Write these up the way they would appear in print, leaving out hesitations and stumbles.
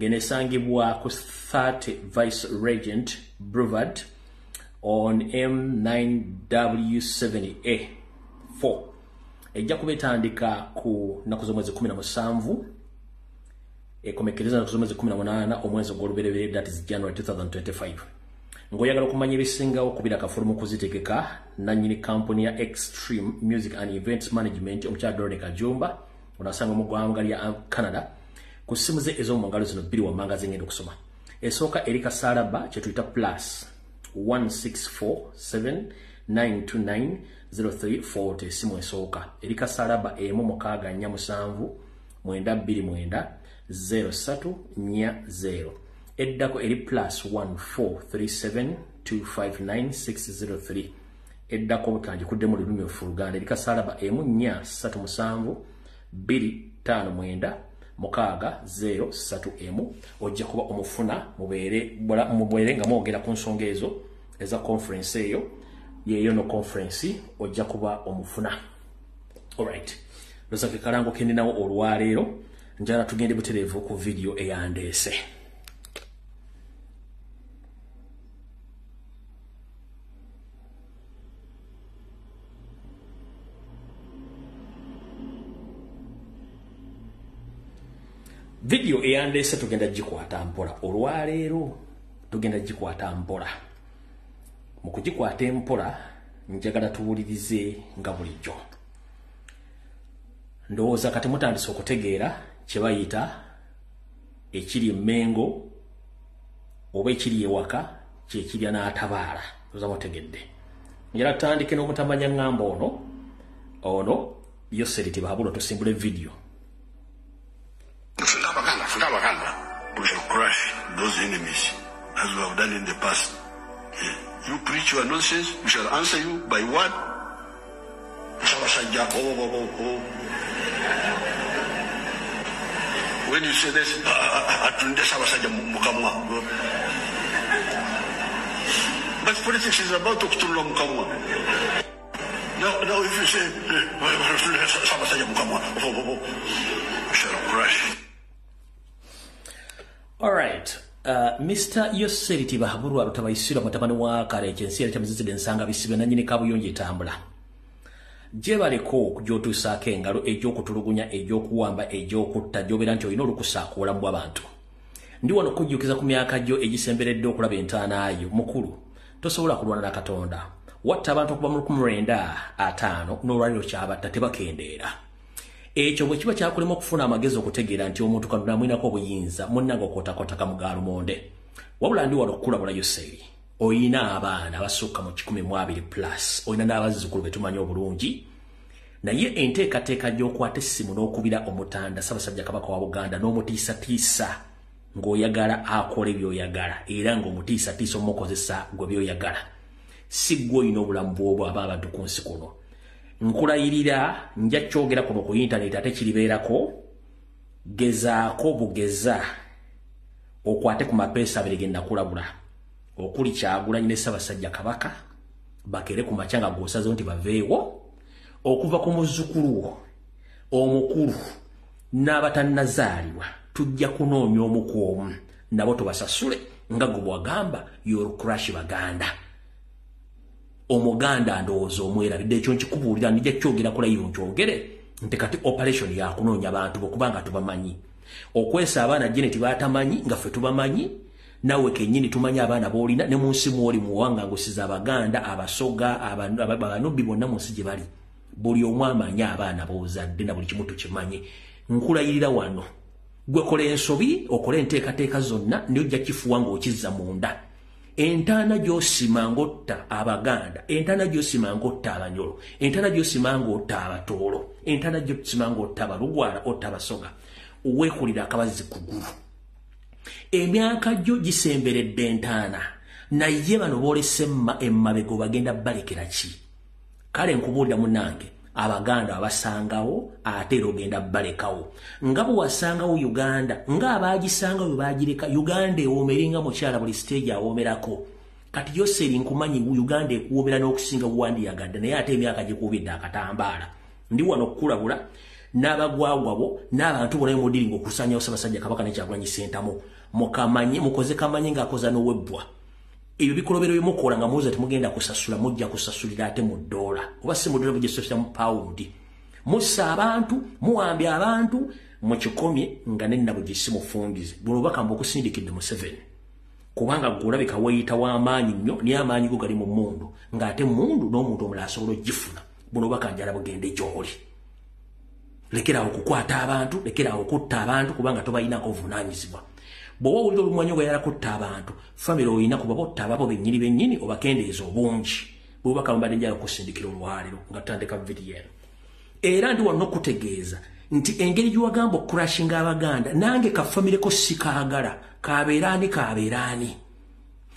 Genesangibwa ku 30 Vice Regent Boulevard on M9W70A 4. Ejja kubetandika ku nakuzo mwezi 17 ekomekereza nakuzo mwezi 18 omwezi ogw'oluberabere, that is January 2025. Ngoyagala okumanya ebisingawo okubira akafulumu kuzitegeka nannyini kampuni ya Extreme Music and Events Management omukyala Dorone Kajumba onasanga mu ggwanga lya Canada ku ssimu ze ez'omu ngalo zino bbiri wammanga zengenda okusoma. Esooka erika Salaba kye tuyita plus 16479290340 essimu esooka erika Salaba emu 64729090340. Eddako eri plus 14372599603. Eddako kanji kuddemu lulimi olufuluganda erika Salaba emu 43725590603 ojja kuba omufuna mubeere nga mwogera ku nsonga ezo eza conference eyo yeyo no conference ojja kuba omufuna. Alright, lozake kalango kendinawo olwaleero njala tugende butereevu ku video eyandeese. Video eyandeese tugenda gikwata mpola olwaleero, tugenda gikwata mpola. Mu kugikwata empola njagala tuwulirize nga bulijjo. Ndowooza kati mutandise okutegeera kye bayita ekiri emmengo oba ekiri ewaka kyekirya n'atabaala. Oza mutegedde. Njala tutandike n'omutamanya ngamba ono Yoseriti Bahabulo tusimbule video. We shall crush those enemies as we have done in the past. You preach your nonsense, we shall answer you by what? When you say this, but politics is about to Kutulwa Mukamwa. Now if you say, we shall crush. Alright, Mr. Yoseriti Bahabulu alutabayisira mutabani wa Karejensi yali tamuzizide nsanga bisibe nannyini kabuyonje etambula. Gye baleko okugyotuusaako engalo egy'okutulugunya egy'okuwamba egy'okutta gy'obeera nti olina olukusa obulamu bw'abantu. Ndi wano okujjukiza ku myaka gyo egisemberedde okulaba entaanaayo mukulu tosobola kulwana na Katonda. Watta abantu okuva mu 1950 n'olwaliro kyabatta tebakendeera. Ekyo bwe kiba kyakulema okufuna amagezi okutegeera nti omuntu Katonda amwinako obuyinza munnange okootakoota kamugalumonde. Wabula ndi wano okukulabula Yoseri oyina abaana abasukka mu 12+, oyina n'abazzukulu be tumanyi obulungi, naye enteekateeka gy'okwata essimu n'okubira omutanda Ssaabasajja Kabaka wa Buganda n'omutiisatiisa ng'oyagala akole by'oyagala era ng'omutiisatiisa omukozesa gwe by'oyagala, si ggwe oyina obulamu bw'obwo abantu ku nsi kuno. Nkulayirira nja kyogera kuno ku internet ate kiribeerako, gezaako bugeza okwate ku mapeesa abiri ge nakulabula okuli Kyagulanyi ne Ssaabasajja Kabaka bakere ku makyanga g'osazeewo nti baveewo, okuva ku muzzukulu omukulu n'abatannazaalibwa tujja kunoonya omu ku omu nabo tubasasule nga gwe bwagamba you'll crush Baganda. Omuganda ndowooza omwerabidde ekyo nkikubuulira nijja kyogera kulayiro nkyogere nti kati operation yakunoonya abantu bwekubanga tubamanyi. Okwesa abaana Janet batamanyi nga ffe tubamanyi, nawe kennyini tumanyi abaana boolina ne mu nsi mwoli muwanga ngusiza Abaganda, Abasoga, Abanubbi bonna mu nsi gye bali. Buli omu amanyi abaana boozadde na buli kimu tukimanyi. Nkulayirira wano gwe kola ensobi okole enteekateeka zonna n'ojja kifuwa ng'okizza munda. Entaana gy'osima ng'otta Abaganda, entaana gy'osima ng'otta Abanyolo, entaana gy'osima ng'otta Abatoolo, entaana gy'osima ng'otta Abalugwala, otta Abasoga, weekulira akabazi ku ggulu. Emyaka gyo gisemberedde entaana, naye bano boolese emmabega bagenda balekera ki? Kale nkubuulira munnange, Abaganda abasangawo ate era ogenda balekawo. Nga bwe wasangawo Uganda, nga abaagisanga bwe baagireka, Uganda ewoomeringa mukyala buli stage awoomerako. Kati Yoseri nkumanyi Uganda ekuwoomera n'okusinga Buwandiyagadde, naye ate emyaka gikuubidde akatambaala. Ndi wano okukulabula n'abagwagwabo n'abantu bonna mudiringo okusanya Ssaabasajja Kabaka ne Kyagulanyi Ssentamu mukamanyi mukoze kamanyi ng'akoza n'owebbwa ebyo bikolobero byemukola nga muwuza temugenda kusasula mujja kusasulira ate mu ddoola oba si mu ddoola bugisosya mu pawundi mussa abantu muwambye abantu mu kikomye nga nennabugi si mufungize buno bakamba okusindikidde Museveni kubanga gulabika weeyita w'amaanyi nnyo naye amaanyi go gali mu mmundu ng'ate mmundu n'omuntu omulala asobola ogifuna buno bakanjala bugende gy'oli lekerawo okukwata abantu lekerawo okutta abantu kubanga tobayinako obuvunaanyizibwa bw'oba owulira olumwanyi ogayala kutta abantu famire oyina kuba botta ababo bennyini obakendeeza obungi bwobaka mbadde njala okusindikira olwaliro nga tutandika vidiyo eno era ndi wano okutegeeza nti engeri gy'wagamba okurashinga Abaganda nange kafamireko sikaagala kabeeraani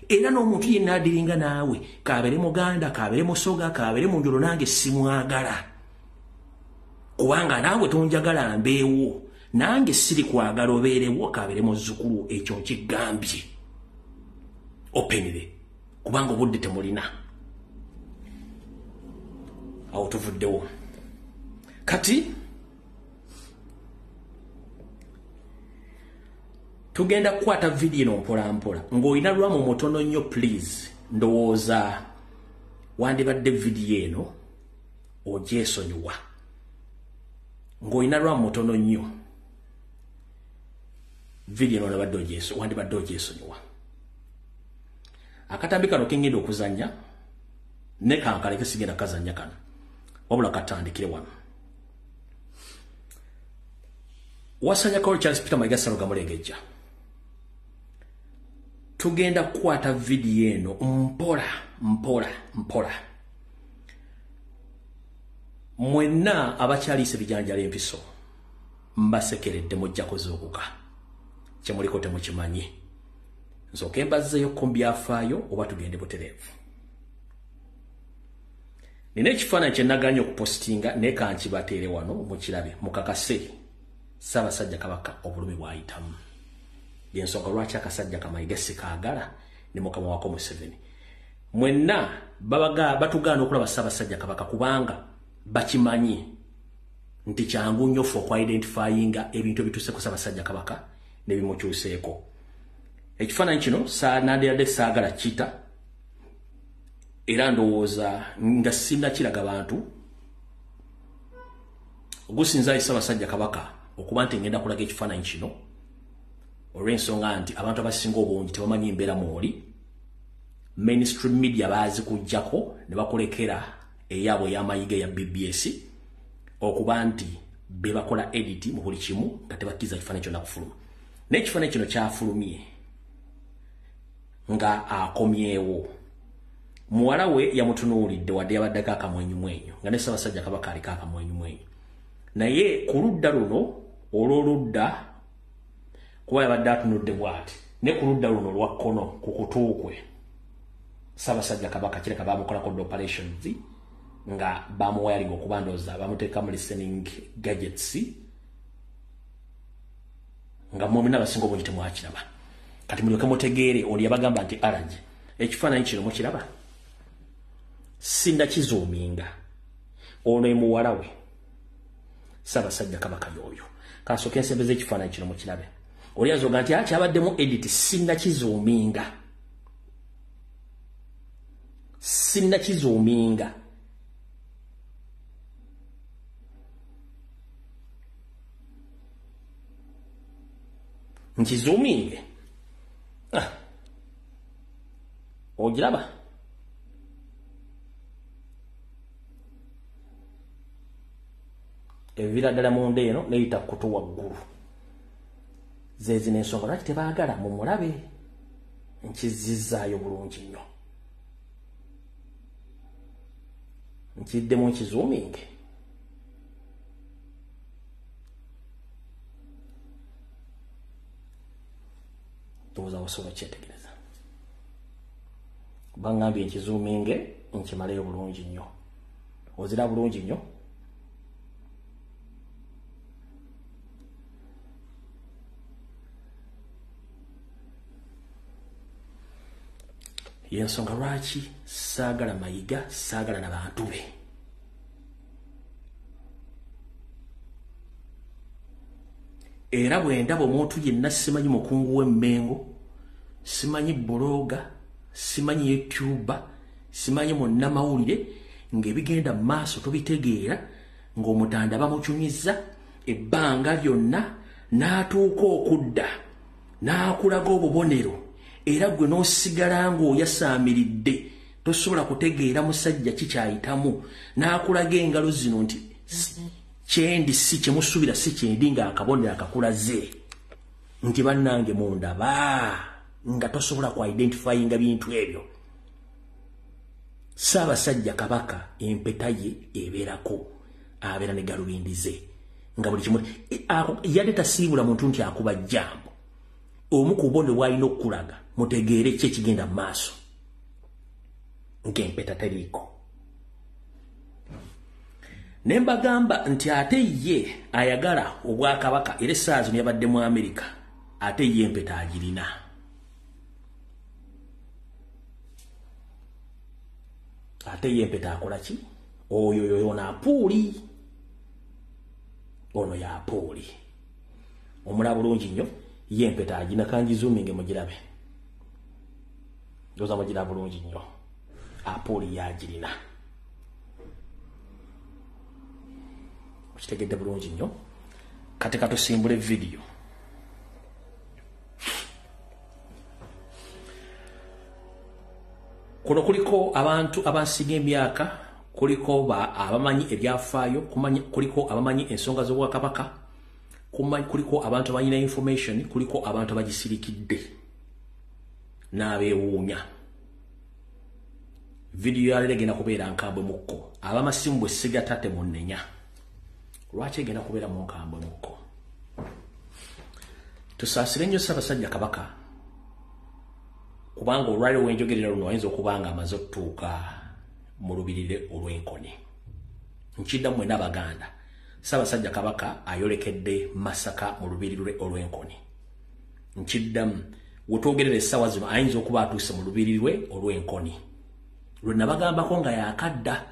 era n'omuntu yenna adiringa naawe kabeere Muganda kabeere Musoga kabeere Munjolo nange simwagala kubanga naawe tonjagala mbeewo nange siri kwagala obeerewo kabeere muzzukulu ekyo nkigambye openire kubanga obudde temulina awo tuvuddewo kati tugenda kukwata vidiyo eno mpola ng'olina lwamu mutono nnyo please ndowooza wandibadde vidiyo eno ogyesonyiwa ng'olina lwamu mutono nnyo vidiyo eno wandibadde ogyesonyiwa akatambi kano kengenda okuzanya ne kankaleke sigenda kazanya kano wabula katandikire wano wasanya Col Charles Peter Mayiga Ssaluga Mulengejja tugenda kukwata vidiyo eno mpola mwenna abakyaliise bijanjala empiso mbasekeredde mujja kuzuukuka kyemuliko temukimanyi nsooke mbazzeeyo ku byafaayo oba tugende butereevu nina ekifaananyi kye naganye okupositinga naye kankibateere wano mukirabe mukakase Ssaabasajja Kabaka obulumi bw'ayitamu yensonga lwaki akasajja Kamayiga sikaagala ne mukama wako Museveni mwenna batugaana okulaba Ssaabasajja Kabaka kubanga bakimanyi nti kyangu nnyo ffe okwidentifyinga ebintu ebituuse ku Ssaabasajja Kabaka ne bimukyuseeko ekifaananyi kino nandiyadde saagala kita era ndowooza nga sinnakiraga bantu ogusinzaayo Ssaabasajja Kabaka okuba nti ngenda kulaga ekifaananyi kino olw'ensonga nti abantu abasinga obungi tebamanyi mbeera mwoli mainstream media baazi kujjako ne bakulekera eyaabwe ey'amayiga ya BBS okuba nti be bakola edit mu buli kimu nga tebakkiriza kifaananyi kyonna kufuluma naye ekifaananyi kino kyafulumye nga akomyewo muwala we yamutunuulidde wadde yabaddeko akamwenyumwenyu nga ne Ssaabasajja Kabaka aliko akamwenyumwenyu naye ku ludda luno olw'oludda kuba yabadde atunudde bw'ati ne ku ludda luno olwa kkono ku kutuukwe Ssaabasajja Kabaka kireka bamukolako operations nga bamuwayalinga okuba ndowooza bamuteeka mu listening gadgets nga mwemuna abasinga obungi temwakiraba kati mulyoke mutegeere oli yabagamba nti alagi ekifaananyi kino mukiraba sindakizuuminga ono ye muwala we Ssaabasajja Kabaka y'oyo kasooka ensembeza ekifaananyi kino mukirabe oli yazooga nti akyabaddemu edit sinnakizuuminga nkizuuminge ogiraba evira ddala munda eno neyita kutu waggulu zezino ensonga lwaki tebaagala mumulabe nkizizzaayo bulungi nnyo nkiddemu nkizuuminge ndowooza wasobola kyetegereza bangambye nkizuuminge nkimaleyo bulungi nnyo ozira bulungi nnyo yensonga lwaki saagala Mayiga saagala n'abantu be era bwe ndaba omuntu yenna simanyi mukungu w'emmengo, simanyi bloga, simanyi YouTuber, simanyi munnamawulire, ng'ebigenda mu maaso tobitegeera, ng'omutanda bamucunyizza ebbanga lyonna n'atuuka okudda n'akulaga obubonero, era gwe n'osigala ng'oyasaamiridde tosobola kutegeera musajja kikyayitamu, n'akulaga engalo zino nti kyendi si kyemusuubira si kyendi ng'akabonero akakulaze nti bannange mundaba, nga tosobola ku identifyinga bintu ebyo. Ssaabasajja Kabaka empeta ye ebeerako, abeera ne galubindi ze nga buli kimu yadde tasiibula muntu nti akuba jjambo. Omu ku bubonero bw'alina okukulaga mutegeere ki ekigenda mu maaso ng'empeta teriiko. Ne mbagamba nti ate ye ayagala obwakabaka era essaazi yabadde mu Amerika, ate ye empeta agirina. Ate ye empeta akola ki? Oyo yono apuuli. Ono ya apuuli. Omulaba bulungi nnyo, ye empeta agirina, kangizuuminge mugirabe. Ndoza mugiraba bulungi nnyo. Apuuli yagirina. Kitegedde bulungi nnyo. Kati katusimbule video. Kuno kuliko abantu abansiga emyaka, kuliko abamanyi ebyafaayo, kuliko abamanyi ensonga z'obwakabaka, kuliko abantu abanyina information, kuliko abantu abagisirikidde n'abeewuunya. Video yalero egenda kubeera nkambwe mukko. Abamasimu bwe sigatate munnenya. Lwaki egenda kubeera mu nkambwe mukko? Tusaasire nnyo Ssaabasajja Kabaka, kubanga olwaliro wenjogerera luno ayinza okubanga amaze okutuuka mu lubirire olw'enkoni. Nkidda mwena Abaganda, Ssaabasajja Kabaka ayolekedde Masaka mu lubirire olw'enkoni. Nkiddamu wetwogerera essaawa zino ayinza okuba atuuse mu lubirire olw'enkoni. Lwe nabagambako nga yakadda.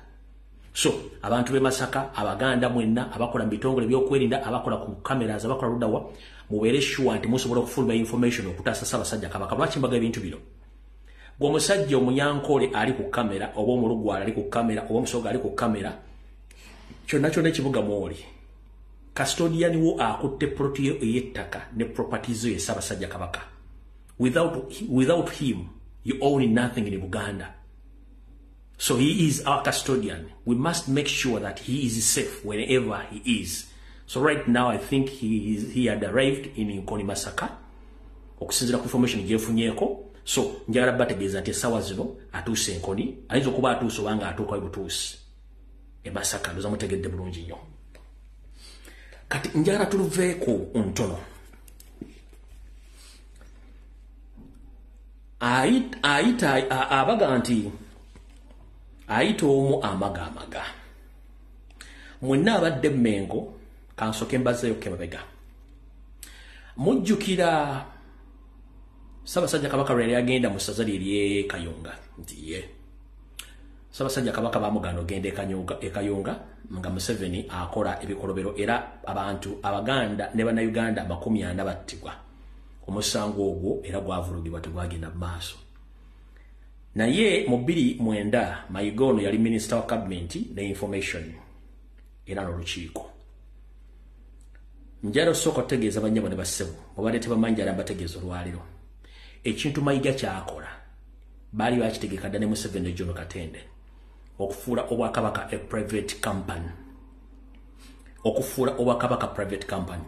So abantu b'e Masaka, Abaganda mwenna abakola mu bitongole by'okwerinda, abakola ku cameras, abakola ludawa, mubeere sure nti musobola okufuluma information okutaasa Ssaabasajja Kabaka. Lwaki mbaga ebintu bino? Gwe omusajja omunyankole ali ku kamera, oba omulugwala ali ku kamera, oba omusoga ali ku kamera, kyonna kyonna ekibuga mwoli. Custodian wo akutte ploti yo ey'ettaka ne properties ye Ssaabasajja Kabaka. Without him, you own nothing in Uganda. So he is our custodian. We must make sure that he is safe wherever he is. So right now, I think he had arrived in Nkoni Masaka. Okusinzira ku information gyefunyeeko. So njagala bategeeza nti essaawa zino atuuse Nkoni. Ayinza okuba atuuse obanga atuuka butuusi e Masaka. Ndoza mutegedde bulungi nnyo. Kati njagala tuluveeko ntono. Abaga nti ayita omu amaga. Mwenna abadde Mmengo, kansoke mbazeeyo Kemabega. Mujjukira Ssaabasajja Kabaka lwe yagenda mu ssaza ly'e Kayunga. Nti ye Ssaabasajja Kabaka baamugana ogenda e Kayunga nga Museveni akola ebikolobero, era abantu Abaganda ne Bannayuganda 40 battibwa. Omusango ogwo era gwavulugibwa tegwagenda mu maaso. Naye mu 2009 Mayiga ono yali Minister wa Cabinet ne Information era n'olukiiko. Njala osooka okutegeeza bannyabo ne bassebo mubadde tebamanyi ala mbategeeza olwaliro. Ekintu Mayiga kyakola baali bakitegeka dda ne Museveni ne John Katende okufuula Obwakabaka a private company. Okufuula Obwakabaka private company.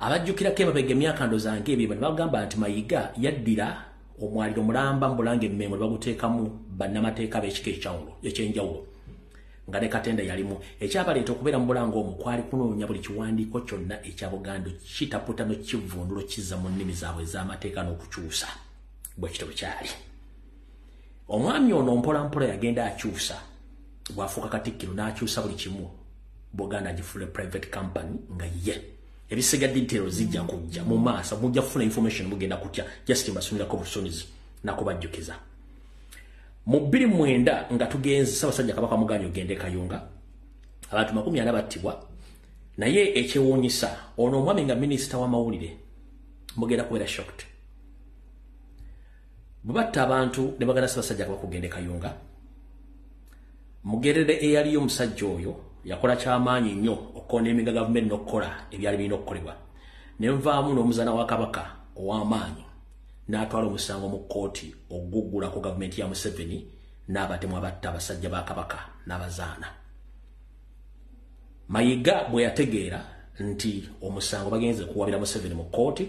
Abajjukira Kemabega emyaka ndozange ebyo bano bagamba nti Mayiga yaddira omwaliro mulamba Mbulange Mmengo ne baguteekamu bannamateeka b'ekika ekyenjawulo nga ne Katenda yalimu. Ekyabaleeta okubeera mu Bulange omwo kwali kunoonya buli kiwandiiko kyonna ekya Buganda kitaputa n'okivundulo kizza mu nnimi zaabwe ez'amateeka n'okukyusa bwe kitabo kyali. Omwami ono mpolampola yagenda akyusa, bw'afuuka Katikkiro n'akyusa buli kimu Buganda agifuule private company nga ye. Ebisigadde details zijja kujja mu maaso, mujja kufuna information mugenda kutya, just mbasomera ko busonizi nakubajjukiza. Mu 2009 nga tugenze Ssaabasajja Kabaka muganya ogende Kayunga, abantu 40 battibwa naye ekyewuunyisa ono omwami nga minisita w'amawulire mugenda kubeera shocked bwe batta abantu ne bagana Ssaabasajja Kabaka okugenda e Kayunga mugerere eyaliyo omusajja oyo yakola kyamaanyi nnyo okukondeminga gavumenti n'okukola ebyali birina okukolebwa ne nvaamu n'omuzaana wa Kabaka ow'amaanyi n'atwala omusango mu kkooti oguggula ku gavumenti ya Museveni n'abatemu abatta abasajja ba Kabaka n'abazaana. Mayiga bwe yategeera nti omusango bagenze kuwabira Museveni mu kkooti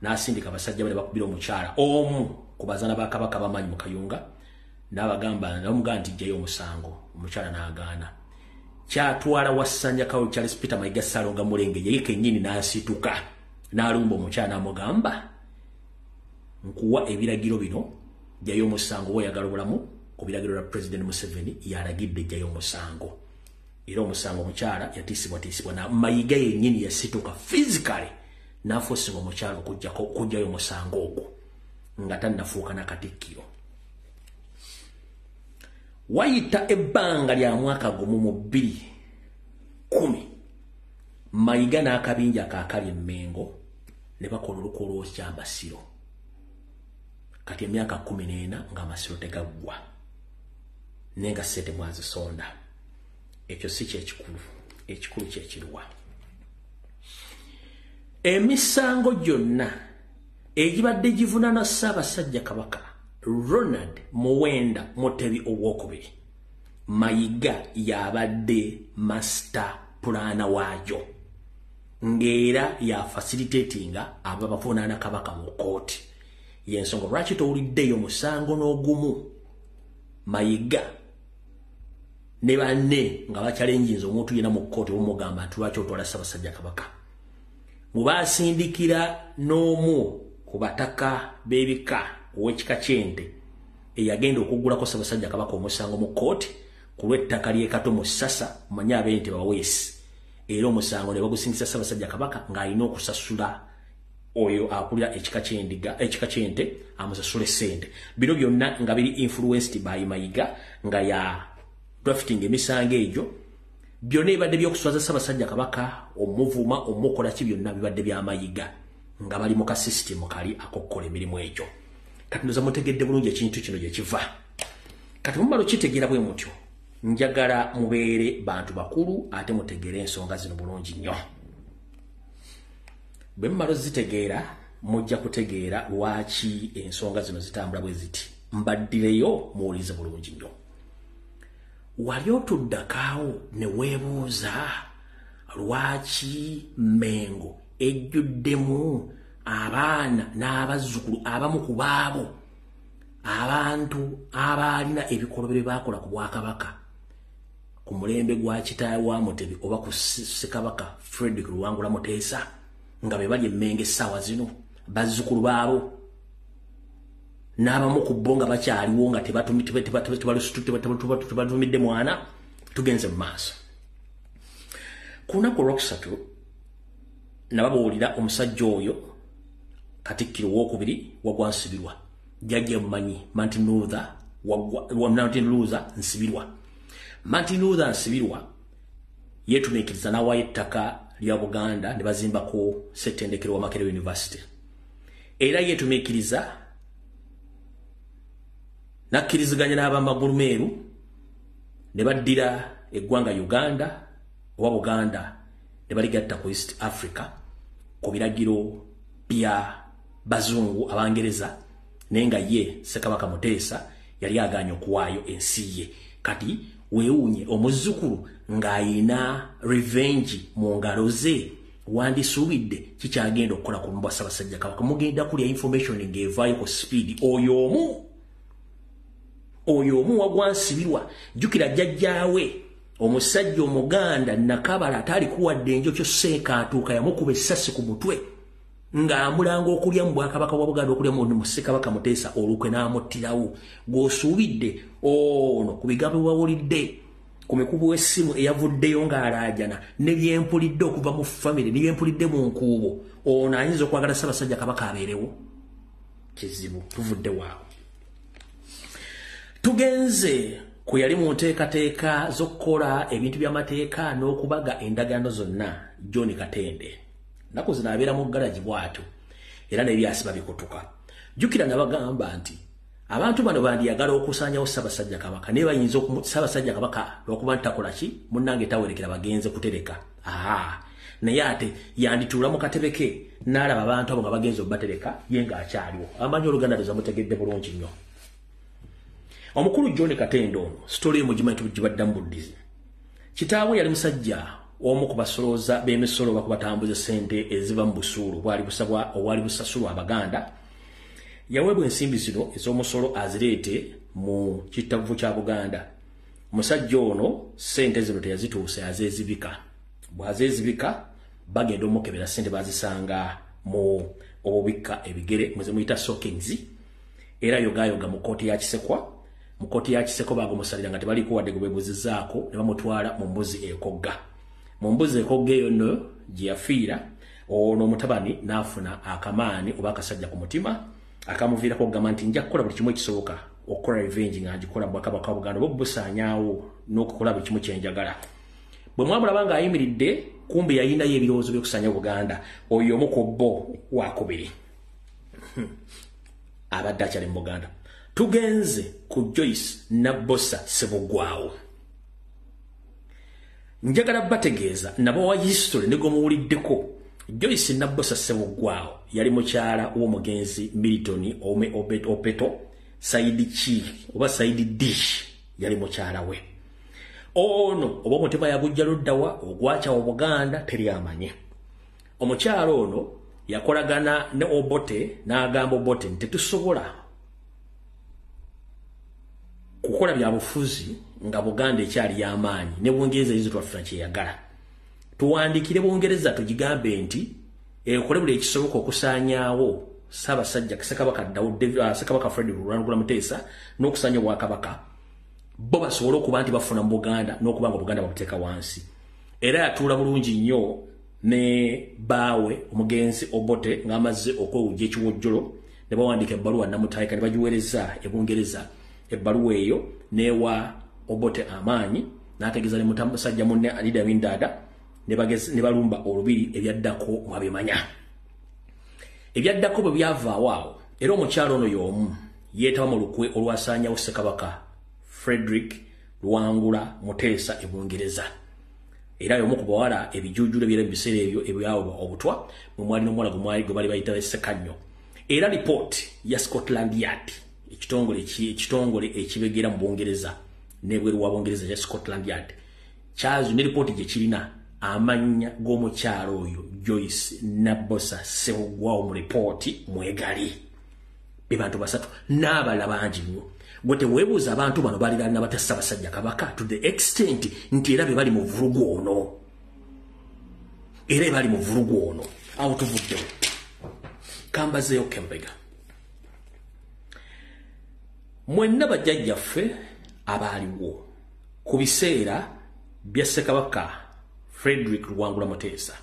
n'asindika abasajja bale bakubira omukyala omu ku bazaana ba Kabaka b'amaanyi mu Kayunga n'abagamba n'omugamba nti jjayo omusango omukyala n'agaana. Kyatwala Wassanja Kawo Charles Peter Mayiga Ssalonga Mulenge ye kennyini n'asituka n'alumba omukyala n'amugamba nkuwa ebiragiro bino jjayo omusango oyagala obulamu ku biragiro bya President Museveni yalagidde jjayo omusango. Era omusango omukyala yatiisibwa na Mayiga yennyini yasituka physically n'afuusibwa omukyala okujjayo omusango ogwo nga tannafuuka na Katikkiro. Wayita ebbanga lya mwaka gumu mu 2010 Mayiga n'akabinja akaakali Mmengo ne bakola olukolo ky'amasiro. Kati emyaka 14 ng'amasiro tegaggwa nenga ssente mwazisonda. Ekyo si kyekikulu, ekikulu kyekiruwa. Emisango gyonna egibadde givunaana Ssaabasajja Kabaka Ronald Muwenda Mutebi owokubiri Mayiga yabadde master plana waajo ng'era ya facilitatinga ababavunaana Kabaka mu kkooti. Y'ensonga lwaki towuliddeyo omusango n'ogumu Mayiga ne banne nga bakyalenjinza omuntu yena mu kkooti omugamba nti lwaki otwala Ssaabasajja Kabaka. Mubasindikira n'omu ku bataka b'ebika ow'ekika ky'ente eyagenda okuggulako Ssaabasajja Kabaka omusango mu kkooti ku lw'ettaka ly'e Kato mu Ssasa manye ab'ente baweesi. Era omusango ne bagusingisa Ssaabasajja Kabaka ng'alina okusasula oyo akulira ekika ky'ente amusasule ssente. Bino byonna nga biri influenced by Mayiga nga ya drafting emisango egyo byonna ebadde by'okuswaza Ssaabasajja Kabaka omuvuma omukola ki byonna bibadde bya Mayiga nga bali mu ka system kali akokkola emirimu egyo. Kati ndoza mutegedde bulungi ekintu kino gye kiva. Kati mumalo kitegeera bwe mutyo njagala mubeere bantu bakulu ate mutegeere ensonga zino bulungi nnyo. Bwe mmalo zitegeera mujja kutegeera lwaki ensonga zino zitambula bwe ziti. Mbaddireyo muwulize bulungi nnyo. Wali otuddakaawo ne weebuuza lwaki Mmengo ejjuddemu abaana n'abazzukulu abamu ku baabo abantu abaalina ebikolobero bakola ku Bwakabaka ku mulembe gwa kitaawe wa Mutebi oba ku Ssekabaka Frederick Luwangula Muteesa nga be bali Mmengo essaawa zino bazzukulu baabo n'abamu ku bo nga bakyaliwo nga tebatumidde mwana. Tugenze mu maaso. Ku lunaku olwokusatu nababuulira omusajja oyo Katikkiro owookubiri wagwa nsibirwa. Jjajja mumanyi Martin Luther nsibirwa. Martin Luther nsibirwa yeetumiikiriza n'awaayo ettaka lya Buganda ne bazimbako ssettendekero wa Makerere University. Era yeetumiikiriza nakkiriziganya n'abamagulu meeru ne baddira eggwanga Uganda oba Buganda ne baligatta ku East Africa ku biragiro bya bazungu Abangereza nenga ye Ssekabaka Muteesa yali aganya okuwaayo ensi ye. Kati weewuunye omuzzukulu ng'ayina revenge mu ngalo ze wandisuubidde kikyagenda okukola ku mbwa Ssaabasajja Kabaka. Mugenda kulya information ng'evaayo ku speed. Oyo omu wagwa nsibirwa. Jjukira jjajjaawe omusajja Omuganda Nakabala atalikuwadde enjokyo Sseekaatuuka yamukuba essasi ku mutwe ng'amulanga okulya mu Bwakabaka bwa Buganda okulya mu Ssekabaka Muteesa olukwe n'amuttirawo. Gw'osuubidde ono ku bigambo wawulidde ku mikubu w'essimu eyavuddeyo ng'alaajana ne byempulidde okuva mu famire ne byempulidde mu nkuubo, ono ayinza okwagala Ssaabasajja Kabaka abeerewo? Kizibu. Tuvudde waawo. Tugenze kwe yali mu nteekateeka z'okukola ebintu by'amateeka n'okubaga endagaano zonna John Katende. Nnaku zino abeera mu ggalagi bw'atyo era n'ebyasiba bikutuka. Jjukira nabagamba nti abantu bano bandiyagala okusaanyawo Ssaabasajja Kabaka naye bayinza Ssaabasajja Kabaka lw'okuba nti takola ki munnange tawerekera bagenze kutereka. Naye ate yandituula mu katebe ke n'alaba abantu abo nga bagenze obatereka ye ng'akyaliwo. Amanyi Oluganda luzamutegedde bulungi nnyo. Omukulu John Katende ono story emugimanyi tugibaddamu buddizi. Kitaawe yali musajja omu ku basolooza b'emisolo bakubatambuza ssente eziva mu busuulu obwali busasulwa Abaganda. Yaweebwa ensimbi zino ez'omusolo azireete mu kitavu kya Buganda. Omusajja ono ssente zino teyazituusa yazeezibika. Bw'azeezibika bagenda omukebera ssente bazisanga mu obubikka ebigere mwe muyita sockings era yogayoga mu kkooti ya Kisekwa. Mu kkooti ya Kisekwa bagumusalira nga tebaliko wadde gwe beebuzizaako ne bamutwala mu mbuzi ekogga. Mu mbuzi ekogga eyo nno gye yafiira ono omutabani n'afuna akamaani oba akasajja ku mutima akamuviirako okugamba nti nja kukola buli kimu ekisoboka okukola revenge nga ngikola Bwakabaka wa Buganda oba busaanyaawo n'okukola buli kimu kye njagala. Bwe mwamulaba ng'ayimiridde kumbe yayinayo ebirowoozo by'okusaanya Buganda oyo omu ku bo wakubiri abadde akyali mu Buganda. Tugenze ku Joyce Nabbosa Ssebuggwawo. Njagala bategeeza nabo wa history ne gomuwuliddeko. Joyce Nabbosa Ssebuggwawo yali mukyala w'omugenzi Milton Opeto Saidi Chi oba Saidi Dish yali mukyala we. Ono oba mutima yagujja luddawa ogwacha wa Buganda teri amanye. Omukyala ono yakolagana ne Obote n'agamba Obote nti tetusobola kukola bya bufuzi nga Buganda ekyali y'amaanyi ne Bungereza yizo twafuna kyeyagala. Tuwandiikire Bungereza tugigambe nti ekole buli ekisoboka okusaanyaawo Ssaabasajja Ssekabaka Fred Rwangula Muteesa n'okusaanya Bwakabaka bo basobola okuba nti bafuna mu Buganda n'okuba nga Buganda bakuteeka wansi. Era yatuula bulungi nnyo ne baawe omugenzi Obote ng'amaze okwewujja ekiwojjolo ne bawandiika ebbaluwa namutaayika ne bagiweereza e Bungereza. Ebbaluwa eyo newa Obote amaanyi n'ategeeza ne musajja munne Idi Amin Dada ne balumba olubiri ebyaddako mwabimanya. Ebyaddako bwe byavaawo awo era omukyalo ono y'omu yeetaba mu lukwe olwasaanyawo Ssekabaka Frederick Luwangula Muteesa e Bungereza. Era y'omu ku bawala ebijuujulu ebyera mu biseera ebyo ebyawa obutwa mwe mwali n'omuwala gwe baali bayita Ssekannyo. Era lipooti ya Scotland Yard ekitongole ekibegera mu Bungereza n'ebweru wa Bungereza ya Scotland Yard kyazo ne lipooti gye kirina amanya g'omukyalo oyo Joyce Nabbosa Ssebuggwawo mu lipooti mwegali. Be bantu basatu n'abala bangi nnyo. Gwe teweebuuza abantu bano balina nabata Ssaabasajja Kabaka to the extent nti era be bali mu vulugu ono. Era bali mu vulugu ono. Awo tuvuddewo. Kambazeeyo Kembega. Mwenna bajjajjaffe abaaliwo ku biseera bya Ssekabaka Frederick Luwangula Muteesa.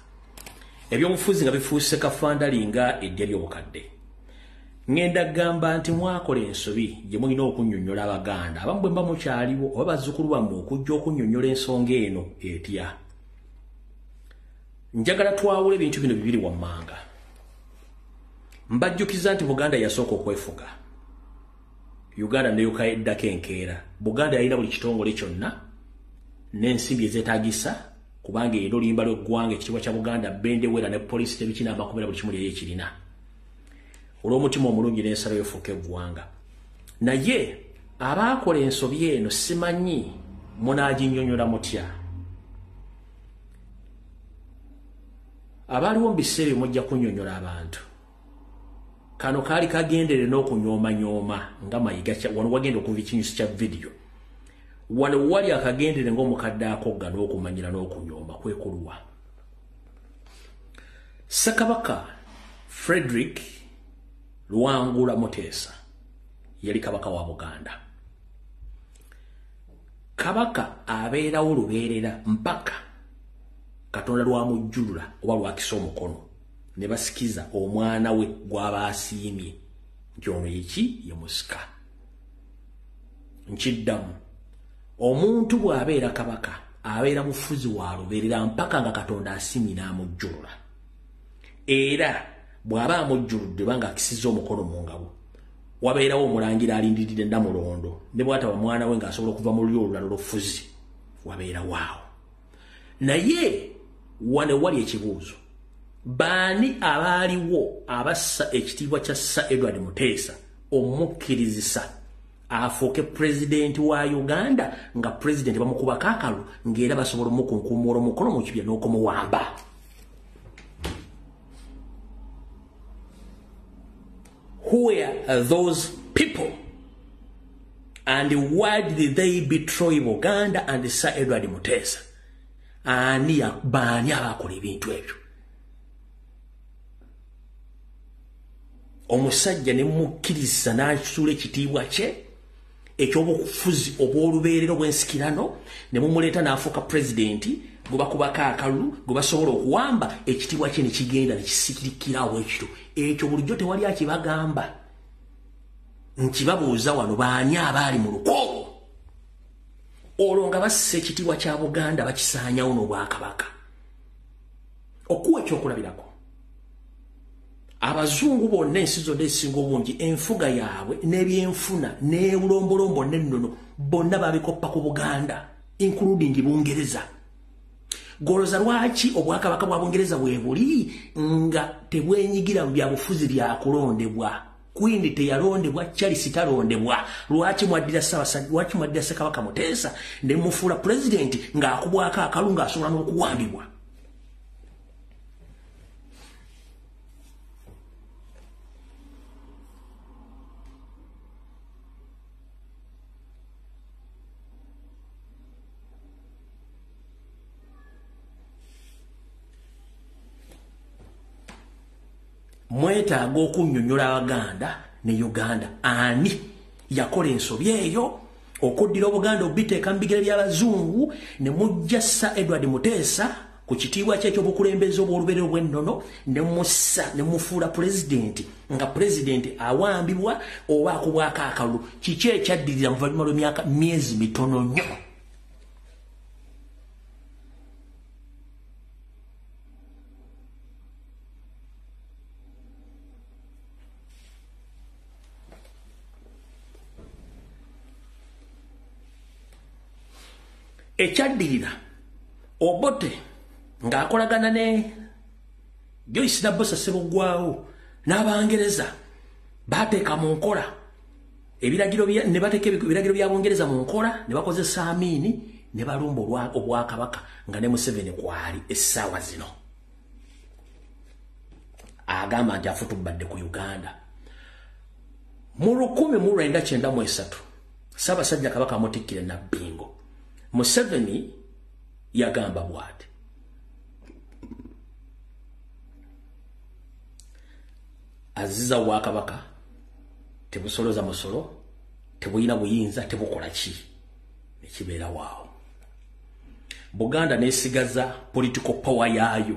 Ebyobufuzi nga bifuuse kafandalinga eddya ly'obukadde. Ngenda gamba nti mwakola ensobi gye mulina okunnyonnyola Abaganda abamu bwe mba mukyaliwo oba bazzukulu bammwe okujja okunnyonnyola ensonga eno etya. Njagala twawula ebintu bino bibiri wammanga. Mbajjukiza nti Buganda yasooka okwefuga. Uganda neyokaeddako enkeera. Buganda yalina buli kitongole kyonna n'ensimbi ezeetaagisa kubanga era oluyimba lw'eggwanga ekitiibwa kya Buganda bendewera ne poliisi tebikina amakomera buli kimu lyeri ekirina. Olw'omutima omulungi n'ensalo y'efuuka eggwanga. Naye abaakola ensobi eno simanyi munaaginnyonnyola mutya. Abaaliwo mu biseera ebyo mujja kunnyonnyola abantu. Kano kaali kagendere n'okunyooma nga mayiga wano wagenda okuva ekinyusi kya video. Wano wali akagendere ng'omukadde akogga n'okumanyira n'okunyooma kwekuluwa. Ssekabaka Frederick Luwangula Muteesa yali kabaka wa Buganda. Kabaka abeerawo lubeerera mpaka Katonda lwamujjulula oba lwakisa omukono ne basikiza omwana we gw'aba asiimye nti ono ye musika. Nkiddamu omuntu bw'abeera kabaka abeera mufuzi wa lubeerera mpaka nga Katonda asimye n'amujjulula. Era bw'aba amujjuludde banga akisiza omukono mu ngabo, wabeerawo omulangira alindirira Namulondo ne bw'ataba mwana we ng'asobola okuva mu lulyo olulala olufuzi, wabeerawo awo. Naye wane wali ekibuuzo, baani abaaliwo abassa ekitiibwa kya Sir Edward Muteesa omukkirizisa afuuke pulezidenti wa Uganda nga pulezidenti bamukubako akalu ng'era basobola omukunkumula omukono mu kibya n'okumuwamba? Who are those people? And why did they betray Uganda and Sir Edward Muteesa? Ani baani abakola ebintu ebyo? Omusajja ne mukkiriza n'akisuula ekitiibwa kye ekyobufuzi obw'olubeerera obw'ensikirano ne mumuleeta n'afuuka pulezidenti gwe bakubako akalu gwe basobola okuwamba, ekitiibwa kye ne kigenda ne kisikirikirawo ekiro. Ekyo bulijjo tewali akibagamba. Nkibabuuza wano baani abaali mu lukoobo olwo nga bassa ekitiibwa kya Buganda bakisaanyawo n'Obwakabaka? Okuwa ekyokulabirako, abazungu bonna ensi zonna ezisinga obungi enfuga yaabwe n'ebyenfuna n'ebulombolombo n'ennono bonna babikoppa ku Buganda, including Bungereza. Goloza lwaki Obwakabaka bwa Bungereza bwe buli nga tebwenyigira mu byabufuzi byakulondebwa? Queen teyalondebwa, Charles talondebwa. Lwaki mwaddira Ssaabasajja, lwaki mwaddira Ssekabaka Muteesa ne mufuula pulezidenti ng'akubwako akalu ng'asobola n'okuwambibwa? Mwetaaga okunnyonnyola Abaganda ne Uganda ani yakola ensobi eyo okuddira Obuganda obiteeka mu bigere by'Abazungu ne mujja Sir Edward Muteesa ku kitiibwa kye ky'obukulembeze obw'olubeerera obw'ennono ne mussa ne mufuula pulezidenti nga pulezidenti awambibwa oba akubwako akalu. Kiki ekyaddirira mu luvannyuma lw'emyaka myezi mitono nnyo? Ekyaddirira Obote ng'akolagana ne Joyce Nabbosa Ssebuggwawo n'Abangereza bateeka mu nkola ebiragiro ne bateeka ebiragiro bya Bungereza mu nkola ne bakozesa Amini ne balumba Obwakabaka nga ne Museveni kwali essaawa zino agamba nti afutubadde ku Uganda. Mu 1993 Ssaabasajja Kabaka amutikkire Nabbingo, Museveni yagamba bw'ati, aziza Obwakabaka tebusoloza musolo, tebuyina buyinza, tebukola ki, nekibeera waawo. Buganda neesigaza political power yaayo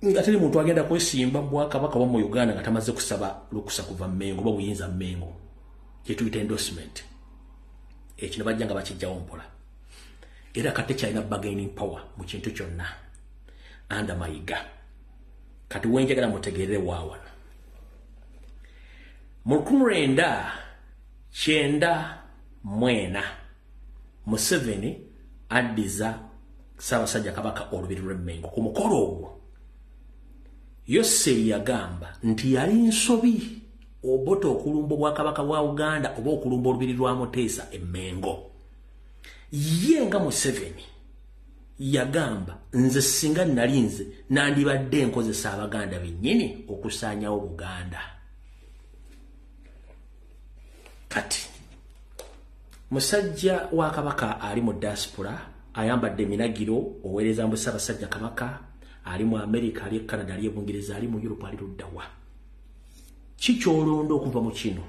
nga teri muntu agenda kwesimba Bwakabaka wa mu Uganda nga tamaze kusaba lukusa kuva Mmengo oba buyinza Mmengo, kyetuyita endorsement. Ekyo ne bajja nga bakijjawo mpola. Era kati kyalina bargaining power mu kintu kyonna under Mayiga. Kati wenjagala mutegeerere waawana. Mu 1994 Museveni addiza Ssaabasajja Kabaka olubiri lw'Emmengo. Ku mukolo ogwo Yoseri yagamba nti yali nsobi Obote okulumba Obwakabaka bwa Uganda oba okulumba olubiri lwa Muteesa Emmengo. Ye nga Museveni yagamba nze singa nali nze nandibadde nkozesa Abaganda bennyini okusaanyawo Buganda. Kati musajja wa Kabaka ali mu diaspora ayambadde eminagiro oweereza mu Ssaabasajja Kabaka, ali mu America, ali Canada, ali Bungereza, ali mu Europe, ali luddawa. Kikyolondo okuva mu kino?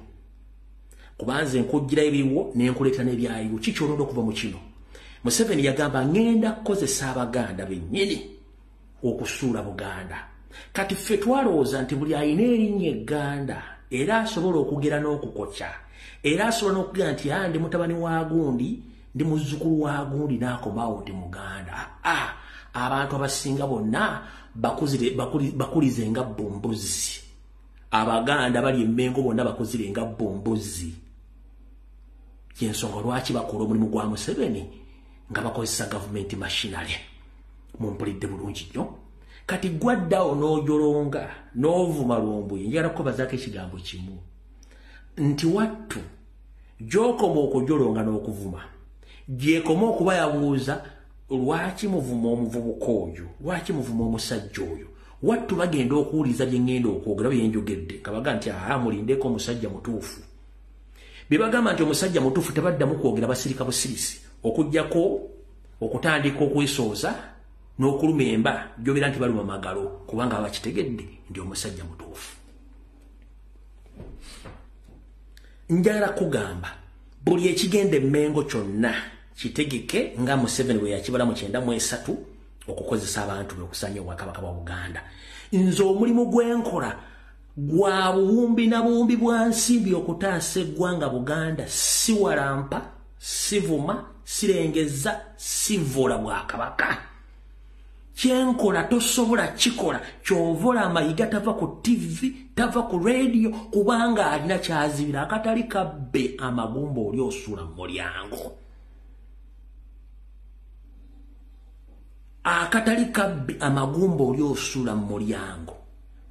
Kubanze nkujjira ebiriwo n'enkuleeta n'ebyayiwo. Kikyolondo okuva mu kino? Museveni yagamba ngenda kukozesa Abaganda bennyini okusuula Buganda. Kati ffe twalowooza nti buli ayina erinnya egganda era asobola okugera n'okukokya era asobola n'okugamba nti ndi mutabani wa gundi ndi muzzukulu wa gundi n'akomawo ndi Muganda. Abantu abasinga bonna bakulize nga bombozi. Abaganda bali emengo bonna bakuzire nga bombozi. Yensonga lwaki bakola omulimu gwa Museveni nga bakozesa government machinery. Mumpulidde bulungi nnyo. Kati gwaddawo n'ojolonga n'ovuma Lumbuye njagala kubazaako ekigambo kimu nti wattu gy'okoma okujolonga n'okuvuma gy'ekoma okuba yabuuza lwaki muvuma omuvubuka oyo, lwaki muvuma omusajja oyo. Wattu bagenda okuwuliza bye ngenda okwogera bye njogedde nga baga nti mulindeko omusajja mutuufu. Bye bagamba nti omusajja mutuufu tebaddamu kwogera basirika busirisi okuggyako okutandika okwesooza n'okuluma emba gy'obeera nti baluma magalo kubanga bakitegedde ndi omusajja mutuufu. Njagala kugamba buli ekigenda emmengo kyonna kitegeke nga Museveni bwe yakibala mu 93 okukozesa abantu be okusanya obwakabaka bwa Buganda. Nze omulimu gwenkola gwa buwumbi na buwumbi bwa nsimbi okutaasa eggwanga Buganda si walampa, sivuma, sirengeza, sivola bwakabaka. Kyenkola tosobola kikola kyovola amayiga tava ku TV tava ku radio kubanga alina kyazibira akatali kabbe amagumba oli osula mu mulyango. Akatali kabbe amagumba oli osula mu mulyango.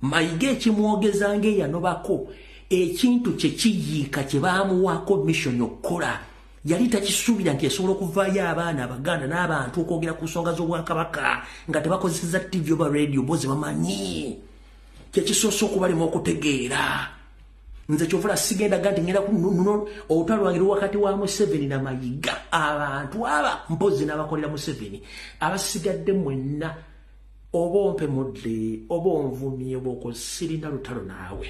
Mayiga ekimwogeza ng'eyanobako ekintu kye kiyiika kye baamuwaako mission okukola. Yali takisuubira nti esobola okuvaayo abaana Abaganda n'abantu okwogera ku nsonga z'Obwakabaka nga tebakozeseza TV oba radio boze bamanyi. Kyekisoose okubalema okutegeera. Nze kyovula sigenda ganti ngenda kuno olutalo wakati wa Museveni na Mayiga. Abantu aba mpozi n'abakolera Museveni abasigadde mwenna oba ompe mudde oba onvumye bw'oko sirina lutalo naawe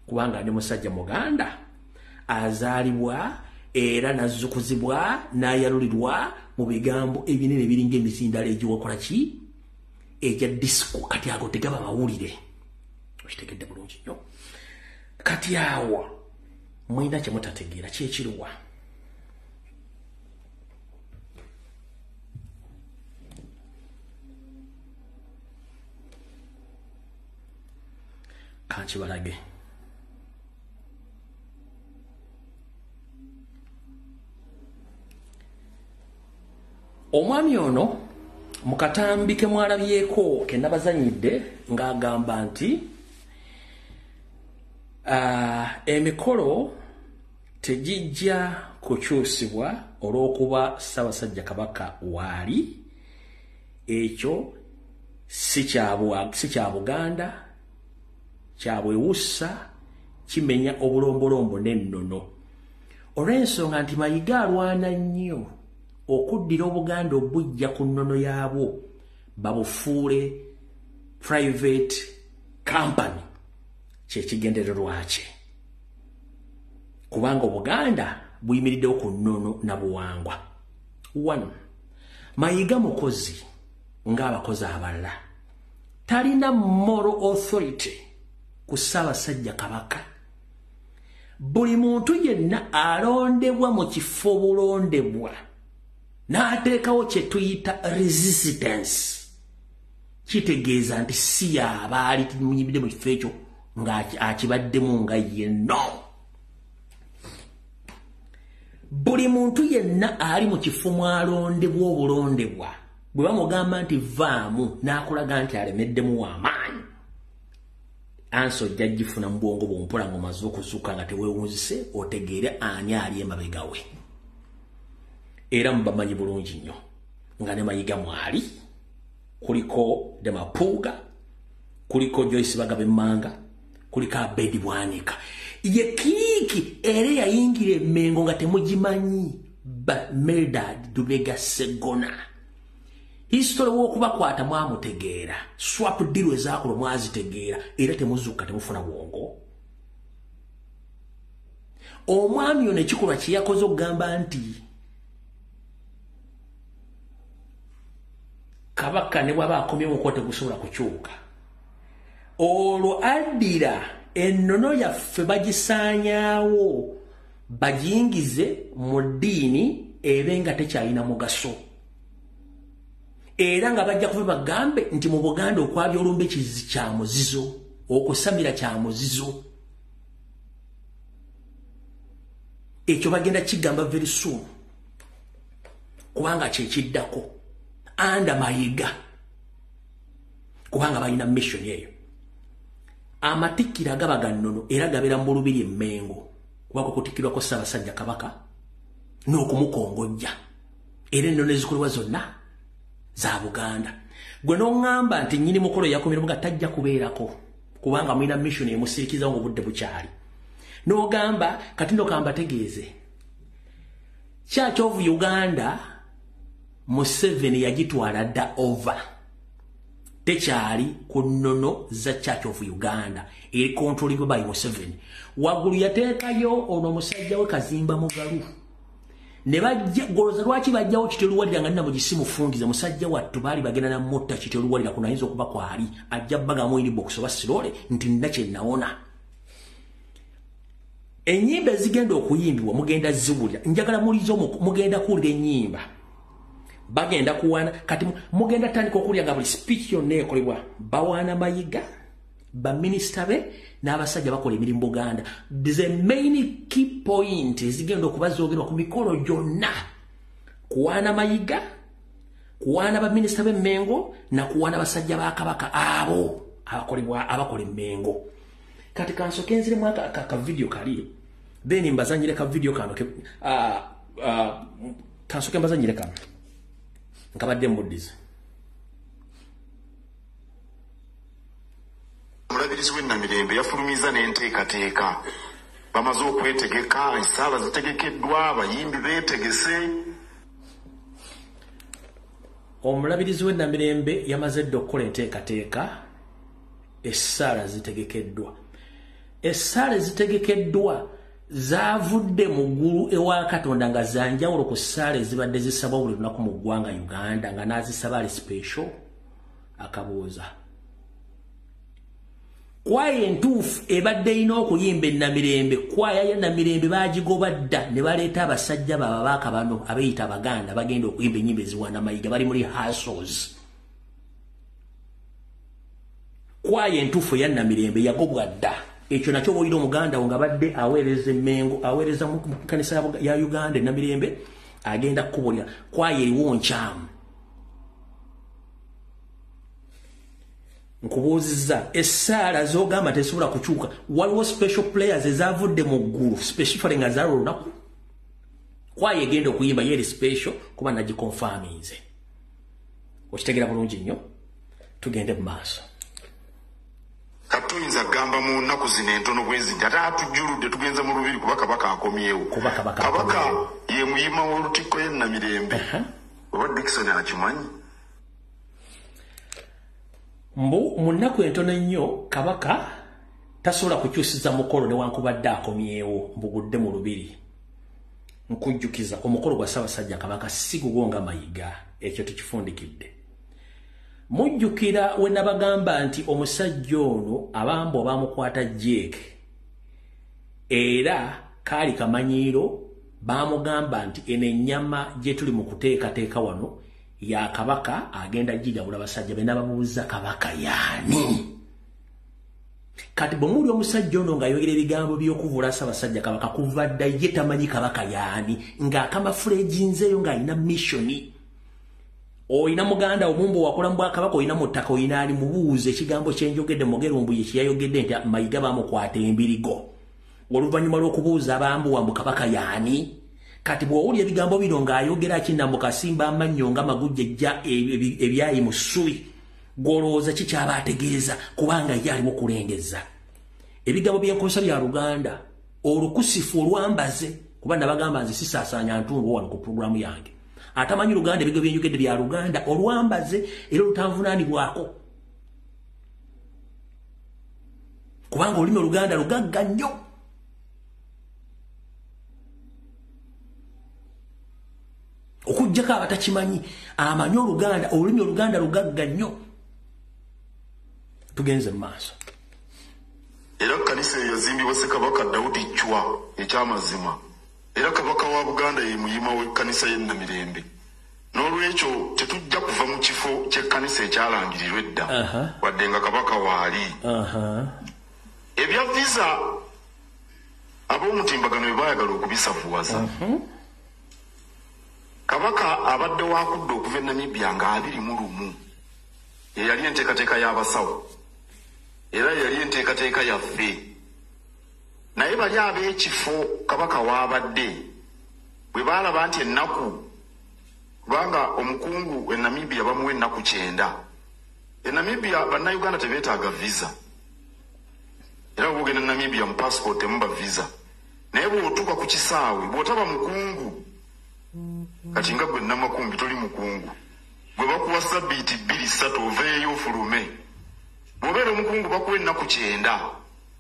kubanga ndi musajja Muganda azaalibwa era nazukuzibwa nayalulirwa mu bigambo ebinene biringa emizindalo egiwakola ki egya disco kati ago tegaba mawulire. Okitegedde bulungi nnyo. Kati awo mwina kye mutategeera kyekiruwa. Kankibalage. Omwami ono mukatambi ke mwalabyeko ke nabazanyidde ng'agamba nti emikolo tegijja kukyusibwa olw'okuba Ssaabasajja Kabaka waali. Ekyo si kya Buganda, kya bwewussa, kimenya obulombolombo n'ennono. Olw'ensonga nti Mayiga alwana nnyo okuddira Obuganda obujja ku nnono yaabwo babufuule private company kyekigendererwa kye kubanga Obuganda buyimiriddewo ku nnono na buwangwa. 1. Mayiga mukozi ng'abakozi abalala talina moral authority ku Ssaabasajja Kabaka. Buli muntu yenna alondebwa mu kifo bulondebwa n'ateekawo kye tuyita resistance kitegeeza nti si y'abaali timunyimidde mu kifo ekyo ng'akibaddemu nga ye no. Buli muntu yenna ali mu kifo mwalondebwa obulondebwa bwe bamugamba nti vaamu n'akulaga nti alemeddemu w'amaanyi ansi ojja gifuna mu bwongo bw'ompola ng'omaze okuzuuka nga teweewunzise otegeere ani ali emabega we. Era mubamanyi bulungi nnyo nga ne Mayiga mwali kuliko Demapuuga, kuliko Joyce Bagabemanga, kuliko Abedi Bwanika. Ye kiiki era yayingira emmengo nga temugimanyi Medad Lubega Sseggona. History w'okubakwata mwamutegeera, swap deal ezaakola mwazitegeera era temuzuuka temufuna bwongo. Omwami ono ekikolwa kye yakoze okugamba nti Kabaka ne bw'aba akomyewo ko tegusobola kukyuka. Olwo addira ennono yaffe bagisaanyaawo bajingize mu ddiini ebenga tekyalina mugaso era nga bajja kuba bagambe nti mu Buganda okwabya olumbe kizizi kya muzizo okusamira kya muzizo ekyo bagenda kigamba very soon kubanga kyekiddako anda Mayiga kubanga balina mission eyo amatikira gaba gannono era gabera mu lubiri Mmengo kubanga kutikirwako Ssaabasajja Kabaka n'okumukongojja era ennono ezikolebwa zonna za Buganda gwe n'oŋŋamba nti nnyini mukolo yakomera nga tajja kubeerako kubanga mulina mission emusirikiza ngo budde bukyali n'ogamba kati ndo kambategeeze Church of Uganda Museveni yagitwala dda over tekyali ku nnono za Church of Uganda eri controlled by Museveni waggulu yateekayo ono musajja we Kazimba Mugalu ne bajja goloza lwaki bajjawo Kiteruwalira nga nina mu gisimu fungiza musajja wattu baali bagenda na motta Kiteruwalira kunayinza okuba kwali ajja bbaga mu inbox oba sirole nti nina kye naona enyimba ezigenda okuyimbibwa mugenda ziwulira njagala mulizo mugenda kuwulira ennyimba bagenda kuwaana kati mugenda tandika okuwulira nga buli speech yonna ekolebwa bawaana Mayiga baminisita be n'abasajja bakola emirimu Buganda the main key point ezigenda okuba zoogerwa ku mikolo gyonna kuwaana Mayiga kuwaana baminisita b'e Mmengo na kuwaana basajja ba Kabaka abo abakola Mmengo kati kansoke nziremu ka video kali then mbazanyire ka video kano kansoke mbazanyire kano nkabadde muddize Omulabirizi w'Namirembe yafulumiza n'enteekateeka bamaze okwetegeka essaala zitegekeddwa abayimbi beetegese omulabirizi w'Namirembe yamaze dda okukola enteekateeka essaala zitegekeddwa essaala zitegekeddwa zavudde mu ggulu ewa Katonda nga zanjawulo ku ssaala ezibadde zisaba buli lunaku mu ggwanga Uganda nga n'azisaba ali special akabuuza kwaya entuufu ebadde erina okuyimba Namirembe kwaya ya Namirembe baagigoba dda ne baleeta abasajja bababaaka bano abeeyita Abaganda bagenda okuyimba ennyimba eziwaana Mayiga bali muri rehearsals kwaya entuufu ya Namirembe yagobwa dda ekyo nakyo bwolira Omuganda nga badde aweereza Mmengo aweereza mu kanisa ya Uganda Namirembe agenda kukubolera kwaya eriwo nkyamu nkubuuzizza essaala z'ogamba tesobola kukyuka waliwo special players ezavudde mu ggulu specifically nga zaala olunaku kwaya egenda okuyimba yeri special kuba nagikonfaminze okitegeera bulungi nnyo tugende mu maaso Katuyinza gamba mu nnaku zino entono bwezi ate atujjuludde tugenza mu lubiri kuba Kabaka akomyewo Kabaka ye muyima w'olutikko ye Namirembe oba Dickson akimanyi mbu mu nnaku entono ennyo Kabaka tasobola kukyusiza mukolo newankubadde akomyewo mbugudde mu lubiri nkujjukiza omukolo gwa Ssaabasajja Kabaka si gugwo nga Mayiga ekyo tukifundikidde mujjukira we nabagamba nti omusajja ono abambo baamukwata Jake era kaali kamanyiiro baamugamba nti eno ennyama gye tuli mu kuteekateeka wano ya Kabaka agenda gigabula basajja be nababuuza Kabaka yaani kati bwe muli omusajja ono ng'ayogera ebigambo by'okuvula Ssaabasajja Kabaka kuva dda ye tamanyi Kabaka yaani ng'akamafula eginzeeyo ng'alina missioni oyina muganda omumbu wakola mu Bwakabaka oyina mu ttaka oyina ali mubuuze ekigambo kyenjogedde Mugerumbu ye kyeyayogedde nti Mayiga baamukwata embirigo oluvannyuma lw'okubuuza abambuwa mu Kabaka yaani kati bw'owulya ebigambo bino ng'ayogera kinambu kasimba amannyo nga magujja ejja ebyayi mu ssubi gw'olowooza kikyaba ategeeza kubanga ye alimu kulengeza ebigambo by'enkozesa bya Luganda olukusifu olwambaze kuba nabagamba nze sisaasaanya ntungo wano ku pulogulaamu yange atamanyi Luganda ebigambo byenjogedde bya Luganda olwambaze era olutanvunaanibwako kubanga olulimi Oluganda lugagga nnyo okujjako abatakimanyi amanyi Oluganda olulimi Oluganda lugagga nnyo tugenze mu maaso era kanisa eyo yazimbibwa Ssekabaka Daudi Chwa ekyamazima era kabaka wa Buganda ye muyima w'ekkanisa y'e Namirembe. N'olwekyo tetujja kuva mu kifo ky'ekkanisa ekyalangirirwa edda wadde nga kabaka waali. Ebya visa ab'omutimbagano bye baayagala okubisavuwaza. Kabaka abadde wakudde okuva e Namibia nga 21 ye yali enteekateeka y'abasawo era yali enteekateeka yaffe. Naye bali ab'ekifo kabaka w'abadde bwe baalaba nti ennaku kubanga omukungu e Namibia bamuwa ennaku 9. E Namibia bannayuganda tebeetaaga visa era bw'ogenda e Namibia mu passport temuba visa. Naye bw'otuuka ku kisaawe bw'otaba mukungu kati nga gwe Namakumbi toli mukungu gwe bakuwa sabbiiti 2-3 oveeyo ofulume. Bw'obeera omukungu bakuwa ennaku 9.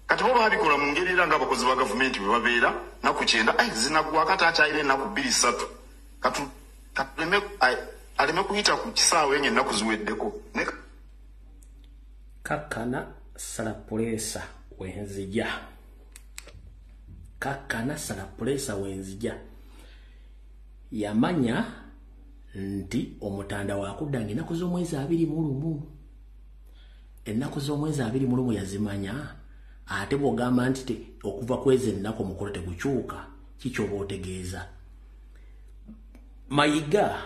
Kati bo baabikola mu ngeri era ng'abakozi ba gavumenti bwe babeera nnaku 9 zinaggwa kati akyayira ennaku 2-3 aleme kuyita ku kisaawe ng'ennaku ziweddeko. Kakkana Salapulesa wenzija. Kakkana Salapulesa wenzija. Yamanya nti omutanda wakudda ng'ennaku z'omwezi 21. Ennaku z'omwezi 21 yazimanya. Ate bw'ogamba nti okuva kwezi ennaku omukolo tegukyuka kikyoba otegeeza. Mayiga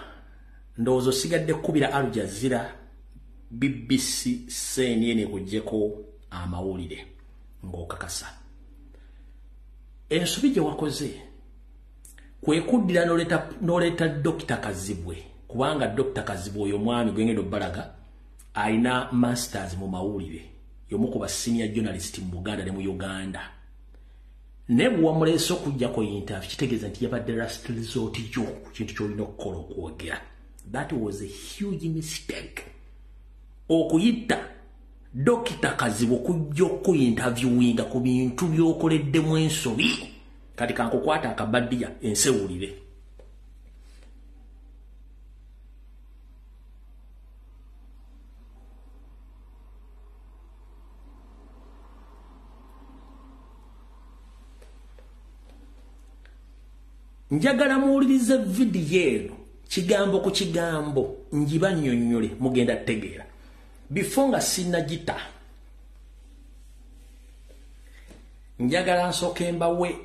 ndowooza osigadde kkubira Al Jazeera BBC CNN kuggyeko amawulire ng'okakasa. Ensobi gye wakoze kwe kuddira n'oleeta Dr. Kazibwe kubanga Dr. Kazibwe oyo mwami gwengendo Balaga alina masters mu mawulire yomu ku ba senior journalist mu Buganda ne mu Uganda. Ne bw'amuleese okuggyako interview kitegeeza nti yabadde last resort yo ku kintu ky'olina okukola okwogera. That was a huge mistake. Okuyita Dr. Kazibwe okujja okuyinterviewinga ku bintu by'okoleddemu ensobi kati kankukwata akabaddiya ensewulire. Njagala muwulirize vidiyo eno kigambo ku kigambo njibannyonnyole mugenda tegeera. Before nga sinnagita njagala nsooke mbawe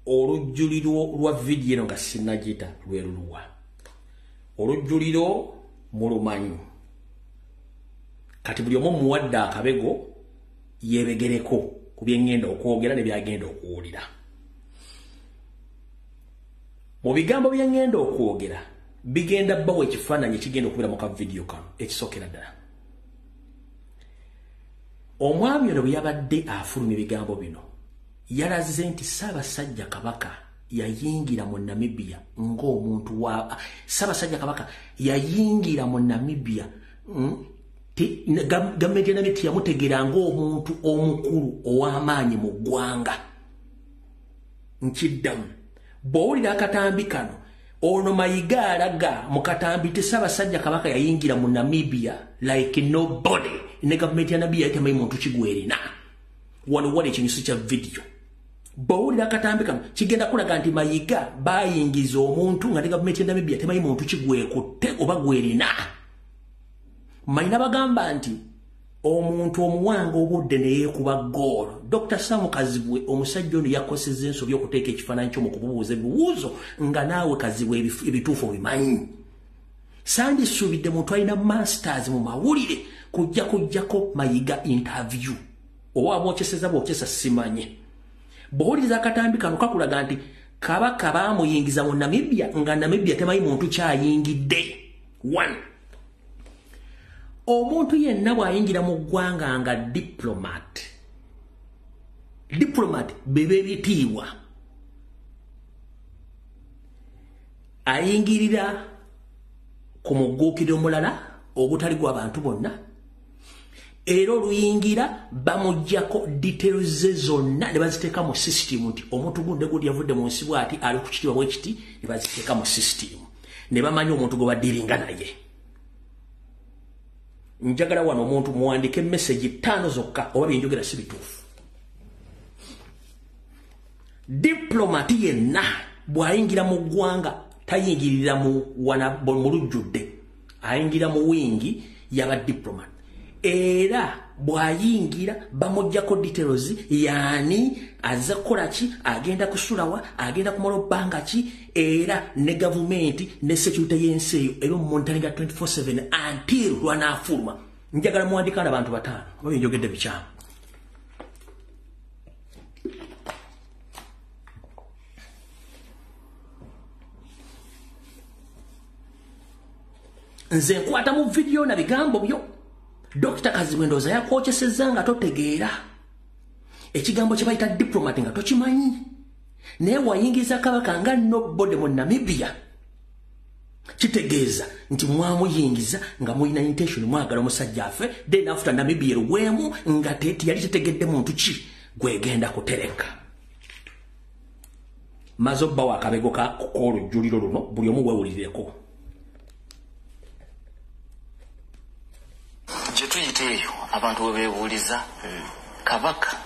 olujjuliro lwa vidiyo eno nga sinnagita lwe luluwa. Olujjuliro mulumanyu kati buli omu muwadde akabego yeebegereko ku byengenda okwogera ne byagenda okuwulira. Mu bigambo byengenda okwogera bigenda bbawo ekifaananyi ekigenda okubeera mu kavidiyo kano ekisookera ddala. Omwami ono bwe yabadde afulumya ebigambo bino yalaze nti Ssaabasajja Kabaka yayingira mu Namibia ng'omuntu wa Ssaabasajja Kabaka yayingira mu Namibia gavumenti ya Namibia yamutegeera ng'omuntu omukulu ow'amaanyi mu ggwanga. Nkiddamu bw'owulira akatambi kano ono Mayiga alaga mu katambi te Ssaabasajja Kabaka yayingira mu Namibia like nobody ne gavumenti ya Namibia yatemayi muntu kigwerina. Wano wali ekinyusi kya vidiyo. Bw'owulira akatambi kano kigenda kulaga nti Mayiga bayingiza omuntu nga ne gavumenti ya Namibia temayi muntu kigwekutte oba gwerina. Mayina bagamba nti omuntu omuwanga obudde ne yeekuba ggoolo. Dr. Sam Kazibwe omusajja ono yakosezza ensobi okuteeka ekifaananyi ky'omu kubuuza ebibuuzo nga naawe Kazibwe ebituufu obimanyi. Sandisuubidde muntu alina masters mu mawulire kujjako Mayiga interview. Oba bw'okyeseza bw'okyesa simanye. Bw'owuliriza akatambi kano kakulaga nti Kabaka baamuyingiza mu Namibia nga Namibia temayi muntu kyayingidde. 1. Omuntu yenna bw'ayingira mu ggwanga nga diplomat bebe bitiibwa ayingirira ku mugguukiro omulala ogutali gw'abantu bonna era oluyingira bamuggyako details ze zonna ne baziteeka mu system nti omuntu gunde gudi yavudde mu nsi bw'ati ali ku kitiibwa bwe kiti ne baziteeka mu system ne bamanyi omuntu gwe baddiringa naye. Njagala wano omuntu muwandike message 5 zokka oba byenjogera si bituufu. diplomat yenna bwayingira mu ggwanga tayingirira mu lujjudde, ayingira mu wingi yaba diplomat. Era bwayingira bamujjako details yani azza kukola ki, agenda kusulawa, agenda kumala bbanga ki, era ne government ne security y'ensi eyo ero monitoringa 24/7 until lwanaafuluma. Njagala muwandika abantu bataano oba njogedde bikyamu. Nze nkwata mu video na bigambo byo Dr. Kazibwe ndoza yakwokesezza nga totegeera ekigambo kye bayita diplomat nga tokimanyi, naye wayingiza kabaka nga nobody mu Namibia kitegeeza nti mwamuyingiza nga mulina intention mwagala omusajja afe, then after Namibia eruweemu nga yali tetegedde muntu ki gwegenda kutereka. Maze obbawo akabego k'olujjuliro luno buli omu weewulirireko. Tuyiteeyo abantu webeebuuliza kabaka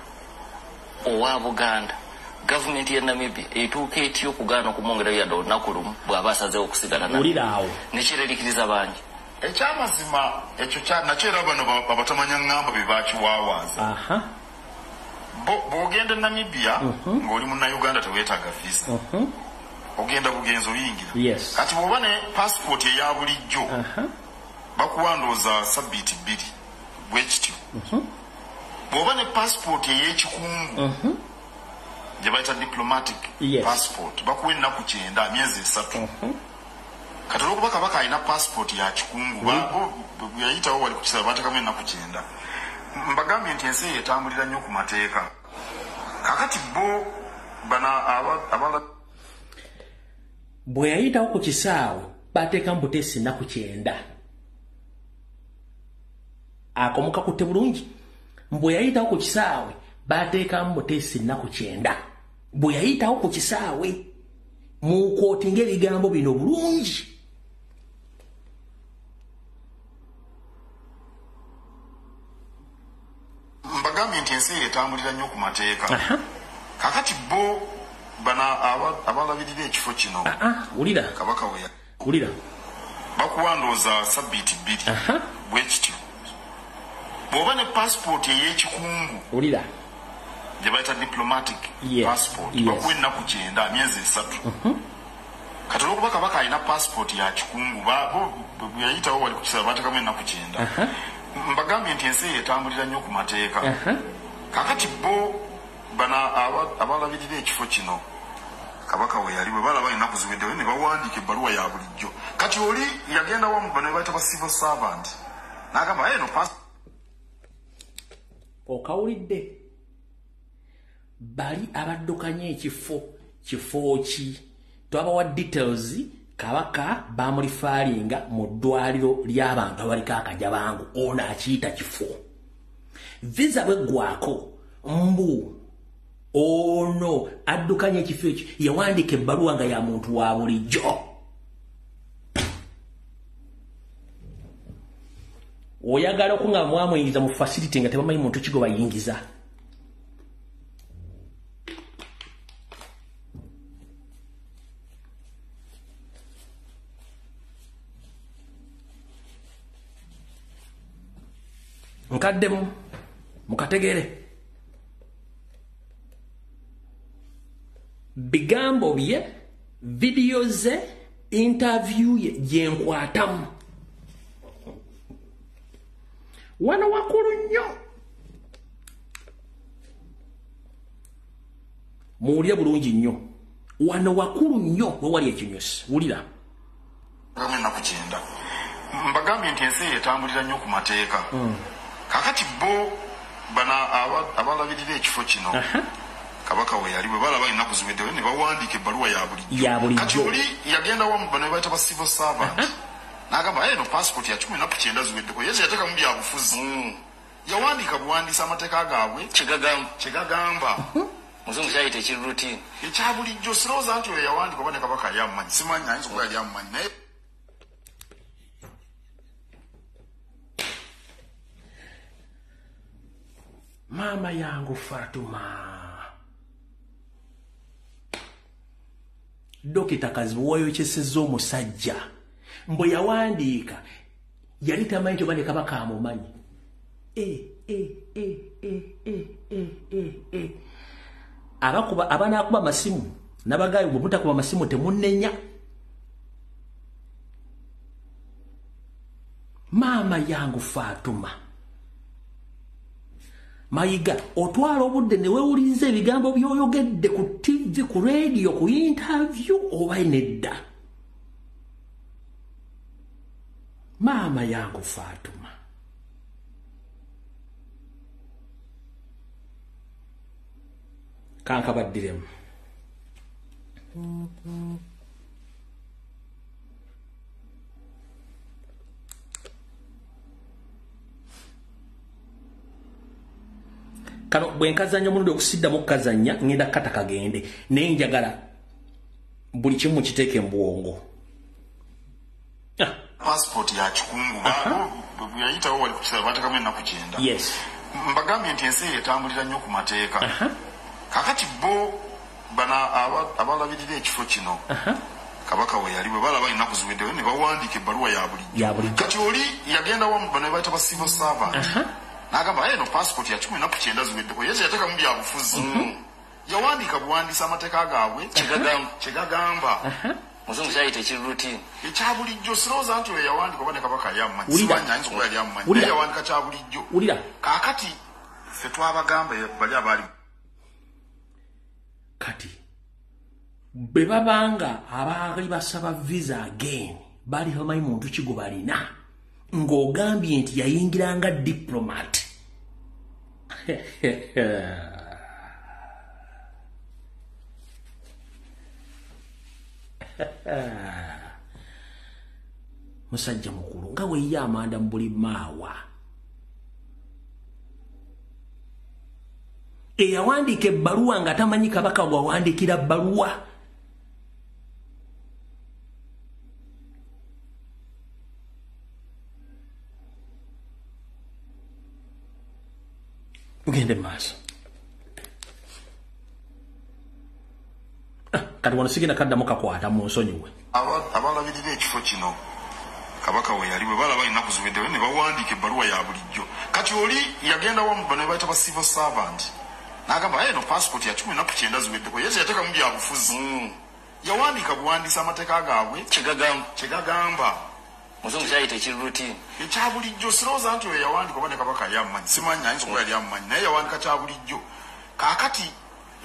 owa Buganda gavumenti ya Namibia etuuka etya okugaana okumwongerayo yadde olunaku lumu bw'aba asazeewo okusigala nawe nekiraliikiriza bangi. Ekyamazima ekyo nakyo era bano abatamanya ŋŋamba be bakiwaawaanza. Bw'ogenda Namibia ng'oli munnauganda teweetaaga visa, ogenda bugenzi oyingira. Kati bw'oba ne passport eya bulijjo bakuwandooza sabbiiti 2 bwekityo. Bw'oba ne passport ey'ekikungu gye bayita diplomatic passport bakuwa ennaku 9 myezi 3. Kati olw'okuba kabaka alina passport ya kikungu bwe yayitawo wali ku kisaba bateekamu ennaku 9. Mbagambye nti ensi eyo etambulira nnyo ku mateeka. Kakati bo bana abala bwe yayitawo ku kisaawe bateekamu buteesi ennaku 9. Akomuka kutte bulungi. Bwe yayitawo ku kisaawe bateekamu buteesi ennaku 9. Bwe yayitawo ku kisaawe mu kooti ng'ebigambo bino bulungi. Mbagambye nti ensi eyo etambulira nnyo ku mateeka. Kakati bo bana abalabirira ekifo kino wulira kabaka we wulira bakuwandooza sabbiiti 2 bwekityo. Bw'oba ne passport ey'ekikungu wulira gye bayita diplomatic passport bakuwa ennaku 9 myezi 3. Kati olw'okuba kabaka alina passport ya kikungu bwe yayitawo wali ku kisaba bateekamu ennaku 9. Mbagambye nti ensi eyo etambulira nnyo ku mateeka. Kakati bo bana abalabirira ekifo kino kabaka we yali bwe balaba ennaku ziweddewo ne bawandiika ebbaluwa ya bulijjo. Kati oli yagenda wamu bano bayita ba civil servant n'agamba eno okawulidde bali abaddukanya ekifo ki twabawa details kabaka bamulifaalinga mu ddwaliro ly'abantu abaliko akajabangu ono akiyita kifo visa bweggwako mbu ono addukanya ekifo ekyo yawandiika ebbaluwa nga ya muntu wa bulijjo. Oyagala okunga mwamuyingiza mu facility nga tebamanyi muntu kigo bayingiza. Nkaddemu mukategere bigambo bye video ze interview ye gyenkwatamu wano wakulu nnyo muwulire bulungi nnyo wano wakulu nnyo we wali ekinyusi wulira ennaku 9. Mbagambye nti ensi eyo etambulira nnyo ku mateeka. Kakati bo bana abalabirira ekifo kino kabaka we yali bwe balaba ennaku ziweddewo ne bawandiika ebbaluwa ya bulijjo. Kati oli yagenda wamu bano bayita ba civil servant n'agamba eno passport ya 19 ziweddeko yesu yateekamu byabufuzi. Yawandiika buwandiisa amateeka gaabwe kyegagamba. Muzungu kyayita ekirutini ekya bulijjo. Sirowooza nti oyo yawandiika oba ne kabaka yali amumanyi, simanyi ayinza okuba yali amumanyi naye mama yangu Fatuma Dokita Kazibu wayokyesezza omusajja mbu yawandiika yali tamanyi kyobane Kabaka amumanyi. Abanaakuba amasimu n'abagaayo bwe mutakuba amasimu temunnenya. Maama yangu Fatuma Mayiga otwala obudde ne weewuliriza ebigambo by'oyogedde ku TV, ku radio, ku interview oba nedda? Maama yangu Fatuma kankabaddiremu. Kano bwenkazanya omulundi okusiddamu okukazanya ngenda kata kagende naye njagala buli kimu kiteeke mu bwongo. Passport ya kikungu yayitawo wali kukisaba batekamu ennaku 9. Yes. Mbagambye nti ensi etambulira nnyo ku mateeka. Kakati bo bana abalabirira ekifo kino Kabaka we yali bwe balaba ennaku ziweddewo ne bawandiika ebbaluwa ya bulijjo. Kati oli yagenda wamu bano bayita ba civil servant. Nagamba eno passport ya 19 ziweddeko yesu yateka mu byabufuzi. Yawandiika buwandiisa amateeka gaabwe kigagamba. Muzungu sayite kiruti. Ekya bulijjo sirowooza nti we yawandiika oba ne Kabaka yammanyi. Simanyi nsobola yali ammanyi. Naye yawandiika kya bulijjo. Kaakati ffe twabagamba bali abaali. Kati bwe babanga abaali basaba visa again bali bamanyi muntu ki gwe balina ng'ogambye nti yayingira nga diplomat. Musajja mukulu nga weeya amanda mu buli maawa. Eyawandiika ebbaluwa nga tamanyi Kabaka gwawandiikira bbaluwa. Ugende maaso. Kati wano sigenda kaddamu kakwata mu nsonyiwe. Abalabirira ekifo kino Kabaka we yali bwe balaba ennaku ziweddewo ne bawandiika ebbaluwa ya bulijjo. Kati oli yagenda wamu bano bayita ba civil servant. Nagamba eno passport ya 19 ziweddeko yesu yateka mu byabufuzi. Yawandiika buwandiisa amateeka gaabwe kigagamba. Muzungu sayite kiruti. Ekya bulijjo sirowooza nti we yawandiika oba ne Kabaka yammanyi. Simanyi ayinza yali ammanyi naye yawandiika kya bulijjo. Kaakati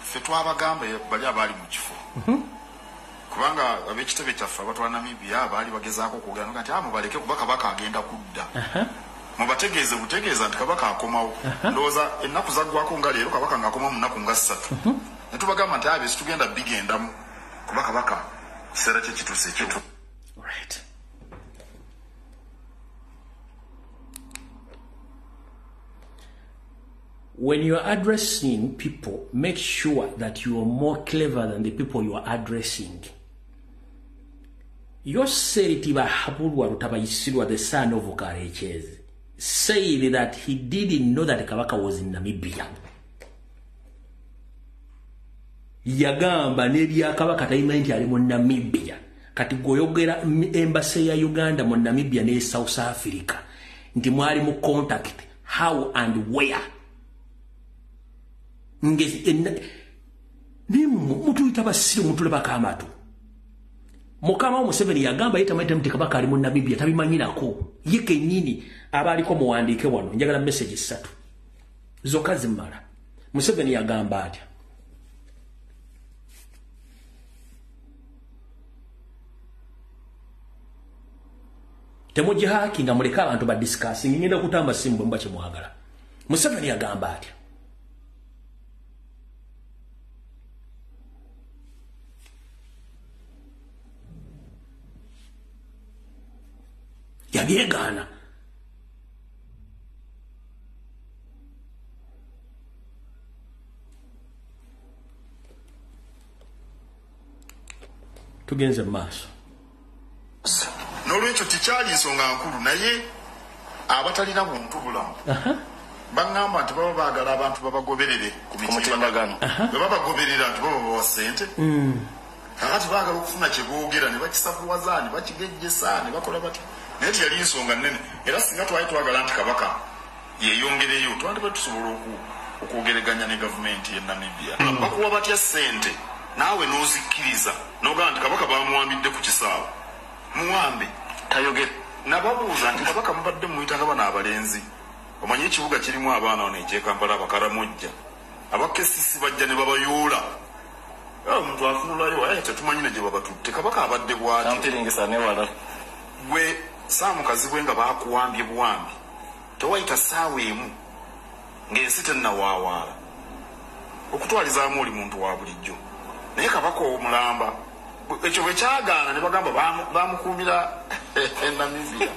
ffe twabagamba bali abaali mu kifo. Kubanga ab'ekitebe kyaffe abatwala Namibia baali bagezaako okugamba nti mubaleke kuba Kabaka agenda kudda. Mubategeeze butegeeza nti Kabaka akomawo. Ndowooza ennaku zaggwako nga leero Kabaka ng'akoma mu nnaku nga 3. Ne tubagamba nti abe situgenda bigendamu kuba Kabaka kiseera kye kituuse ekyo. Right. When you are addressing people, make sure that you are more clever than the people you are addressing. Yosseriti Bahabulwa Rutabayisirwa, the son of Ukarechezi, said that he didn't know that Kabaka was in Namibia. Yagamba nebya Kabaka tayimanyi nti ali mu Namibia. Kati goyogera embassy ya Uganda mu Namibia ne South Africa. Nti mwali mu contact how and where. Mutu itabasiru mutu lebakamatu. Mukama wa Museveni yagamba yetamayita mti Kabaka ali mu Namibia tabimanyirako. Yeke nyini abaliko muwandiike wano njagala message 3. Zokka zimmala. Museveni yagamba atya. Temujihaki nga muleka abantu ba discussing ngenda kutamba simbo mbache muagala. Museveni yagamba atya. Yabyegana. Tugenze maaso. N'olwekyo tikyali nsonga nkulu naye abatalina buntu bulamu. Bangamba nti baba baagala abantu babagoberere ku mitimbagano. Bwe babagoberera nti baba bawa ssente. kakati baagala okufuna kye boogera ne bakisavuwaza ne bakigejjesa ne bakola bati naye teyali nsonga nnene era singa twali twagala nti kabaka yeeyongereyo twandibwe tusobola okwogeraganya ne gavumenti ye Namibia bakuwa batya ssente naawe n'ozikkiriza n'ogamba nti kabaka bamuwambidde ku kisaawe muwambe tayogere nababuuza nti kabaka mubadde muyitanga bano abalenzi omanyi ekibuga kirimu abaana wano ekyekampala abakaramojja abakesisi bajja ne babayoola omuntu afunulayo aye tetumanyi ne gye babatutte kabaka abadde bw'atyo gwe saamukazi bwe nga baakuwambye buwambi tewayita ssaawa emu ng'ensi tennawaawaala okutwalizaamu oli muntu wa bulijjo naye kabaka omulamba ekyo bwe kyagaana ne bagamba bamukuumira Namibia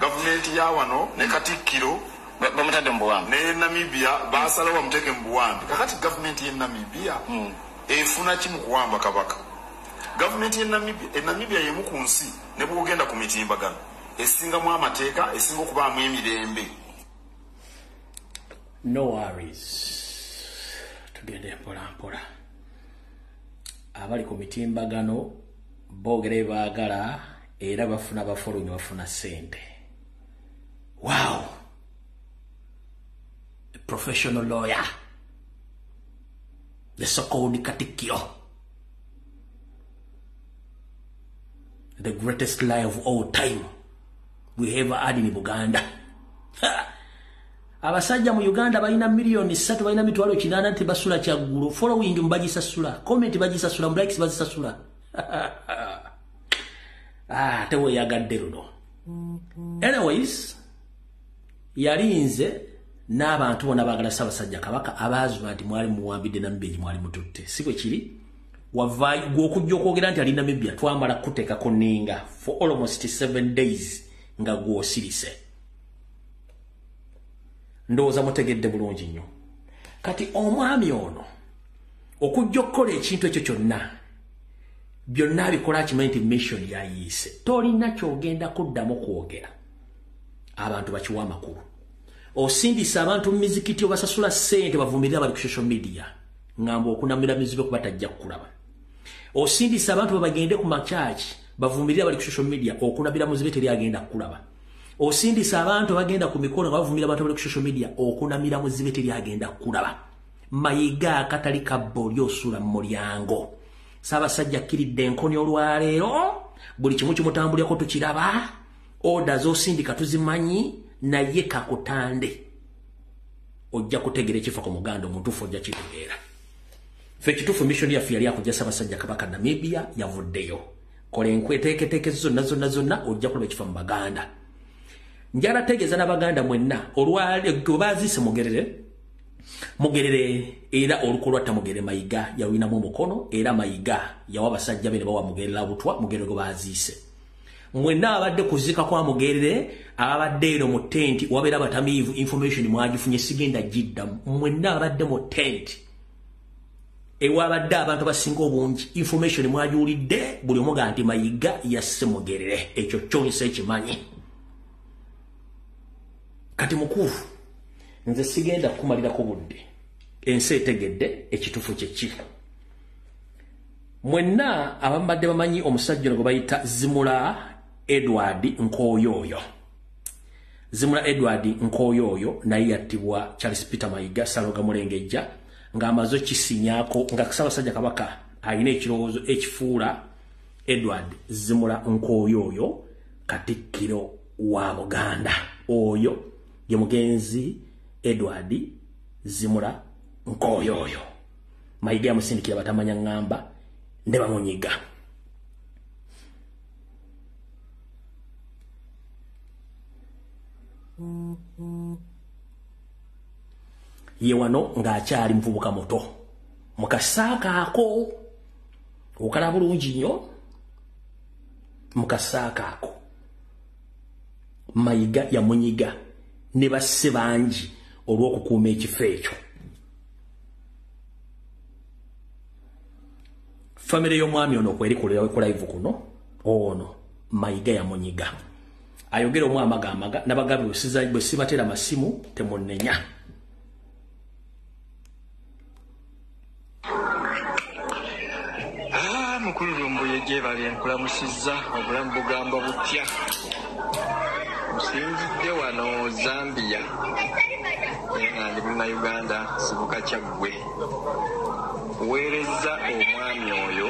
gavumenti ya wano ne Katikkiro bamutadde mu buwambi ne Namibia baasalawo bamuteeke mu buwambi kakati gavumenti ye Namibia efuna ki mu kuwamba kabaka gavumenti ye Namibia y'emu ku nsi ne bw'ogenda ku mitimbagano esingamu amateeka esinga okubaamu emirembe. No worries, tugende mpolampola. Abali ku mitimbagano boogere baagala era bafuna bafulumya bafuna ssente. Wow, a professional lawyer, the so-called Katikkiro, the greatest lie of all time we ever had in Buganda. Abasajja mu Uganda balina milioni 3 balina mitwalo 8 nti basula kyaggulu following mbajisasula comment bajisasula likes bajisasula tewe yagadde luno. Anyways, yalinze n'abantu bonna bagala Ssaabasajja Kabaka abaazwa nti mwali muwambidde Namibia mwali mututte sikwe kiri wavaayo gw'okujja okwogera nti ali Namibia twamala kuteeka ku nninga for almost 7 days nga gw'osirise. Ndowooza mutegedde bulungi nnyo. Kati omwami ono okujja okukola ekintu ekyo kyonna byonna bikola akimanyi nti mission yayiise tolina kyogenda kuddamu kwogera abantu bakiwa amakulu osindisa abantu mu mizikiti obasasula ssente bavumirira bali ku social media ngamba okunamira mizibe kuba tajja kukulaba osindisa abantu babagende ku machachi bavumirira bali ku social media okunabira muzibe teri agenda kukulaba osindisa abantu bagenda ku mikono bavumira abantu bali ku social media okunamira muzibe teri agenda kukulaba mayiga akatali kabbo lyosula mu mulyango Ssaabasajja akkiridde enkoni olwaleero buli kimu kimutambulirako tukiraba order z'osindika tuzimanyi naye kakutande ojja kutegera ekifa ku muganda omutuufu ojja kitegeera ffe kituufu mission yaffe yali akujja Ssaabasajja Kabaka Namibia yavuddeyo kola enkweteeketeekezo zonna ojja kulaba ekifa mu baganda njala tegeeza n'abaganda mwenna olwaleero baazise mugerere era olukolwa tamugere mayiga yawinamu omukono era mayiga yawa basajja bene bawa mugerera butwa mugere go baziise mwenna abadde kuzika kwa mugerere abadde eno mu tent wabera batamivu information mwagifunye sigenda jidda mwenna abadde mu tent ewabadde abantu basinga obungi information mwagiwulidde buli omuga nti mayiga yasse mugerere ekyo kyonse ekimanyi kati mukufu nze sigenda kumalira ko budde ensi etegedde ekitufu kyeki mwenna abambadde bamanyi omusajja ngo bayita Zimula Edward Nkoyoyo. Zimula Edward Nkoyoyo naye yattibwa Charles Peter Mayiga Saloga Mulengejja ng'amaze kisinyaako nga Ssaabasajja Kabaka alina ekirowoozo ekifuula Edward Zimula Nkoyoyo Katikkiro wa Buganda. Oyo ye mugenzi Edward Zimula Nkoyoyo. Mayiga yamusindikira batamanya ngamba ne bamunyiga. Ye wano ng'akyali muvubuka muto mukasaaka ako okala bulungi nnyo mukasaaka ako Mayiga yamunyiga ne basse bangi olw'okukuuma ekifo ekyo. Famire y'omwami ono kweri ku live kuno ono Mayiga yamunyiga ayogera omwa amagamaga n'abagabi bwe sibatera masimu temunnenya. Mukulu Gyebali nkulamusizza obulamu bugamba butya. Nsinzidde wano Zambia naye nga ndi Munnayuganda Sibuka Kyaggwe. Weerezza omwami oyo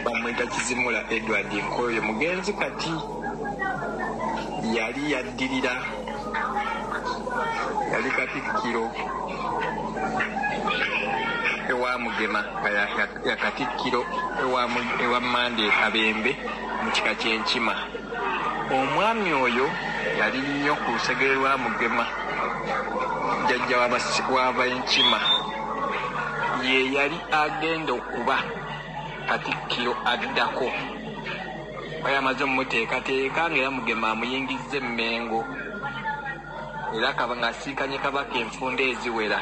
bamwita Kizimula Edward Nkoyo mugenzi kati yali yaddirira yali Katikkiro ewa Mugema ya Katikkiro ewa Mande Kabembe mu kika ky'Enkima. Omwami oyo yali nnyo ku lusegere lwa Mugema jjajja w'Enkima ye yali agenda okuba Katikkiro addako. Oyo amaze omumuteekateeka ng'era Mugema amuyingizza Emmengo era ng'asiikanye Kabaka enfunda eziwera.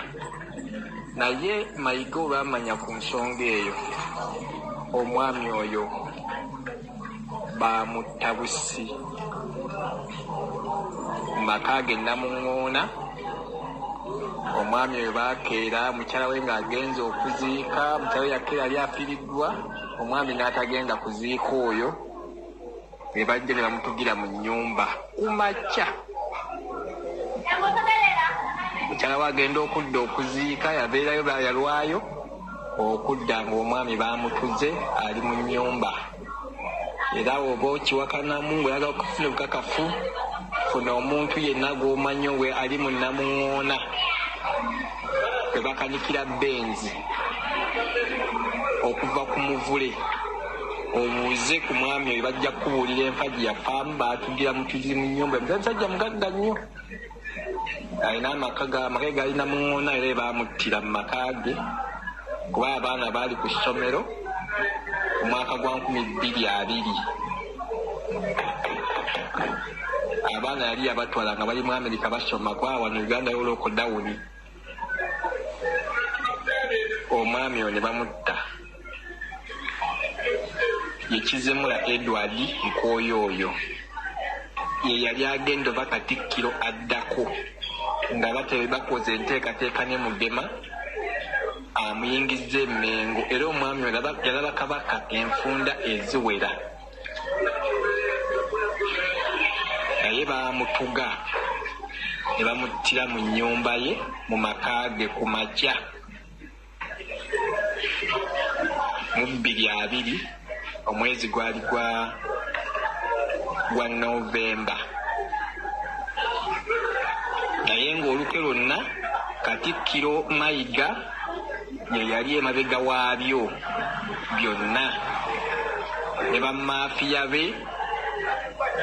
Naye Mayiga olwamanya ku nsonga eyo omwami oyo bamutta bussi mu maka ge Namuŋŋoona. Omwami oyo baakeera mukyala we ng'agenze okuziika, mukyala we yakeera yali afiiriddwa, omwami n'atagenda kuziika oyo, be bajja ne bamutugira mu nnyumba kumakya. Mukyala we agenda okudda okuziika yabeerayo yalwayo okudda ng'omwami baamutuze ali mu nnyumba. Era oba okiwakanamu ng'oyagala okufuna obukakafu, funa omuntu yenna gw'omanyi we ali mu Namuŋŋoona we bakanikira Benzi okuva ku Muvule. Obuuze ku mwami oyo bajja kubuulira enfaji yafaamu baatugira mutuzi mu nnyumba. Omusajja mugagga nnyo, alina amaka gaali Namuŋŋoona era baamuttira mu maka ge kuba abaana baali ku ssomero mu mwaka gwa 2020. Abaana yali abatwala nga bali mu Amerika basoma kwa wano Uganda y'olokodawuni. Omwami oyo ne bamutta ye Kizimula Edward Nkoyo oyo ye yali agenda oba Katikkiro addako nga batebe bakoze enteekateeka ne Mugema amuyingizza Emmengo. Era omwami oyo yalaba Kabaka enfunda eziwera naye baamutuga ne bamuttira mu nnyumba ye mu maka ge ku makya mu 2020 omwezi gwali gwa Novemba. Naye ng'olukwe lwonna Katikkiro Mayiga ye yali emabega waabyo byonna ne bamafiya be.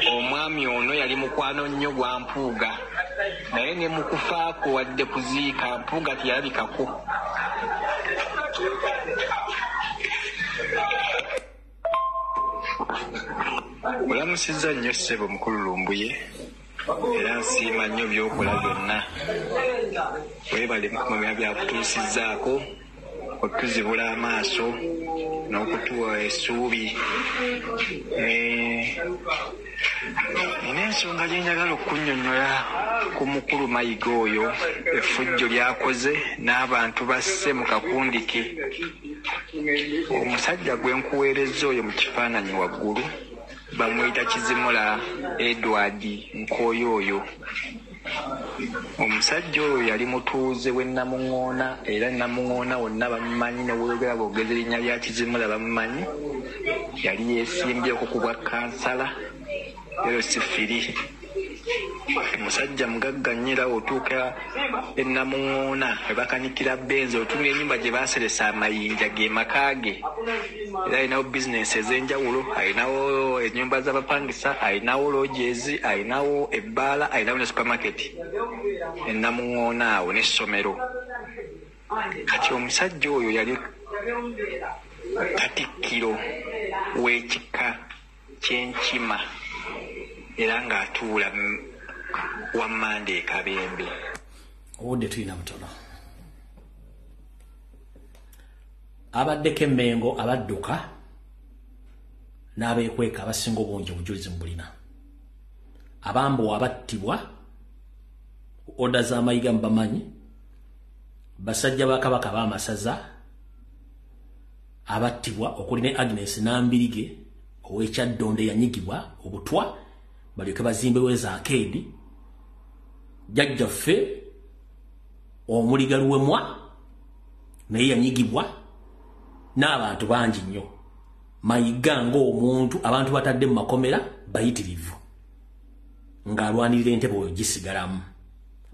Omwami ono yali mukwano nnyo gwa Mpuuga naye ne mu kufaako wadde kuziika Mpuuga teyalabikako. Olamusizza nnyo ssebo mukulu Lumbuye era nsiima nnyo by'okola byonna. Weebale mu byakutuusizzaako okutuzibula amaaso n'okutuwa essuubi. Nina ensonga gye njagala okunnyonnyola ku mukulu Mayiga oyo, effujjo lyakoze n'abantu basse mu kakundi ke. Omusajja gwe nkuweerezza oyo mu kifaananyi waggulu bamuyita Kizimula Edward Nkoyo oyo. Omusajja oyo yali mutuuze w'e Namuŋŋoona era Namuŋŋoona wonna bamumanyi, ne weeyogera boogeza erinnya lya Kizimula bamumanyi. Yali yeesimbyeko ku bwa kansala Sifiri. Musajja mugagga nnyo era otuuka e Namuŋŋoona we bakanikira Benzi otunga ennyumba gye baaseresa amayinja ge maka ge. Era alinawo bizinesi ez'enjawulo, alinawo ennyumba z'abapangisa, alinawo lodges, alinawo ebbaala, alinawo ne supermarket e Namuŋŋoona awo n'essomero. Kati omusajja oyo yali Katikkiro w'ekika ky'Enkima era ng'atuula wa Mande Kabembe. Obudde tulina butono. Abaddeko Emmengo abadduka n'abeekweka abasinga obungi obujulizi mu bulina. Abambowa abattibwa oda za Mayiga bamanyi, basajja ba Kabaka b'amasaza abattibwa okuli ne Agnes Nambirige ow'Ekyaddonde yanyigibwa obutwa balyoke bazimbewo za arcade jjajjaffe Omuliga Luwemwa naye yanyigibwa n'abantu bangi nnyo Mayiga ng'omuntu abantu batadde mu makomera bayitirivu ng'alwanirira entebe oyo gisigalamu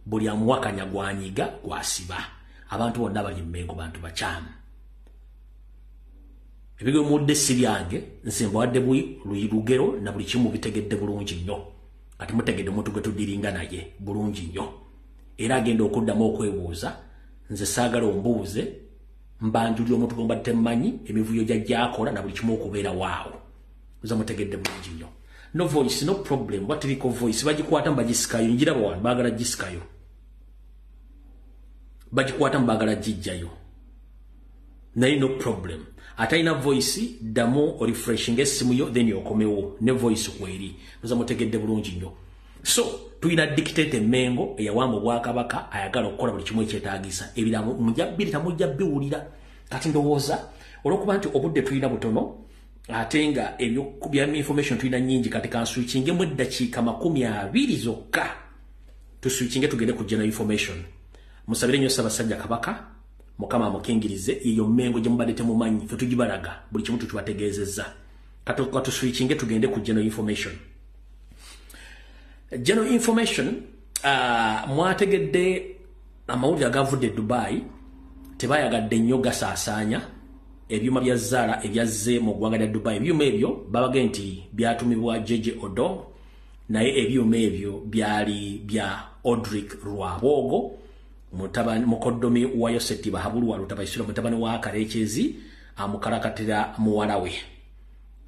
buli amuwakanya gwanyiga gwasiba abantu bonna bali Mmengo bantu bakyamu ebigo mudde si byange nsemba wadde lugero na buli kimu bitegedde bulungi nnyo kati mutegedde omuntu gwe tuddiringa naye bulungi nnyo era agenda okuddamu okwebuuza nze saagala ombuuze mbanjuli omuntu gomba temmanyi emivuyo gy'akola na buli kimu okubeera waawo uza mutegedde bulungi nnyo no voice no problem watiriko voice bagikwata mbagisikayo njiraba wano baagala gisikayo bagikwata mbagala jijjayo naye no problem ataina voice damo o refreshing esimu yo then yokomewo ne voice kweri uza mutegedde bulungi nnyo so tuina dictate Mmengo eyawamba Bwakabaka ayagala okukola buli kimu ekyetaagisa ebiramu mujabiri tamujja biwulira kati ndowooza olwokuba nti obudde tuina butono ate nga ebya information tuina nyingi kati kanswitchinge mu eddakiika 20 zokka tuswitchinge tugende ku general information musabire nnyo Ssaabasajja Kabaka Mukama amukingirize iyo Mmengo gye mubadde temumanyi fe tugibalaga buli kimu tukibategeezezza kati switchinge tugende ku general information. General information mwategedde amawulire agavudde Dubai tebayagadde nnyo gasaasaanya ebyuma bya Zara ebyazze mu ggwanga lya Dubai ebyuma ebyo babaga nti byatumibwa JJ Odong naye ebyuma ebyo byali bya Odrick Rwabogo mukoddomi wa Yoseti Bahabulwa Lutabaisiro mutabani wa Karekyezi amukalakatira muwala we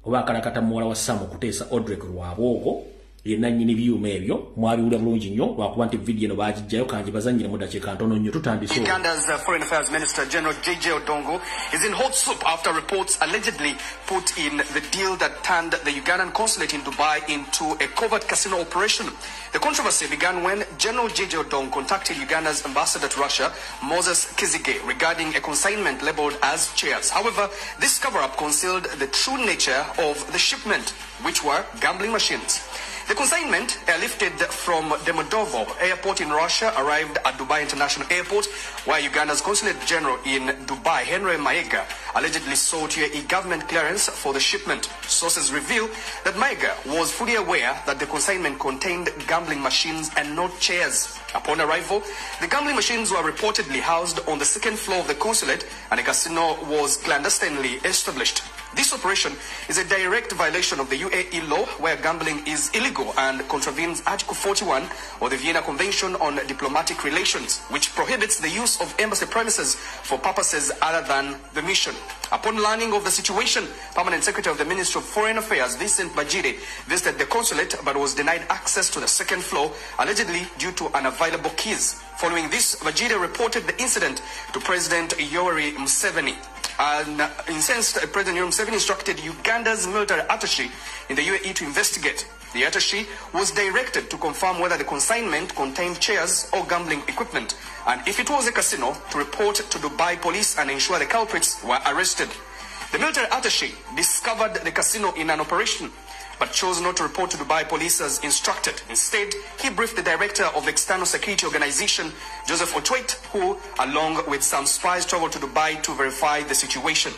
oba akalakata muwala wa Sam okuteesa Odrick Rwabogo yenna nnyini byuma ebyo mwabiwulira bulungi nnyo lwakuba nti video eno baagijjayo kanji bazannyire mu dakiika ntono nnyo tutandise. Uganda's Foreign Affairs Minister General JJ Odongo is in hot soup after reports allegedly put in the deal that turned the Ugandan consulate in Dubai into a covert casino operation. The controversy began when General JJ Odongo contacted Uganda's ambassador to Russia, Moses Kizige, regarding a consignment labeled as chairs. However, this cover-up concealed the true nature of the shipment, which were gambling machines. The consignment, airlifted from Demodovo Airport in Russia, arrived at Dubai International Airport, where Uganda's Consulate General in Dubai, Henry Mayiga, allegedly sought a government clearance for the shipment. Sources reveal that Mayiga was fully aware that the consignment contained gambling machines and not chairs. Upon arrival, the gambling machines were reportedly housed on the second floor of the consulate, and a casino was clandestinely established. This operation is a direct violation of the UAE law, where gambling is illegal and contravenes Article 41 of the Vienna Convention on Diplomatic Relations, which prohibits the use of embassy premises for purposes other than the mission. Upon learning of the situation, Permanent Secretary of the Ministry of Foreign Affairs, Vincent Bajire, visited the consulate but was denied access to the second floor, allegedly due to unavailable keys. Following this, Bajire reported the incident to President Yoweri Museveni. And incensed, President Yoweri Museveni instructed Uganda's military attaché in the UAE to investigate. The attaché was directed to confirm whether the consignment contained chairs or gambling equipment, and if it was a casino, to report to Dubai police and ensure the culprits were arrested. The military attaché discovered the casino in an operation, but chose not to report to Dubai police as instructed. Instead, he briefed the director of the External Security Organization, Joseph Otwait, who, along with some spies, traveled to Dubai to verify the situation.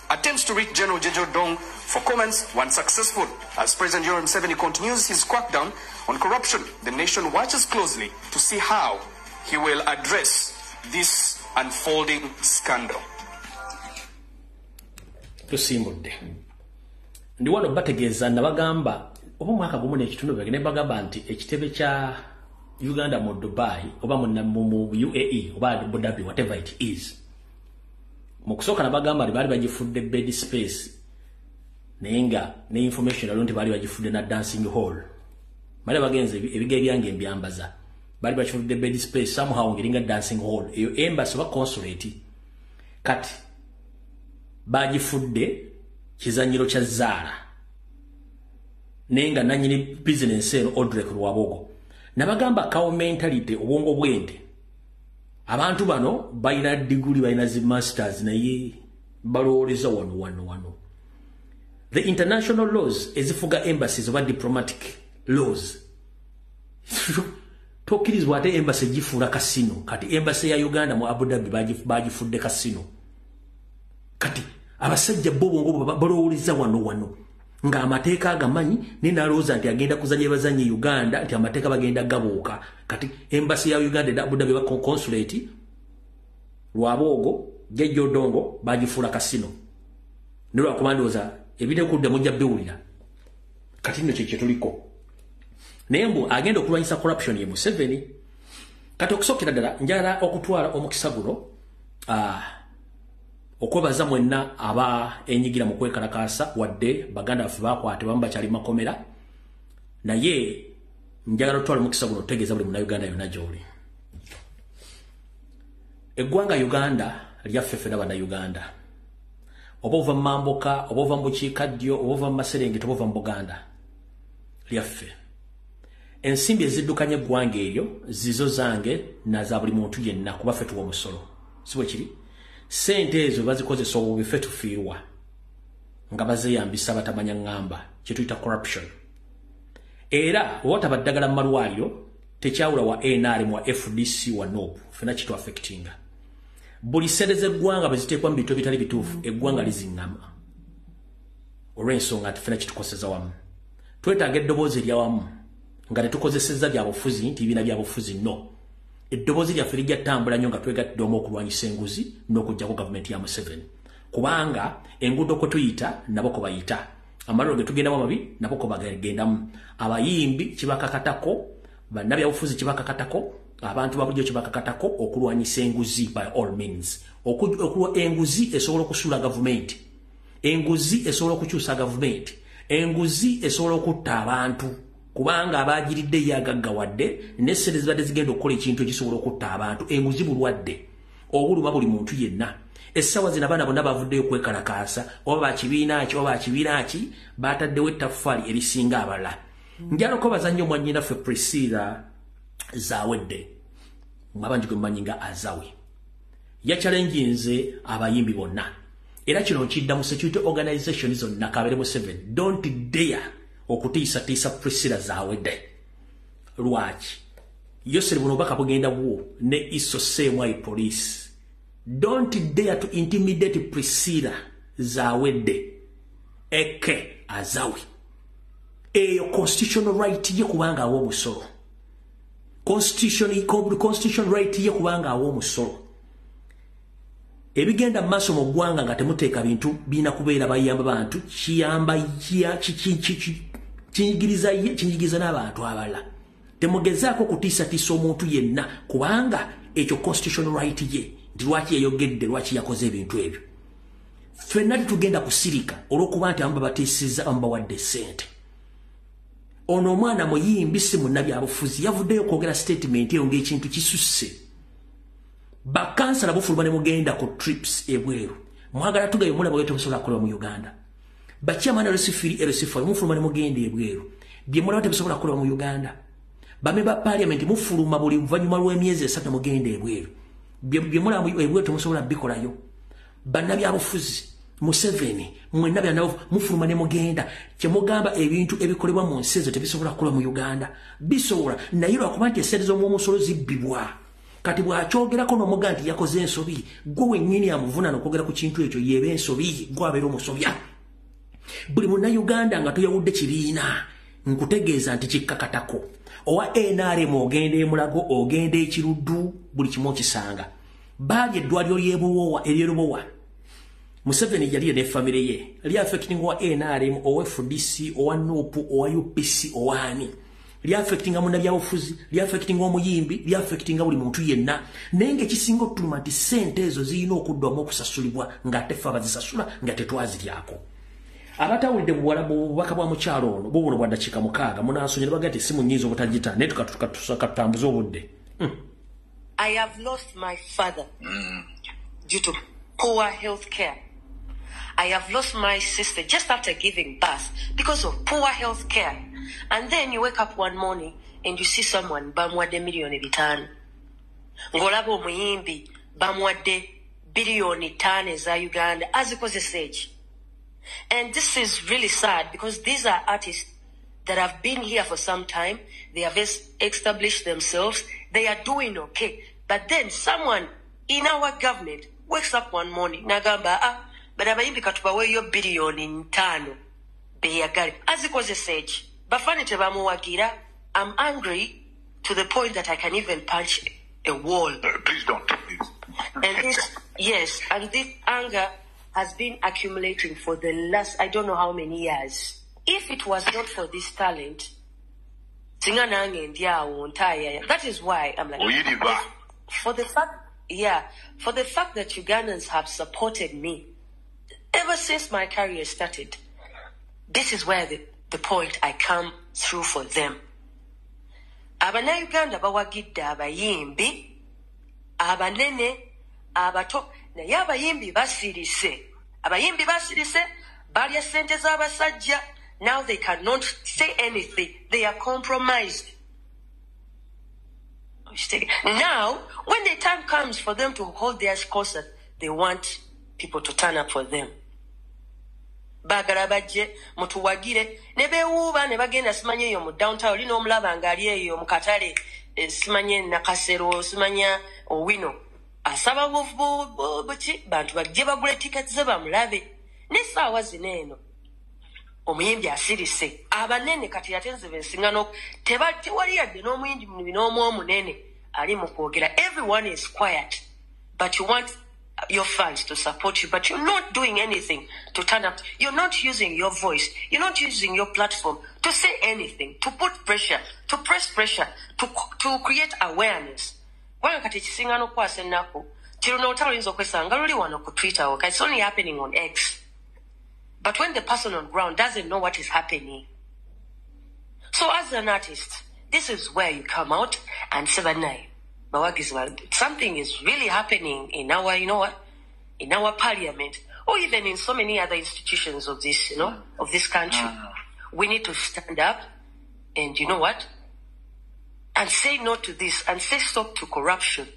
Attempts to reach General JJ Odong for comments were unsuccessful. As President Yoweri Museveni continues his crackdown on corruption, the nation watches closely to see how he will address this unfolding scandal. Tusimbudde. Ndi wano bategeeza nabagamba oba mwaka gumu n'ekitundu bwe ne bagamba nti ekitebe kya Uganda mu Dubai oba mu UAE oba Abu Dhabi whatever it is. Mu kusooka nabagamba baali bagifudde bed space naye nga ne information alonti baali bagifudde na dancing hall. Bali bagenze ebige byange mbyambaza. Baali bagifudde bed space somehow ngiringa dancing hall. Eyo embassy oba consulate kati bagifudde kizanyiro kya Zara nenga nanyini business eno Odrick Rwabogo nabagamba kawo mentality obwongo bwente abantu bano bayina degree bayina zi masters naye balowoleza wano. The international laws ezifuga embassies oba diplomatic laws tokkirizibwa ate embassy gifuula kasino. Kati embassy ya Uganda mu Abu Dhabi bagifudde kasino. Kati abasajja bobo balowoleza wano nga amateeka agamanyi ninalooza nti agenda kuzanya bazanye Uganda nti amateeka bagenda gabuuka. Kati embassy ya Uganda da Abu Dhabi ba consulate Lwabogo Jeje Odongo bagifuula kasino. Nolwa kumandoza ebide kudde mujja bewulira. Kati nno kye tuliko. Nembo agenda okulwanyisa corruption ye Museveni. Kati okusokera ddala njala okutwala omukisa guno okwebaza mwenna aba enyigira mu kwekalakaasa wadde baganda baffe bakwate bamu bakyali makomera. Naye njagala otwala omukisa guno otegeeza buli munnayuganda yonna gy'oli. Eggwanga Uganda lyaffe ffenna bannayuganda. Oba ova mu Mamboka, oba ova mu bukiikaddyo, oba ova mu Maserengeta, oba ova mu Buganda. Lyaffe. Ensimbi eziddukanya eggwanga eryo zizo zange na za buli muntu yenna kuba ffe tuwa omusolo. Si bwe kiri? Sente ezo bazikozesa obubi ffe tufiirwa. Nga bazeeyambisa batamanya ngamba kye tuyita corruption. Era wotaba ddagala mu malwaliro tekyawula wa NRM wa FDC wa NOP ffenna kitu affectinga. Buli ssente z'eggwanga bwe ziteekwa mu bintu ebitali bituufu eggwanga liziŋŋama. Olw'ensonga nti ffenna kitukoseza wamu. Twetaaga eddoboozi eryawamu nga tetukozesezza byabufuzi nti ebibiina byabufuzi no. Eddoboozi lyaffe lijja ttambula nnyo nga twegattidde omu okulwanyisa enguzi n'okuggyako gavumenti ya Museveni. Kubanga enguudo kwe tuyita nabo ko bayita. Amaliro ge tugendamu amabi nabo ko bagendamu. Abayimbi kibakakatako, bannabyabufuzi kibakakatako, abantu babulijjo kibakakatako okulwanyisa enguzi by all means. Enguzi esobola okusuula gavumenti. Enguzi esobola okukyusa gavumenti. Enguzi esobola okutta abantu. Kubanga abagiridde yagaggawadde n'essente zibadde zigenda okukola ekintu ekisobola okutta abantu. Enguzi bulwadde obuluma buli muntu yenna. Essawa zino abaana bonna bavuddeyo kwekalakaasa oba bakibiina ki oba bakibiina ki bataddewo ettaffaali erisinga abalala. Njala ko bazannyo mwannyinaffe Priscilla Zawedde abangi gwe mmanyi nga Azawe yakyalenjinze abayimbi bonna era kino nkidda mu security organization zonna Kabere Museveni don't dare okutiisatiisa Priscilla Zawedde. Lwaki yoseri buno baka bugenda bwo ne iso semwai police. Don't dare to intimidate Priscilla Zawedde eke Azawe. Eyo constitutional right ye kubanga awo musolo. Constitution right ye kubanga awo musolo. Ebigenda maaso mu ggwanga nga temuteeka bintu bina kubeera bayamba bantu kiyamba kinyigiriza n'abantu abalala. Temugezaako kutiisatiisa omuntu yenna kubanga ekyo constitutional right ye ndi lwaki yayogedde lwaki yakoze ebintu ebyo. Ffenna tetugenda kusirika olw'okuba nti amba batiisizza amba wadde ssente. Ono omwana muyimbi si munnabyabufuzi yavuddeyo kwogera statement eyo ng'ekintu kisusse. Bakansala bufuluma ne mugenda ku trips ebweru. Mwagala tugayo mulaba bwe temusobola kukola mu Uganda. Bachairman RC4 mufuluma ne mugenda ebweru. Bye mulaba temusobola kukola mu Uganda. Bamemba parliament mufuluma buli luvannyuma lw'emyezi 3 mugenda ebweru. Bye mulaba ebweru temusobola bikolayo. Bannabyabufuzi Museveni mwenna byanabo mufuluma ne mugenda kyemugamba ebintu ebikolebwa mu nsi ezo tebisobola kukola mu Uganda bisobola naye lwakuba nti essente z'omusolo zibbibwa kati bw'akyogerako n'omugamba nti yakoze ensobi gwe wennyini amuvunaana okwogera ku kintu ekyo yeeba ensobi gwe abeera omusobya. Buli munnayuganda nga toyawudde kibiina nkutegeeza nti kikkakatako owa NRM ogenda emulago ogenda ekiruddu buli kimu okisanga. Baali eddwaliro ery'Erubowa Museveni yali ne family ye li affecting wa NRM owa FDC owa NOP owa UPC owa ani li affecting munnabyabufuzi li affecting omuyimbi li affecting buli muntu yenna nenge kisinga otuluma nti ssente ezo zirina okuddwamu okusasulibwa nga tefa bazisasula nga tetwaziryako. Abatawulidde bubaka bwa mukyalo ono bubuno bwa dakiika 6 munansonyiira baga nti simu nnyinza obutagita naye tukatutambuza obudde. I have lost my father due to poor health care. I have lost my sister just after giving birth because of poor health care. And then you wake up one morning and you see someone bamwadde $5 million. Ngolabo omuyimbi bamwadde billion tane za Uganda azikozesa eki. And this is really sad because these are artists that have been here for some time. They have established themselves. They are doing okay. But then someone in our government wakes up one morning, nagamba, but abayimbi katubawe yo billion ntano. Beyagari. Azikozesa eki. Bafani tebamuwagira. I'm angry to the point that I can even punch a wall. Please don't. Please. And this, and this anger has been accumulating for the last, I don't know how many years. If it was not for this talent, that is why I'm like, for the fact that Ugandans have supported me ever since my career started, this is where the point I come through for them. Abana-Uganda bawagidde abayimbi, abanene, abato, naye abayimbi basirise. Abayimbi basirise, balya sente z'abasajja. Now they cannot say anything. They are compromised. Now, when the time comes for them to hold their concert, they want people to turn up for them. Bagala bajje mutuwagire ne bewuuba ne bagenda simanye eyo mu downtown lino omulaba ngali eyo mu katale simanye nakasero simanya owino asaba buki bantu bajje bagula tickets ze bamulabe n'essaawa zino eno omuyimbi asirise abanene kati yatenze bensingano tewali yadde n'omuyimbi n'omu omunene ali mu kwogera. Everyone is quiet, but you want your fans to support you, but you're not doing anything to turn up. You're not using your voice. You're not using your platform to say anything, to put pressure, to press pressure, to create awareness. It's only happening on X. But when the person on ground doesn't know what is happening. So as an artist, this is where you come out and say, something is really happening in our, in our parliament, or even in so many other institutions of this, of this country. We need to stand up and and say no to this and say stop to corruption.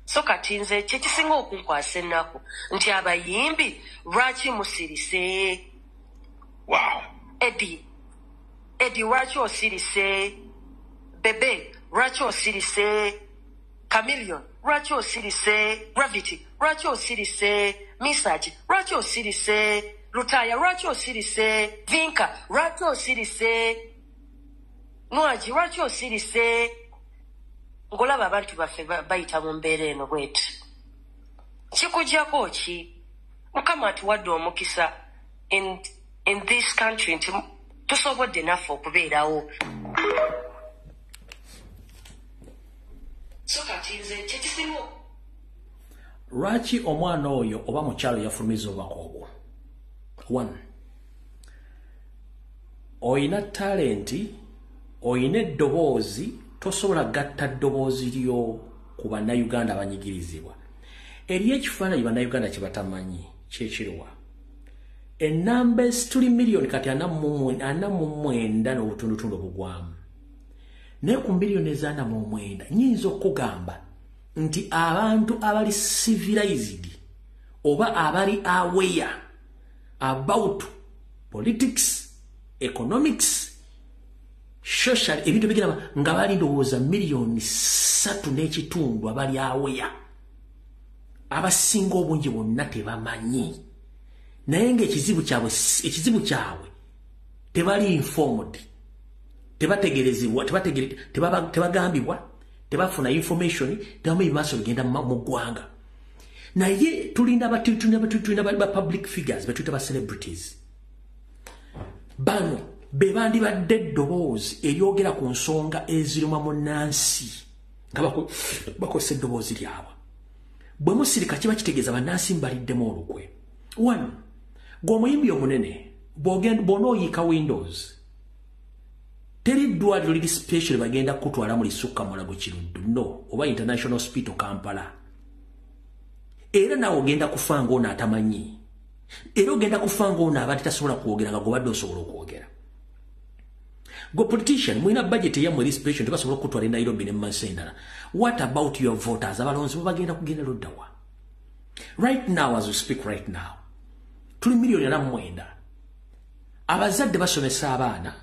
So katinze chekisinga okunkwasa ennaku nti abayimbi lwaki musirise. Wow. Eddie lwaki osirise? Bebe lwaki osirise? Chameleon lwaki osirise? Gravity lwaki osirise? Misaj lwaki osirise? Lutaya lwaki osirise? Vinka lwaki osirise? Nwaji lwaki osirise? Ngolaba abantu baffe bayita mu mbeera eno bweti. Kikujjako ki? Mukama atuwadde omukisa in this country nti tusobodde naffe okubeerawo. So kati nze kyekisinga. Lwaki omwana oyo oba mukyalo yafulumiza obubaka obwo? 1. Oyina talenti, oyina eddoboozi, tosobola gatta ddoboozi lyo ku bannayuganda abanyigirizibwa. Eriyo ekifaananyi bannayuganda kye batamanyi kyekiriwa. Ennamba tuli miliyoni kati 49 n'obutundutundu obugwamu. Naye ku miliyoni eza 49 nnyinza okugamba nti abantu abali civilized oba abali aware about politics, economics, social, ebintu bigenda nga bali ndowooza miliyoni 3 n'ekitundu abali aware. Abasinga obungi bonna tebamanyi. Naye ng'ekizibu kyabwe tebali informed, tebategerezebwa, tebagambibwa, tebafuna information, tebamanyi maaso bigenda mu ggwanga. Naye tulina ba public figures betuyita ba celebrities. Bano be bandibadde eddoboozi eryogera ku nsonga eziruma munnansi nga bakozesa eddoboozi lyabwe. Bwe musirika kiba kitegeeza bannansi mbaliddemu olukwe. 1. Gw'omuyimbi omunene bw'onooyiika Windows, teri ddwaliro liri special bagenda kutwala mu Lisukka Mulago Kiruddu no oba International Hospital Kampala. Era naawe ogenda kufa ng'ono atamanyi. Era ogenda kufa ng'ono abadde tasobola kwogera nga gw'obadde osobola okwogera. Go politician, mwina budget ya mwezi special tubasobola kutwala e Nairobi ne Masendala. What about your voters? Abalonzi bagenda kugenda luddawa. Right now as we speak right now. Tuli milioni na mwenda. Abazadde basomesa abaana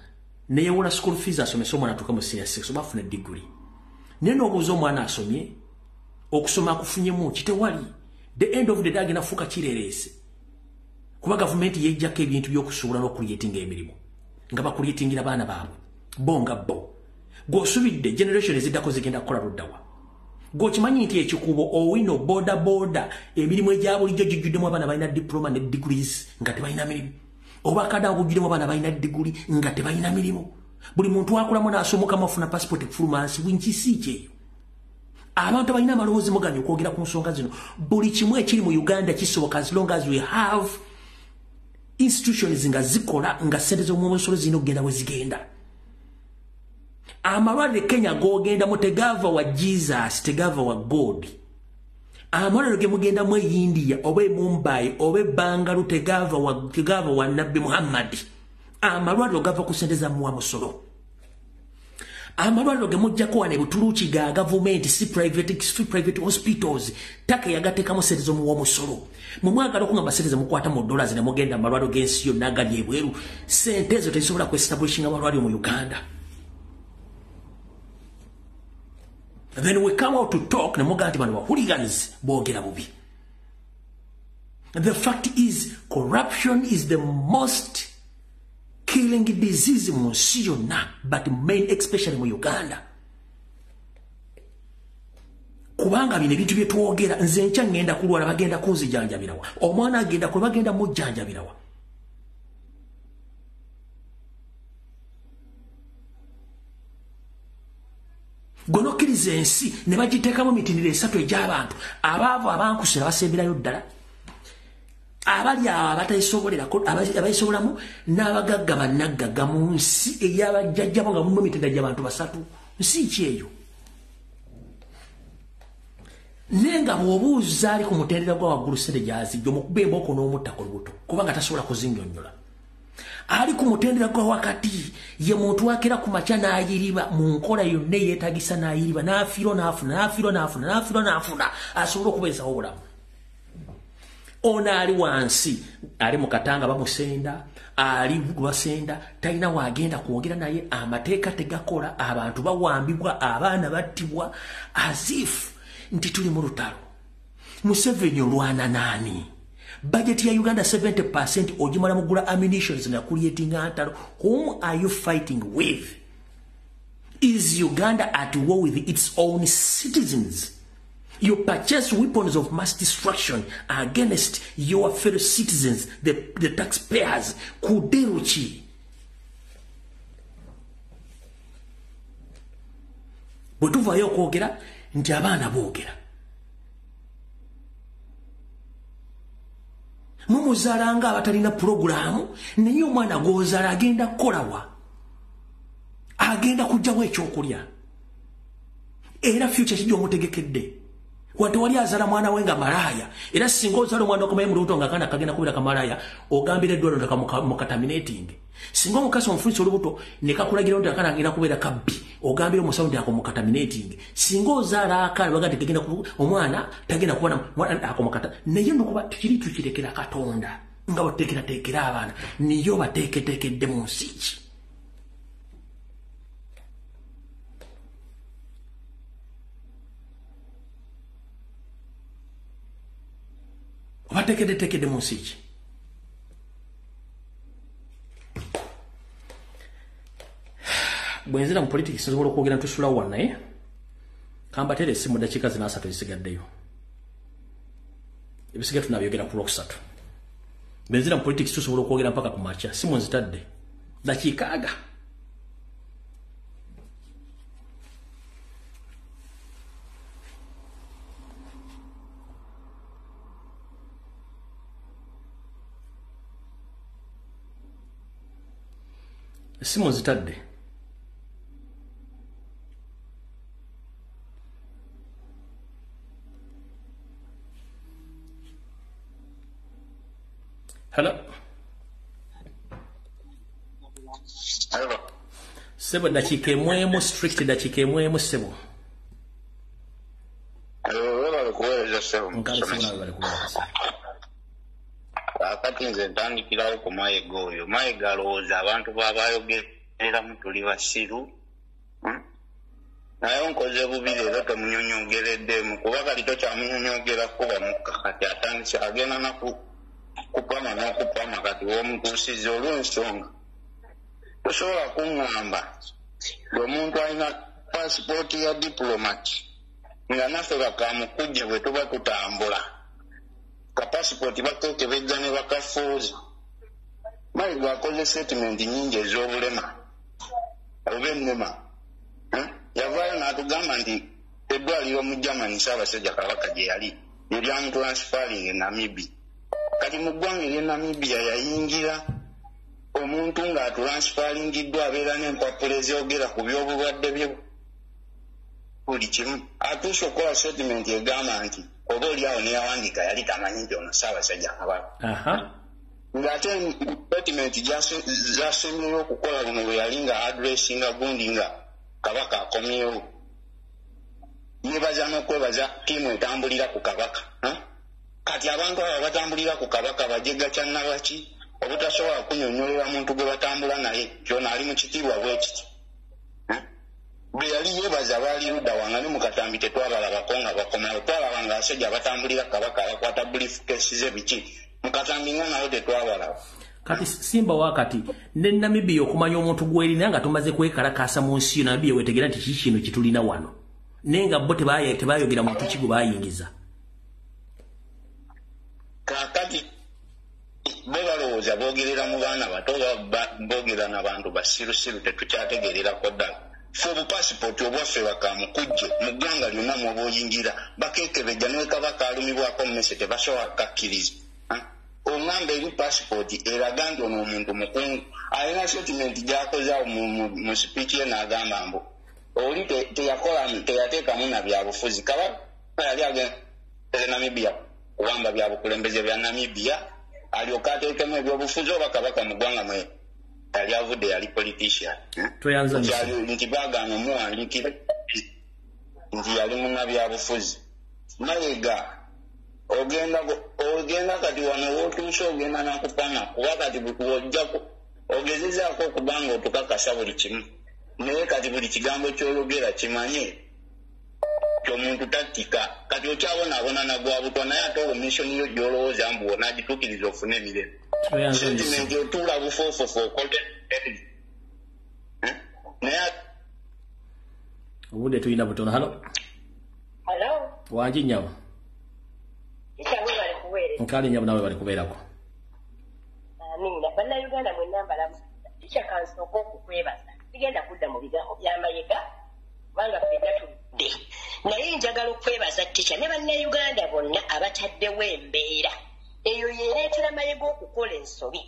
ne yewola school fees asomesa omwana atuuka mu senior 6 bafuna degree. Neno obuuza omwana asomye okusoma akufunyemu kitewali. The end of the day agenda fuka kirerese. Kuba government yejjako ebintu by'okusuubula n'okuliyetinga emirimu. Nga bakuliyetingira baana baabwe. Bonga bo. Gw'osubidde generation eziddako zigenda kukola luddawa. Gw'okimanyi nti ekikubo owino boda emirimu egya bulijjo gijjuddemu abaana balina diploma ne degrees nga tebalina mirimu. Oba kada obujjuddemu abaana balina degree nga tebalina mirimu. Buli muntu akulamu n'asomoka mafuna passport fulmansi bw'inkisi kyeyo. Abantu balina amalowoozi muganyo okwogera ku nsonga zino. Buli kimu ekiri mu Uganda kisoboka as long as we have institutions nga zikola nga ssente z'omwomusolo zirina okugenda we zigenda. Amalwaliro Kenya gogenda mu tegava wa Jesus, tegava wa God. Amalwaliro ge mugenda mu India oba Mumbai oba Bangalore tegava wa Nabbi Muhammad. Amalwaliro gava ku ssente za mwamusolo. Amalwaliro ge mujjako wane Butuluki ga government si private hospitals take yagatekamu ssente z'omwomusolo. Mu mwagala okungamba ssente ze mukwata mu dollars ne mugenda amalwaliro g'ensi yonna agali ebweru. Ssente ezo tezisobola ku-establishinga amalwaliro mu Uganda. Then we come out to talk, namuganti bano hooligans boogera bubi. The fact is, corruption is the most killing disease mu nsi yonna, but main especially mu Uganda. Kubanga bino ebintu bye twogera, nze nkya ngenda kulwala bagenda kunzijanjabirawa. Omwana agenda kwe bagenda mujjanjabirawa. Gonokiriza ensi ne bagiteekamu emitendera esatu egy'abantu abaavu abankusira basemberayo ddala abali abatayisobolerako abayisobolamu n'abagagga bannaggaga mu nsi ey'abajjajjabo nga mulimu emitendera gy'abantu basatu nsi ki eyo naye nga bw'obuuza ali ku mutendera gwa waggulu ssente gy'azijja omukuba embooko n'omuttako lubuto kubanga tasobola kuzinnyonnyola. Ali ku mutendera gwa wakati ye muntu akera ku makya n'ayiriba mu nkola yonna yeetagisa n'ayiriba n'afiirwa n'afuna asobola okubeezawo obulamu. Ono ali wansi ali mu katanga bamusenda ali lwasenda talina waagenda kwogera naye amateeka tegakola abantu bawambibwa abaana battibwa as nti tuli mu lutalo. Museveni olwana naani? Budget ya Uganda 70% ojimala mugula ammunitions na creating antalo. Whom are you fighting with? Is Uganda at war with its own citizens? You purchase weapons of mass destruction against your fellow citizens, the taxpayers. Kuderuchi. Bwetuvayo kwogera nti abaana boogera. Mumuzalanga abatalina programu naye omwana gozala agenda kukolawa agenda kujjawo ekyokulya era future kijja omutegekedde wadde wali azala mwana we nga malaaya era singa ozala omwana okumaye mu lubuto nga kana kagenda kubeera kamalaaya ogambira eddwaliro ntekamukataminating singa omukazi omufunisa olubuto ne kakulagira nti akana agenda kubeera kabbi ogambira omusawo nti akomukataminating singa ozala akala baga tegenda omwana tagenda kubona akomukata naye nokuba tukiri tukirekera Katonda nga bateekerateekera abaana niyo bateeketeekedde mu nsi ki. Bateeketeekedde mu nsi ki. Bwenzira mu politics nsobola okwogera ntusula wana naye kambatere essimu dakiika zina 3 ezisigaddeyo ebisigadde tunabyogera ku Lwokusatu. Bwenzira mu politics tusobola okwogera mpaka ku makya simu nzitadde dakiika aga. Simu nzitadde. Hello. Sebo dakika emwemu strict dakika emwemu sebo. Akati nze ntandikirawo ku Mayiga oyo. Mayiga alowooza abantu baabayogerera mutuli basiru. Naye nkoze bubi leero temunyonyogereddemu kuba kati tokyamunyonyogera kuba mukka kati atandise agenda nakupama n'okupama kati w'omutuusiza olw'ensonga. Tosobola kuŋŋamba ng'omuntu alina paasipooti ya diplomati nga naffe bakamukujje bwe tuba tutambula. Ka paasipooti bakeekebejja ne bakafuuza. Mayiga akoze setimenti nnyingi ez'obulema oba ennema. Yavaayo n'atugamba nti eddwaliro mu Germany Ssaabasajja Kabaka gye yali eryamutransferring e Namibia. Kati mu ggwanga ery'e Namibia yayingira omuntu ng'aturansferingiddwa abeera n'empapula ezogera ku by'obulwadde bye buli kimu. Atuuse okukola settlement egamba nti oba oliawo neyawandiika yali tamanyi nti ono Ssaabasajja Kabaka. Ng'ate settlement gy'asemyeyo okukola buno bwe yali nga adressinga gundi nga Kabaka akomyewo. Yebaza n'okwebaza ttiimu etambulira ku Kabaka. Kati abantu abo batambulira ku Kabaka bajega kyannabaki obutasobola kunyonyolera muntu gwe batambula naye kyona ali mu kitiibwa bwe kiti. Bwe yali yebaza baali ludda wanga ne mu Katambi tetwabalabako nga bakomawo. Twalaba nga abasajja batambulira Kabaka bakwata briefcase ze biki. Mu Katambi nga nawo tetwabalaba. Kati Simba wakati ne Namibia okumanya omuntu gw'erina nga tumaze kwekalakaasa mu nsi Namibia wetegera nti kiki kino kitulina wano. Nenga bo tebayogera muntu kigo bayingiza. Kakati bo balowooza boogerera mu baana bato boogera n'abantu basirusiru tetukyategererako ddala. Ffe obupaasipooti obwaffe bakamukujje mu ggwanga lyonna mw'oba oyingira bakeekebejja ne Kabaka alumibwako mu mese tebasobola kukakkiriza. Ongamba eri paasipooti eraga nti ono omuntu mukungu alina settlement gy'akoze mu sipiiki ye n'agamba mbu oli teyateekamu na byabufuzi. Kabaka yali agenda Namibia kuwamba byabukulembeze bya Namibia alyoka ateekemu ebyobufuzi oba Kabaka mu ggwanga mwe yali avudde yali politician. Nti baagaana omuwandiikira nti yali munnabyabufuzi. Mayiga ogenda kati wano wootuuse ogenda nakupama kuba kati wojjako ogezezaako okuba nga otukakasa buli kimu naye kati buli kigambo ky'oyogera kimanye ky'omuntu tattika kati okyabonaabona nagwa butwa naye ate olumishoni yo gy'olowooza mbu wona agituukiriza ofune emirembe sentimenti otuula bufoofofo okole naye obudde tulina butono. Halo wangi nyawo nkali nyawo nawe bali kubeerako. Amina bannayuganda mwenna mbalamu tikyakansoka okukwebaza sigenda kudda mu bigambo bya Mayiga kubanga ffenna tudde naye njagala okwebaza tica ne bannayuganda bonna abataddewo embeera eyo yeereetera Mayiga okukola ensobi.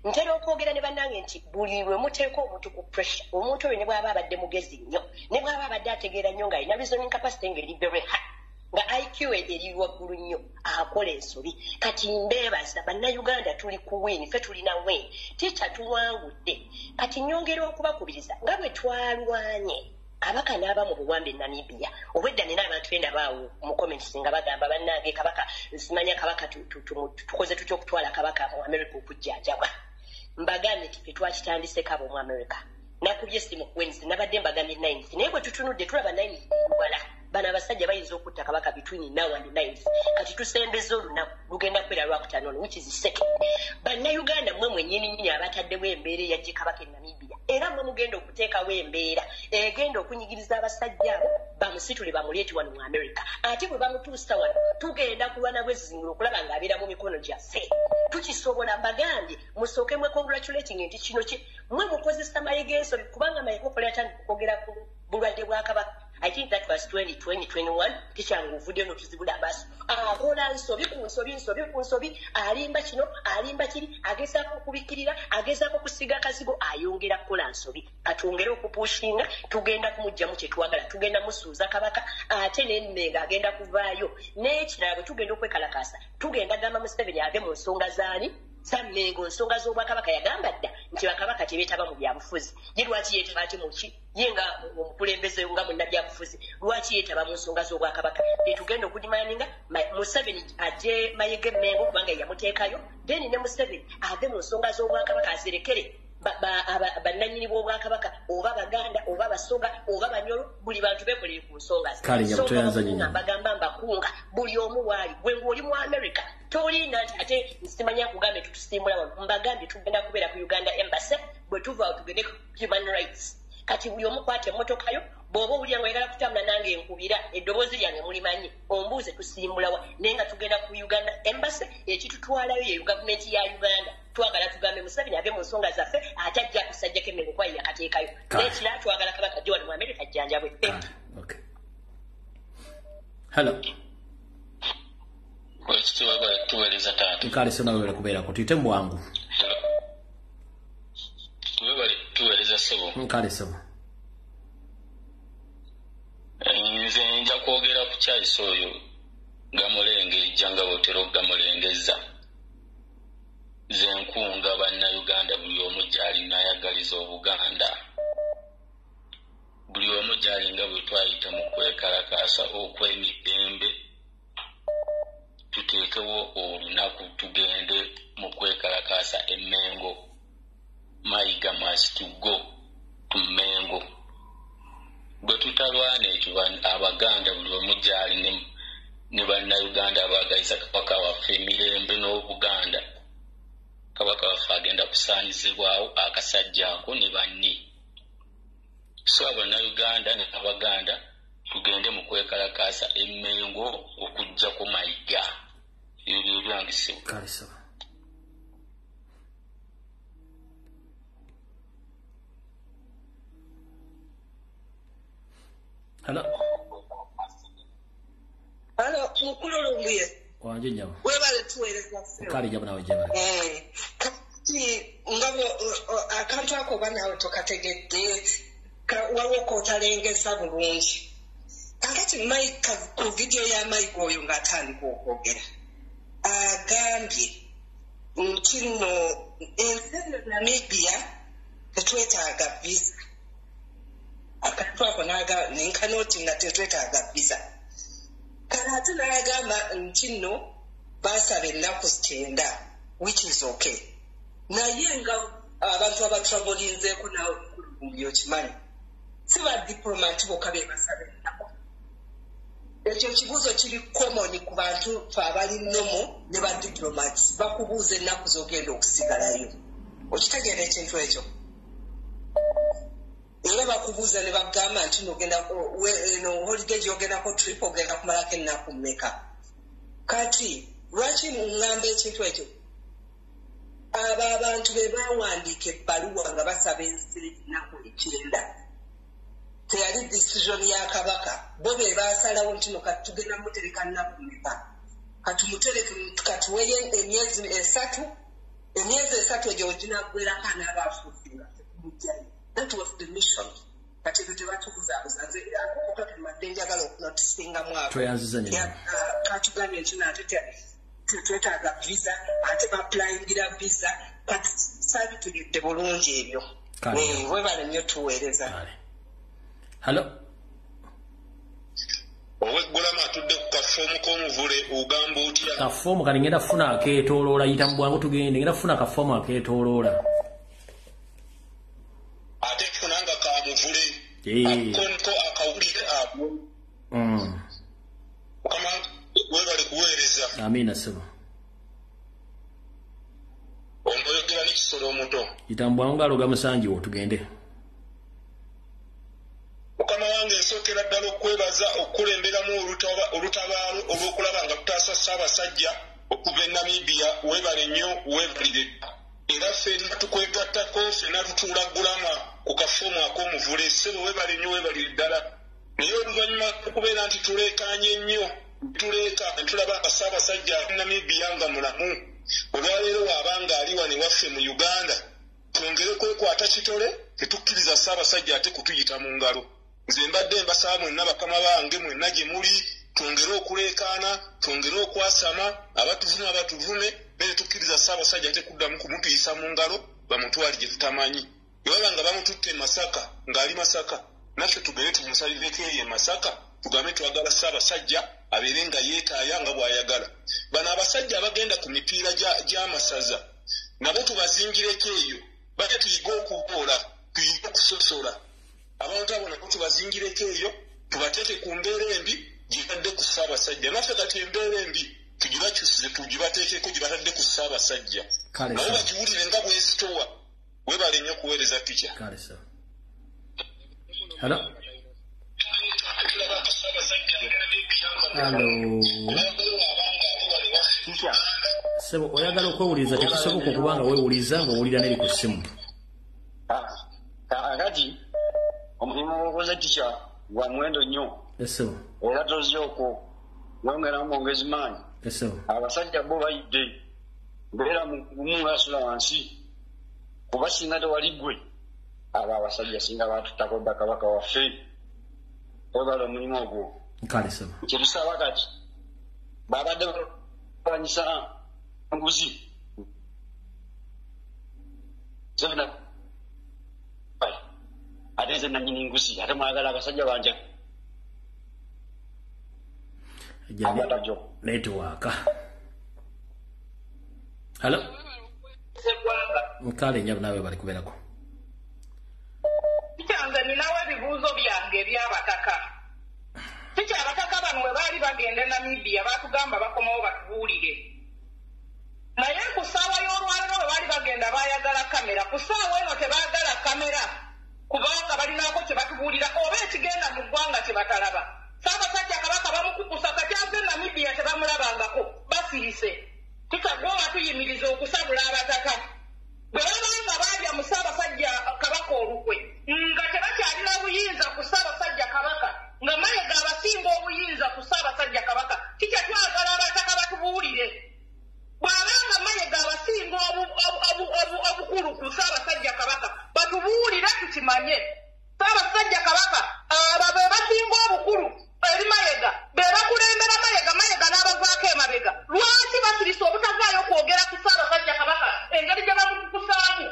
Ntera okwogera ne bannange nti buli lwe muteeka omuntu ku pressure omuntu oyo ne bw'aba abadde mugezi nnyo ne bw'aba abadde ategeera nnyo ng'alina reasoning capacity ng'eri very high nga IQ eri waggulu nnyo akola ensobi. Kati mbeebaza bannayuganda tuli ku win ffe tulina win tica tuwangudde. Kati nyongera okubakubiriza nga bwe twalwanye Kabaka n'aba mu buwambe Namibia obwedda nina abantu bendabaawo mu comments nga bagamba bannange Kabaka nsimanya Kabaka tukoze tutya okutwala Kabaka mu America okujjanjabwa. Mbagambye nti ffe twakitandise kabo mu America nakubye essimu Wednesday nabadde mbagambye 9th naye bwe tutunudde tulaba 9th wala bana abasajja bayinza okutta Kabaka between now and 9th kati tusembeza olunaku lugenda kwera lwakutaano which is second. Bannayuganda mmwe mwennyini nnyini abataddewo embeera eyajje Kabaka e Namibia era mmwe mugenda okuteekawo embeera egenda okunyigiriza abasajja abo bamusitule bamuleeti wano mu America ate bwe bamutuusa wano tugenda kulwana bwezizingiro okulaba ng'abeera mu mikono gyaffe. Tukisobola mbagambye musooke mwe congratulating nti kino kye mmwe mukozesa Mayiga ensobi kubanga Mayiga okola yatandika okwogera ku bulwadde bwa Kabaka. I think that was 2021 kishangu uvudde no tuzibula basi akola nsobi ku nsobi alimba kino alimba kiri agezaako kubikirira agezaako kusiga kazigo ayongera kukola nsobi atongera okupushinga tugenda kumujja mu kye twagala tugenda musuuza Kabaka ate n'enmenga agenda kuvaayo n'ekirala bwe tugenda okwekalakasa tugenda gamba Museveni ave mu nsonga zaani Sammengo nsonga z'obwakabaka yagamba dda nti bakabaka tebeetaba mu byabufuzi. Ye lwaki yeetaba ate mu ki? Ye nga omukulembeze nga munnabyabufuzi lwaki yeetaba mu nsonga z'obwakabaka? Tugenda okudimaninga Museveni ajje Mayege Mengo kubanga yamuteekayo, then ne Museveni ave mu nsonga z'obwakabaka azirekere bannannyini b'obwakabaka oba Baganda oba Basoga oba Banyoro, buli bantu beekolere ku nsonga ze. Bagamba mbakunga buli omu waali gwe ng'oli mu America tolinda nti ate nsimanya kugambe tutusimbula wano mbagambye tugenda kubeera ku Uganda Embassy bwe tuva tugende human rights. Kati buli omu kwata emmotoka yo bw'oba owulira ng'oyagala kutambula nange enkubira eddoboozi lyange mulimanyi ombuuze tusimbulawa naye nga tugenda ku Uganda Embassy ekitutwalayo ye gavumenti ya Uganda twagala tugambe Museveni ave mu nsonga zaffe ate ajja kusajjako Emmengo kwaye yakateekayo n'ekirala twagala kabaka ajje wano mu America ajjanjabwe. Hello. Tuweereza taata. Nkale sona wewe kubeera ko tuyite mu bwangu. Tuweereza sebo. Nkale sebo. Nze nja kwogera ku kyayisa oyo Gamulenge ejjanga botero gamulengeza. Ze nkunga bannayuganda buli omu gyali n'ayagaliza Obuganda. Buli omu gyali nga bwe twayita mu kwekalakaasa okw'emirembe. Tuteekewo olunaku tugende mu kwekalakaasa Emmengo. Mayiga must to go to Mengo. Bwe tutalwana ekyo Abaganda buli omu gyali ne bannayuganda abagaliza kabaka waffe emirembe n'Obuganda. Kabaka waffe agenda kusaanyizibwawo akasajja ako ne banne. So Abannayuganda ne Abaganda tugende mu kwekalakaasa Emmengo okujja ku Mayiga. Ebyo byangisibwa. Kalisaba. Hello. Hello, mukulu lumbuye. Wanje nyama. Webale tuweereza ffewo. Kali jaba nawe jaba. Kati ngabo akantu ako banawe tokategedde waliwo kootalengeza bulungi. Kakati Mike ku video ya Mike oyo ng'atandika okwogera. Agambye nti nno ensi eno Namibia tetwetaaga visa. Akantu ako nenkanoti nga tetwetaaga visa. Ate n'agamba nti nno baasaba ennaku 9, which is okay. Naye nga abantu abatravelinzeeko nawe byokimanyi si badiplomati bokka be basaba ennaku. Ekyo kibuuzo kiri common ku bantu fe abali nomo ne badiplomati bakubuuza ennaku z'ogenda okusigalayo. Okitegeera ekintu ekyo? Era bakubuuza ne bagamba nti n'ogenda holiday gy'ogendako trip ogenda kumalako ennaku mmeka. Kati lwaki ngamba ekintu ekyo? Abo abantu be bawandiika ebbaluwa nga basaba ensi ennaku 9. Teyali decision ya kabaka. Bo be baasalawo nti no kati tugenda mutereka nnaku mmeka. Katumutereke katuweyo emyezi 3. Emyezi 3 egyo ginaggwerako anaabafuusinga tekumujjayo. That was the mission. Kati tebatukuzabuza nze akokaka tumadde njagala okunotisinga mwabo. Tweyanziza nnyo. Katugambye nti nate twetaaga visa ate baplayingira visa kati saabitulidde bulungi ebyo. Webale nnyo tuweereza. Hello. Oweggulamu atudde ku kafoomu k'omuvule ogamba otya? Kafoomu kati ngenda kufuna akeetooloola yita mu bwangu tugende ngenda kufuna kafoomu akeetooloola. Ate funanga ka muvule. Akonko akawulire abo. Kama webale kuweereza. Amina sebo. Ongoyogera n'ekisolo omuto. Yita mu bwangu aloga musanjiwo tugende. Mukama wange nsookera ddala okwebaza okukulemberamu olutabaalo olw'okulaba nga tutaasa Ssaabasajja okuva e Namibia. Weebale nnyo weebalire. Era ffenna tukwegattako ffenna tutuula Gulama ku kafoomu ak'omuvule. Ssebo weebale nnyo weebalire ddala. Naye oluvannyuma okubeera nti tuleekaanye nnyo tuleeka ne tulaba nga Ssaabasajja Namibia nga mulamu. Olwaleero waabanga ali wano ewaffe mu Uganda twongere kwekwata kitole tetukkiriza Ssaabasajja ate kutuyita mu ngalo. Nze mbadde mbasaba mwenna bakama bange mwenna gye muli twongere okuleekaana twongere okwasama abatuvume bere tukkiriza Ssaabasajja tekuddamu kumutuyisa mu ngalo bamutwali gye tutamanyi bwebaba nga bamututte Masaka ng'ali Masaka naffe tugere tumusalireko eyo Masaka tugambe twagala Ssaabasajja abeere nga yeetaaya nga bw'ayagala bano abasajja abagenda ku mipiira gy'amasaza nabo tubazingireko eyo bate tuyiga okuboola tuyiga okusosola abantu abo nabo tubazingireko eyo tubateeke ku mbeera embi gibadde ku Ssaabasajja naffe kati embeera embi tugibakyusize tugibateekeko gibatadde ku Ssaabasajja nabo bakiwulire nga bwesitowa webale nnyo okuweereza pica Sebo oyagala okwewuliza tekisoboka okubanga weewuliza ng'owulira neri ku ssimu akati omulimu gwokoze tica gwa muwendo nnyo era tozi okwo yongeramu mwongezi maanyi abasajja bo bayidde mbeera mugumu ngaasula wansi kuba singa tewali ggwe abo abasajja singa batuttako dda kabaka waffe webala omulimu ogwo kyetusaba kati babadde balanyisa nguzi ate nze nanyini nguzi ate mwagala abasajja banja netiwaaka halo nkale nyabu nawe bali kubeerako kyanze ninawo ebibuuzo byange ebyabataka kiki abataka bano bwe baali bagenda Namibia batugamba bakomawo batubuulire naye ku ssaawa y'olwaliro bwe baali bagenda baayagala kamera ku ssaawa eno tebaagala kamera kubanga balinako kye batubuulira oba ekigenda mu ggwanga kye batalaba Ssaabasajja Kabaka bamukukusa kati ave Namibia tebamulabangako basirise tikagwa batuyimiriza okusabula abataka bwe babanga baalya mu Ssaabasajja Kabaka olukwe nga tebakyalira buyinza ku Ssaabasajja Kabaka nga Mayiga abasinga obuyinza ku Ssaabasajja Kabaka kikya twagala abataka batubuulire bw'abanga Mayiga abasinga obukulu ku Ssaabasajja Kabaka batubuulire tukimanye Ssaabasajja Kabaka abo be basinga obukulu eri Mayiga be bakulembera Mayiga n'abavaako emabega lwaki basirisa obutavaayo kwogera ku Ssaabasajja Kabaka engeri gye bamukukusaamu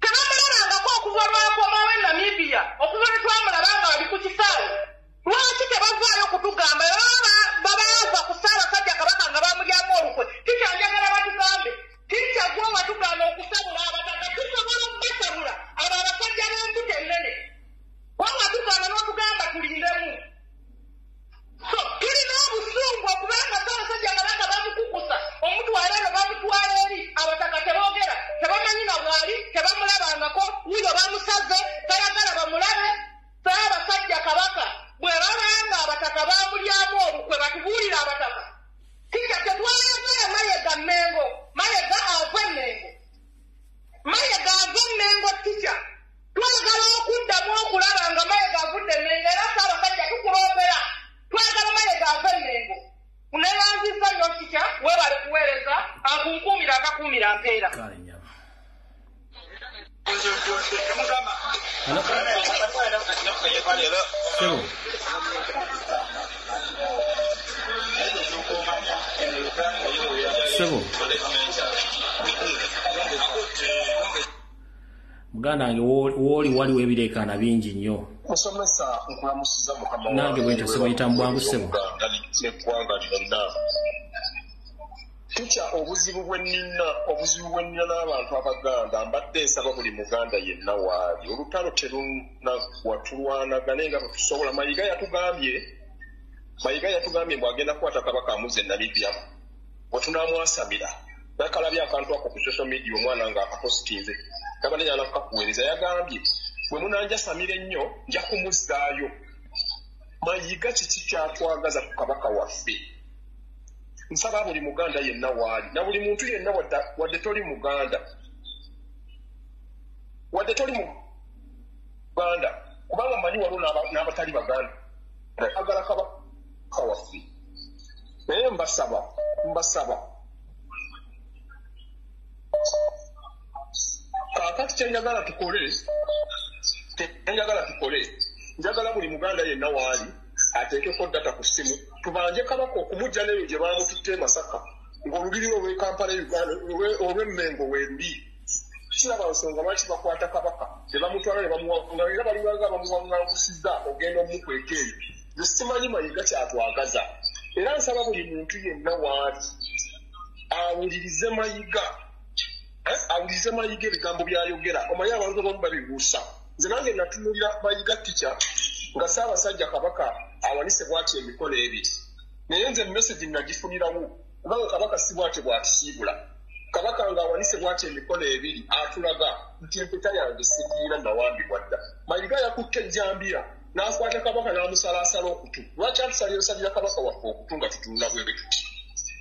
tebamulabangako okuva lwakomawo e Namibia okuva lwe twamulabanga bali ku kisaawe lwaki tebavaayo kutugamba babaava ku Ssaabasajja Kabaka nga bamulyamu olukwe tikyanjagala batugambe tikyagwa watugamba okusabula abataka tusobola okubasabula abo abasajja b'embuto ennene wawatugamba n'otugamba tulindemu so tulina obusungu okubanga Ssaabasajja Kabaka bamukukusa omutwala eno bamutwala eri abataka teboogera tebamanyi na bwali tebamulabangako wuyo bamusaze tayagala bamulabe Ssaabasajja Kabaka bwe babanga abataka bamulyamu olukwe batubuulira abataka kika tetwayagala Mayiga Mmengo Mayiga ave Mmengo Mayiga ave Mmengo tica twagala okuddamu okulaba nga Mayiga avudde Mmengo era Ssaabasajja tukuloopera twagala Mayiga ave Mmengo unelanzisa nnyo tica webale kuweereza akunkuumira akakuumira mpeera Sebo muganda wange wooli waliwo ebireekaana bingi nnyo musomesa nkulamusiza mukama nange bwentyo Sebo yita mu bwangu Sebo eggwanga lyonna tutya obuzibu bwe nnina n'abantu abaganda mbadde nsaba buli muganda yenna waali olutalo terunawatulwanagane nga bwetusobola Mayiga yatugambye mbwagenda kukwata Kabaka amuze e Namibia wetunamwasamira nakalabye akantu ako ku social media omwana nga akapositinze kabane nyala kukakuweereza yagambye bwe munanjasamira ennyo nja kumuzzaayo Mayiga kiki kyatwagaza ku Kabaka waffe nsaba buli muganda yenna waali na buli muntu yenna wadde toli muganda kubanga manyi waliwo n'abatali baganda agala Kabaka waffe naye mbasaba kakati kyenjagala tukole njagala buli muganda yenna waali ateekeko data ku ssimu tubanje Kabaka okumujja neyo gye baamututte Masaka ng'olubiri olw'e Kampala Uganda olw'Emmengo weeruli kiraba nsonga lwaki bakwata kabaka ne bamutwala ne bamuwanga era baliwaga bamuwaŋŋangusizza ogenda omukweka eyo nze simanyi Mayiga kyatwagaza era nsaba buli muntu yenna waali awulirize Mayiga ebigambo byayogera omanyi abantu abamu babibuusa nze nange natunulira Mayiga tica nga Ssaabasajja Kabaka awanise bw'ati emikono ebiri naye nze message nagifunirawo kubanga Kabaka si bw'ati bw'akisiibula Kabaka nga awanise bw'ati emikono ebiri atulaga nti empeta yange sigiina nawambibwa dda Mayiga yakutte ejjambiya n'akwata Kabaka n'amusalaasala okutu lwaki atusalirasalira Kabaka waffe okutu nga tutunula bwe tuti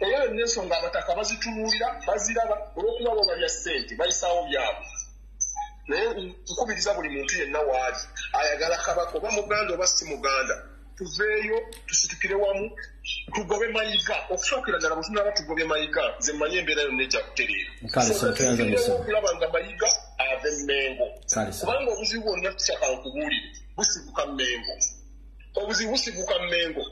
era yonna ensonga abataka bazitunuulira baziraba olw'okuba bo balya ssente bayisaawo byabwe naye nkubiriza buli muntu yenna waali ayagala Kabaka oba muganda oba si muganda tuveeyo tusitukire wamu tugobe Mayiga okusookera ddala bwe tunaba tugobe Mayiga nze mmanyi embeera yonna ejja kutereera okulaba nga Mayiga ava Emmengo kubanga obuzibu bwonna tusakankubuulire busiguka Mmengo obuzibu busiguka Mmengo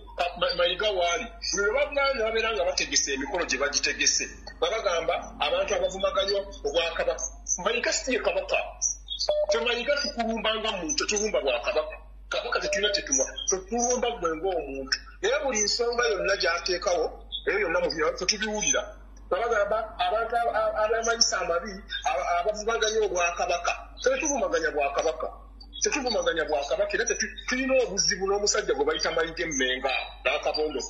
Mayiga waali buli lwe bavugana babeera nga bategese emikolo gye bagitegese babagamba abantu abavumaganya obwakabaka Mayiga si ye Kabaka fe Mayiga tukulumbanga muntu tetulumba bwakabaka Kabaka tetulina tetuma tetulumba gwe ng'omuntu era buli nsonga yonna gy'ateekawo eyo yonna mu byo tetubiwulira babagamba abantu abamanyisa amabi abavumaganya obwakabaka tetuvumaganya bwakabaka tetuvumaganya bwakabaka era tulina obuzibu n'omusajja gwe bayita Mayiga Emmenga n'akabondo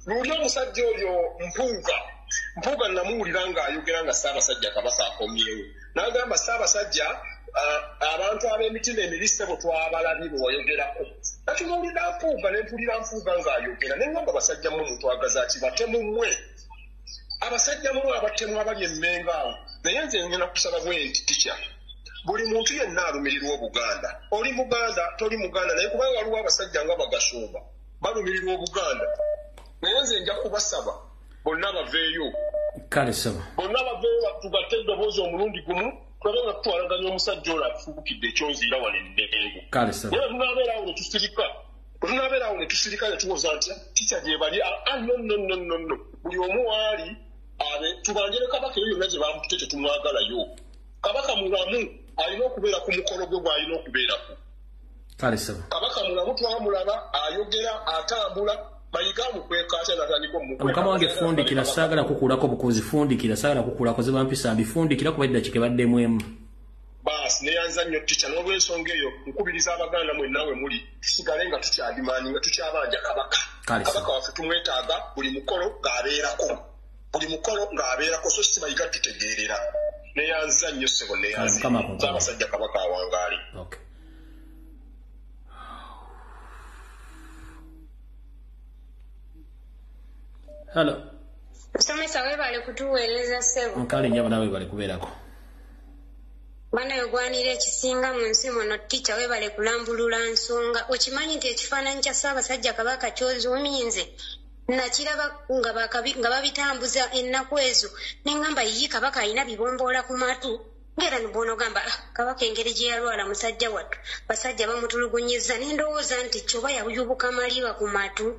luli omusajja oyo mpuuga namuwulira ng'ayogera nga Ssaabasajja Kabaka akomyewo n'agamba Ssaabasajja abantu ab'emitima emirise bwe twabalabye bwe wayogerako natunuulira mpuuga ne mpulira mpuuga ng'ayogera ne ngamba basajja mmwe mutwagaza ki batemu mmwe abasajja mmwe abatemu abali Emmengo awo naye nze ngenda kusaba bwe nti tica buli muntu yenna alumirirwa Obuganda oli Muganda toli Muganda naye kubanga waliwo abasajja nga Bagasumba balumirirwa Obuganda naye nze nja kubasaba bonna baveeyo bonna baveeyo tugatte eddoboozi omulundi gumu tulabe nga tutwalaganya omusajja olwo afubukidde ekyonziira wano Emmengo naye tunaabeeraawo ne tusirika tunaabeeraawo ne tusirika ne tuwoza nti tica gye bali nonno buli omu waali tubanjire Kabaka eyo yonna gye bamutute tetumwagalayo Kabaka mulamu alina okubeera ku mukolo gwe gw'alina okubeerako Kabaka mulamu twamulaba ayogera atambula Mayiga mukweka atya natandika Mukama wange fundikira saagala kukulako bukuzi fundikira saagala kukulako ze bampisa mbifundikira kuba edda kike badde mwemu baasi neyanza nnyo tica n'olw'ensonga eyo nkubiriza Abaganda mwennawe muli tusigale nga tukyadimaani nga tukyabanja Kabaka waffe tumwetaaga buli mukolo ng'abeerako so si Mayiga tutegeerera neyanza nnyo ssebo neyanza Ssaabasajja Kabaka awangaali Hello. Musomesa webale kutuweereza ssebo. Nkale nnyabo nawe bale kubeerako. Bana yogwanira ekisinga mu nsi muno tica webale kulambulula nsonga. Okimanyi nti ekifaananyi kya Ssaabasajja Kabaka kyozuuminze. Nakiraba nga babitambuza ennaku ezo ne ngamba yiyi Kabaka alina bibomboola ku matu. Ngera nibono gamba Kabaka engeri gye yalwala musajja wattu. Basajja bamutulugunyizza ne ndowooza nti kyoba yayubuka maliba ku matu.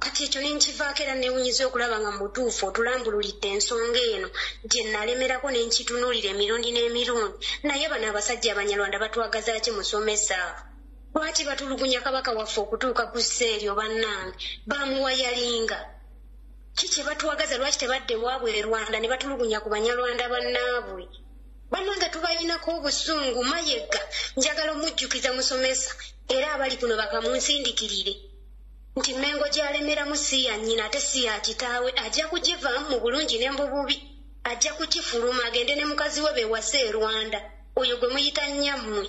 Kati ekyo nenkivaako era neewunyiza okulaba nga mutuufu otulambululidde ensonga eno gye nalemerako ne nkitunuulira emirundi n'emirundi naye bano abasajja Abanyarwanda batwagaza ki musomesa lwaki batulugunya Kabaka waffe okutuuka ku sseeryo bannange bamuwayalinga kiki batwagaza lwaki tebadde waabwe Rwanda ne batulugunya ku Banyarwanda bannaabwe bannange tubayinako obusungu Mayiga njagala omujjukiza musomesa era abali kuno bakamunsindikirire nti Mmengo gy'alemeramu si ya nnyina ate si ya kitaawe ajja kugivaamu mu bulungi ne mu bubi ajja kukifuluma agende ne mukazi we bewase e Rwanda oyo gwe muyita nnyammwe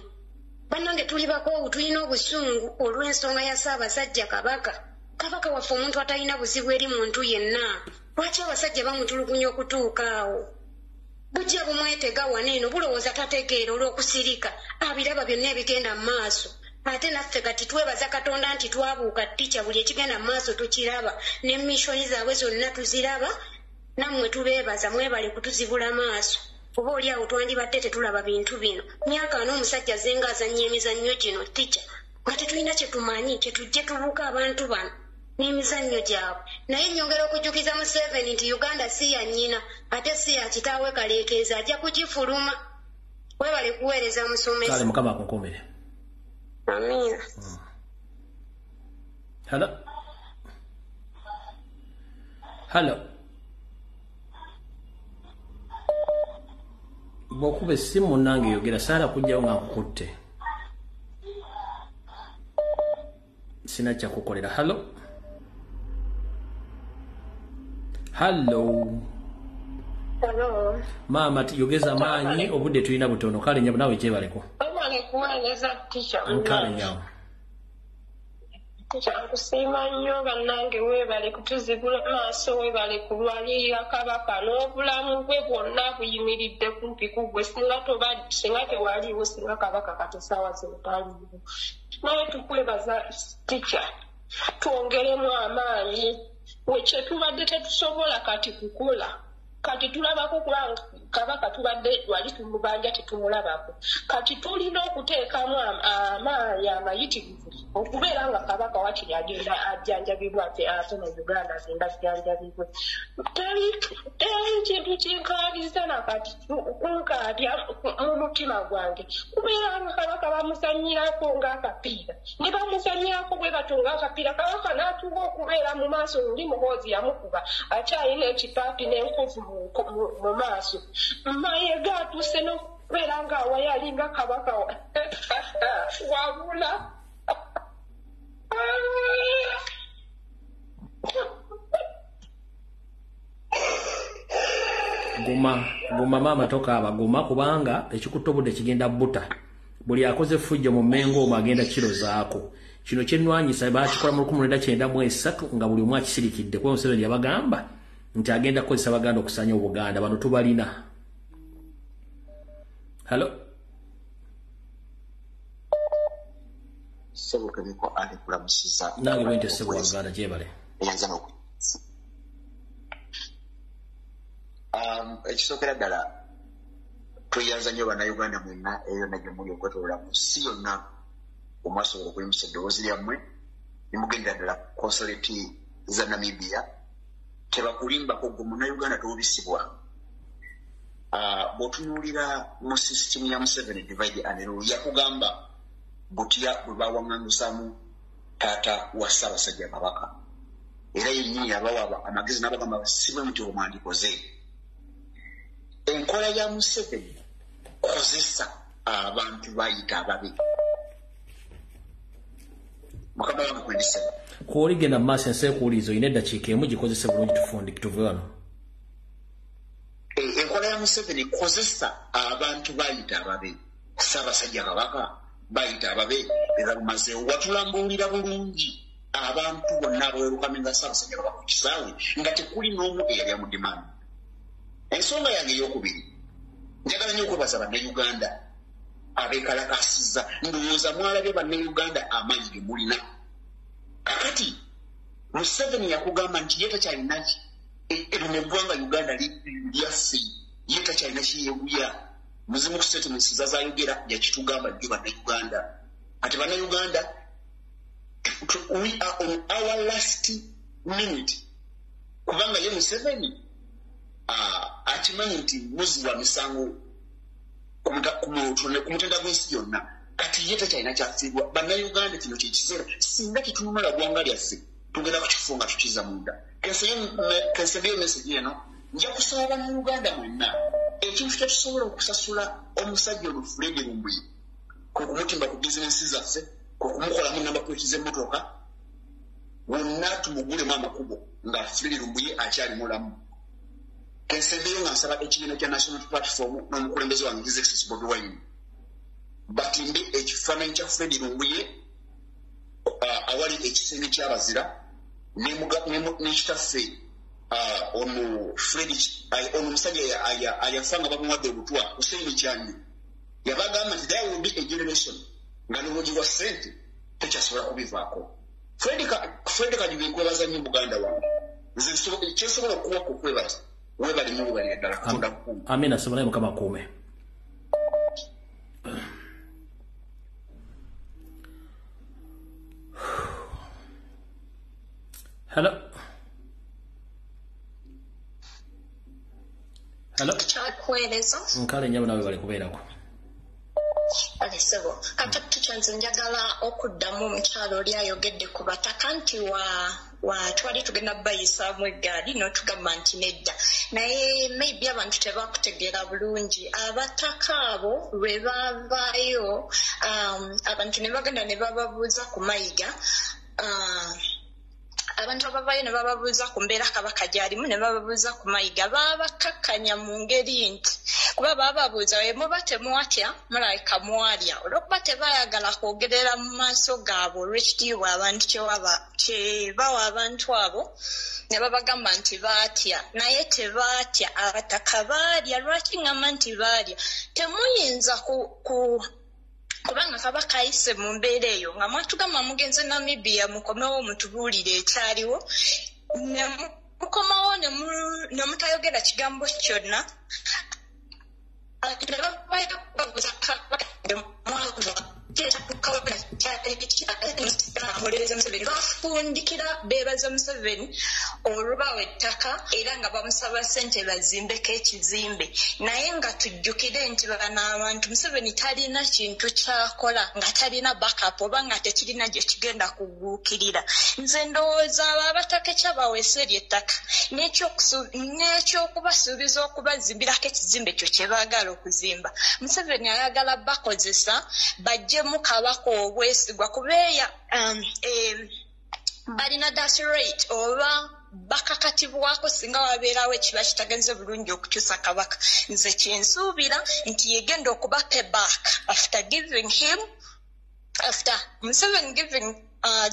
bannange tuli bakoowu tulina obusungu olw'ensonga ya Ssaabasajja Kabaka waffe omuntu atalina buzibu eri muntu yenna lwaki abasajja bamutulugunya okutuuka awo bujja bumwetega wano eno bulowooza tategeera olw'okusirika abiraba byonna ebigenda mu maaso ate naffe kati twebaza Katonda nti twabuuka tica buli ekigenda mu maaso tukiraba ne mishoni zaabwe zonna tuziraba nammwe tubeebaza mwebale kutuzibula maaso oba oli awo twandibadde tetulaba bintu bino myaka n'omusajja zenga azannya emizannyo gino tica nga tetulina kye tumanyi kye tujje tubuuka abantu bano n'emizannyo gyabwe naye nyongera okujjukiza Museveni nti Uganda si ya nnyina ate si ya kitaawe kaleekeeza ajja kugifuluma webale kuweereza musomesa kale mukama akunkomere amiina Hello. Bw'okuba essimu nange yogera saala kujjawo nga nkukutte. Sina kyakukolera. Hello. Hello. Hello. Maama yogeza maanyi obudde tulina butono kale nyabu nawe kyebaleko. Omale kuweereza teacher. Nkale nyawo. Kusiima nnyo bannange weebale kutuzibula maaso weebale kulwalirira kabaka n'obulamu bwe bwonna buyimiridde kumpi ku gwe singa tewaliiwo singa kabaka kati essaawa zino taliiwo naye tukwebaza tica twongeremu amaanyi kye tubadde tetusobola kati kukola kati tulabako kubanga kabaka tubadde wali tumubanja tetumulabako kati tulina okuteekamu amaanyi amayitirivu okubeera nga kabaka wakiri agenda ajjanjabibwa ate mu Uganda agenda ajjanjabibwe teri kintu kinkaabiza nakati kunkaabya mu mutima gwange kubeera nga kabaka bamuzanyirako ng'akapiira ne bamuzanyirako bwe batyo ng'akapiira kabaka n'atuuka okubeera mu maaso luli muhoozi yamukuba akyalina ekipaapi n'enkovu mu maaso mayiga atuuse n'okubeera ng'awayalinga kabaka wabula guma maama tokaaba guma kubanga ekikutte obudde kigenda buta buli akoze fujjo mu Mmengo omwo agenda kirozaako kino kyenwanyisa baakikola mu 1993 nga buli omu akisirikidde kuba Museveni yabagamba nti agenda kukozesa Abaganda okusanya Obuganda bano tubalina. Hello. Sebo kaniko ali kulamusiza nange bwente sebo Waganda gyebale eyanza n'oku ekisookera ddala tweyanza nnyo bannayuganda mwenna eyo nagyo muli okwetolola mu nsi yonna omwasobola okuyimusa eddoboozi lyammwe nimugendera ddala konsoleti za Namibia tebakulimbako gwe munnayuganda toobisibwa bw'otunuulira mu sisitimu ya Museveni divide and rule yakugamba butya bwe bawaŋŋangusamu taata wa Ssaabasajja Kabaka era yennyini yabawa amagezi n'abagamba sibwe muti omwandikoze enkola ya Museveni kozesa abantu bayita ababi mukama wange kwendisema kuoligenda mu maaso ensi ekuwuliriza olina eddakiika emu gikozese bulungi tufundiki tuve wano. Enkola ya Museveni kozesa abantu bayita ababi Ssaabasajja Kabaka bayita ababe bebalumazeewo watulambulira bulungi abantu bonna abawerukamenga Ssaabasajja Kabaka ku kisaawe nga tekuli n'omu eyali amudimaani. Ensonga yange ey'okubiri njagala nnyo okwebaza bannayuganda abeekalakaasizza ndowooza mwalabye bannayuganda amaanyi ge mulina kakati Museveni yakugamba nti ye takyalina lino eggwanga Uganda lyaffe ye takyalina kiyeeguya muzimu ku statements zazayogera yakitugamba ddyo bannayuganda ati bannayuganda we are on our last minute kubanga ye Museveni akimanyi nti muzi wa misango ku mutenda gw'ensi yonna kati ye takyalina kyafiibwa bannayuganda kino kyekiseera singa kitununula ggwanga lyaffe tugenda kukifunga tukiza munda kensebeyo mesegi eno nja kusaba bannayuganda mwenna ekintu kyetusobola okusasula omusajja ono Fred Lumbuye kwe kumutimba ku bizinensi zaffe kwe kumukolamu namba plate z'emmotoka wonna tumugulemu amakubo nga Fred Lumbuye akyali mulamu kensebeyo nga nsaba ekibiina kya National Platform n'omukulembeze wange His Excellency Bobi Wine batimbe ekifaananyi kya Fred Lumbuye awali ekisenge ky'abazira n'ekitaffe ono Fred ono omusajja ayafa nga bamuwadde obutwa Hussein Kyanyi yabagamba nti there will be a generation nga n'obugibwa ssente tekyasobola kubivaako. Fred Kajubi nkwebaza nnyo Buganda wange nze kyensobola okuwako okwebaza webali nnyo webalira ddala Katonda kukuuma. Amina sobolayo Mukama akuume. Hello. Hello. Chakweleza. Nkale nyabu nawe bali kubeerako. Alisebo. Kakati chanze njagala okuddamu omukyalo oli ayogedde ku bataka nti twali tugenda bayisa mu eggaali n'otugamba nti nedda. Naye maybe abantu tebakutegeera bulungi. Abataka abo lwe baavaayo abantu ne bagenda ne bababuuza ku mayiga. Abantu abavaayo ne bababuuza ku mbeera Kabaka gy'alimu ne bababuuza ku mayiga baabakakkanya mu ngeri nti kuba baababuuza muba temuwatya mulayika mwalya olw'okuba tebaayagala kwogerera mu maaso gaabwe olw'ekitiibwa abantu kye bawa abantu abo ne babagamba nti baatya naye tebaatya abataka baalya lwaki ngamba nti baalya temuyinza kubanga Kabaka ayise mu mbeera eyo nga mwatugamba mugenze Namibia mukomewo mutubuulire ekyaliwo ne mukomawo ne mutayogera kigambo kyonna bafundikira beebaza Museveni olw'obawa ettaka era nga bamusaba ssente bazimbeko ekizimbe naye nga tujjukire nti bano abantu Museveni talina kintu kyakola nga talina backup oba nga tekirina gye kigenda kuguukirira. Nze ndowooza abo abataka ekyabaweesa ery'ettaka n'ekyokubasuubiza okubazimbirako ekizimbe ekyo kye baagala okuzimba Museveni ayagala bakozesa bajjemu Kabaka obwesigwa kubeeya balina dash rate oba bakakatibwako singa wabeerawo ekiba kitagenze bulungi okukyusa Kabaka. Nze kyensuubira nti yegenda okuba payback after Museveni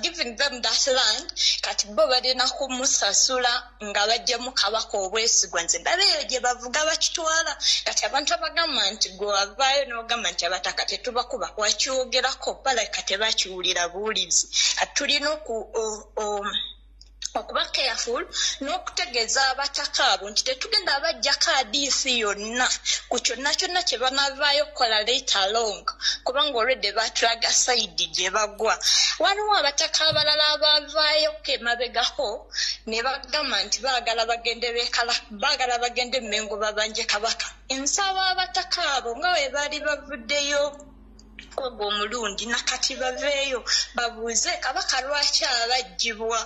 giving them that land kati bo balina kumusasula nga bajjamu Kabaka obwesigwa. Nze ndaba eyo gye bavuga bakitwala kati abantu abagamba nti gwe wavaayo n'ogamba nti abataka tetubakuba wakyogerako balabika tebakiwulira buwulizi. Kati tulina okuba careful n'okutegeeza abataka abo nti tetugenda abajjako adiisi yonna ku kyonna kyonna kye banavaayo kukola later along kubanga olwedde batulaga sayidi gye bagwa. Waliwo abataka abalala abavaayo emabegako ne bagamba nti baagala bagende Mmengo babanje Kabaka. Nsaba abataka abo nga bwe baali bavuddeyo ogwo omulundi nakati baveeyo babuuze Kabaka lwaki abajjibwa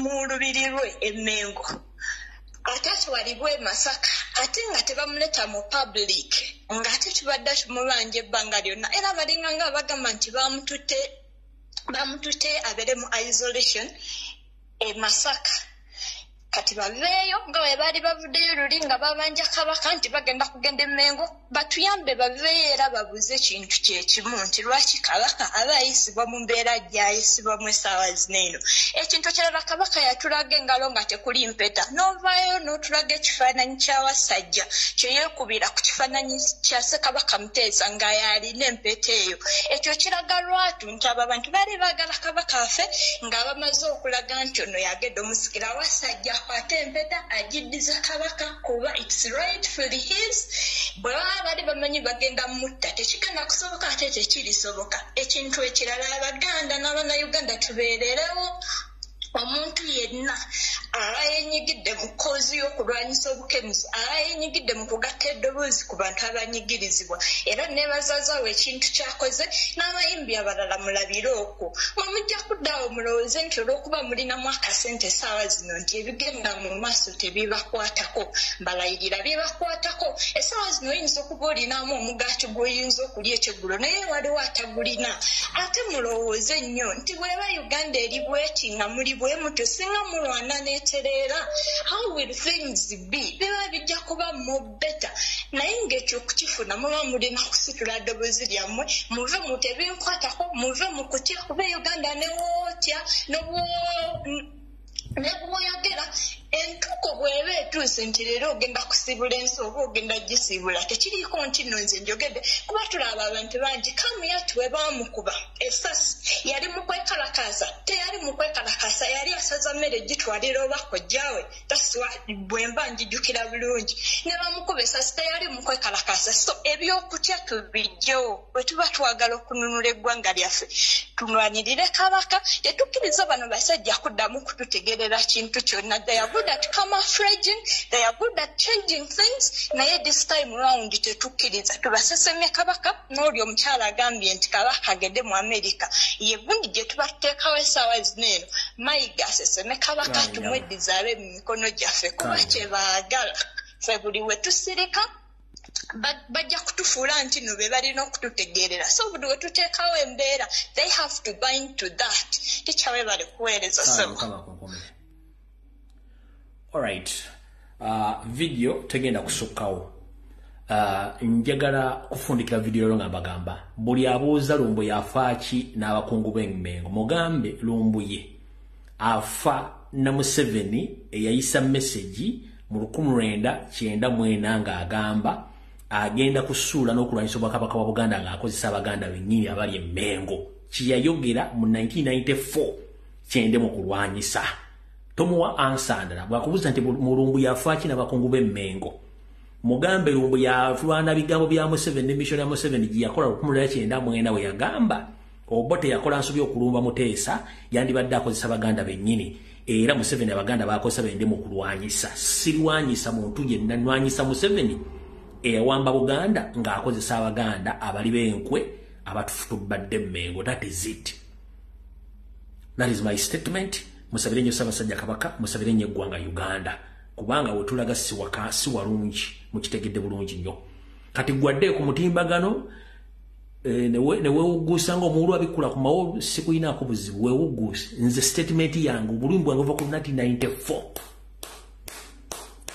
mu lubiri lwe Emmengo ate atwalibwe Masaka ate nga tebamuleta mu public nga ate tubadde tumubanja ebbanga lyonna era balinga nga bagamba nti bamutute abeere mu isolation Masaka. Kati baveeyo nga bwe baali bavuddeyo luli nga babanja Kabaka nti bagenda kugenda Emmengo batuyambe baveeyo era babuze ekintu kyekimu nti lwaki Kabaka aba ayisibwa mu mbeera gy'ayisibwamu essaawa zino eno. Ekintu kirala Kabaka yatulaga engalo nga tekuli mpeta n'ovaayo n'otulaga ekifaananyi ky'awasajja kye yeekubira ku kifaananyi kya Ssekabaka Muteesa nga yalina empeta eyo. Ekyo kiraga lwatu nti abo abantu baali baagala Kabaka afe nga bamaze okulaga nti ono yagedde omusikira awasajja akwate empeta agiddiza Kabaka kuba it's rightfully his. Bwe baba bali bamanyi bagenda mutta tekigenda kusoboka ate tekirisoboka. Ekintu ekirala Abaganda n'Abannayuganda tubeererewo omuntu yenna abayenyigidde mu kkoozi y'okulwanyisa obukemuzi abayenyigidde mu kugatta eddoboozi ku bantu abanyigirizibwa era neebazazaawo ekintu kyakoze n'abayimbi abalala mulabire okwo mwemujja kuddaawo mulowooze nti olw'okuba mulinamu akasente essaawa zino nti ebigenda mu maaso tebibakwatako. Mbalayirira bibakwatako. Essaawa zino oyinza okuba olinamu omugaati gw'oyinza okulya ekyeggulo naye waliwo atagulina. Ate mulowooze nnyo nti bw'eba Uganda eri bweti nga muli bwe mutyo singa mulwana n'etereera how will things be? Biba bijja kuba mu better. Naye ng'ekyo okukifuna muba mulina kusitula ddoboozi lyammwe muve mu tebinkwatako muve mu kutya kuba Uganda newootya nebwoyogera entuuko bw'eba etuuse nti leero ogenda kusibula ensi oba ogenda gisibula tekiriiko nti nno nze njogedde kuba tulaba abantu bangi kamuya tuwe baamukuba essasi yali mu kwekalakaasa teyali mu kwekalakasa yali asaza mmere gitwalira oba kojjawe taswa bwemba njijukira bulungi ne bamukuba essasi teyali mu kwekalakasa so ebyokutya tubijjo bwe tuba twagala okununula eggwanga lyaffe tulwanirire kabaka tetukkiriza bano basajja kuddamu kututegerera kintu kyonna they are good at camouflaging they are good at changing things naye this time round tetukkiriza tubasesemye kabaka n'oli omukyala agambye nti kabaka agende mu America ye gundi gye tubateekawo essaawa zineeno mayiga aseseme kabaka tumweddizaale mu mikono gyaffe kuba kye baagala ffe buli we tusirika bajja kutufuula nti no be balina okututegeerera so buli we tuteekawo embeera they have to bind to that tikyawe bali kuweereza sebo. Alright, video tegenda kusukkawo. Njagala kufundikira video lero nga bagamba buli abuuza Lumbu yafaaki n'abakungu b'Emmengo mugambe Lumbu ye afa na Museveni eyayisa message mu 1994 nga agamba agenda kusuula n'okulwanyisa obwakabaka bwa Buganda ng'akozesa Abaganda bennyini abali Emmengo kiyayogera mu 1994 kyende mu kulwanyisa tomuwa ansandala bwakubuuza nti Lumbu yafaaki n'abakungu b'Emmengo mugambe Lumbu yalwana bigambo bya Museveni ne mission ya Museveni gye yakola 1994 we yagamba obote yakola nsobi okulumba Muteesa yandibadde akozesa Abaganda bennyini era Museveni Abaganda bakozesa bende mu kulwanyisa sirwanyisa muntu yenna nwanyisa Museveni eyawamba Buganda ng'akozesa Abaganda abali b'enkwe abatufutubadde Emmengo. That is it. That is my statement. Musabire nnyo Ssaabasajja Kabaka, musabire nnyo eggwanga Uganda kubanga wetulaga si walungi mukitegedde bulungi nnyo kati gwadde ku mutimbagano ne weewuguusa ng'omuwulu abikula ku mawo sikuyinaako buzibu weewuguuse nze statement yange obulumi bwange buva ku 1994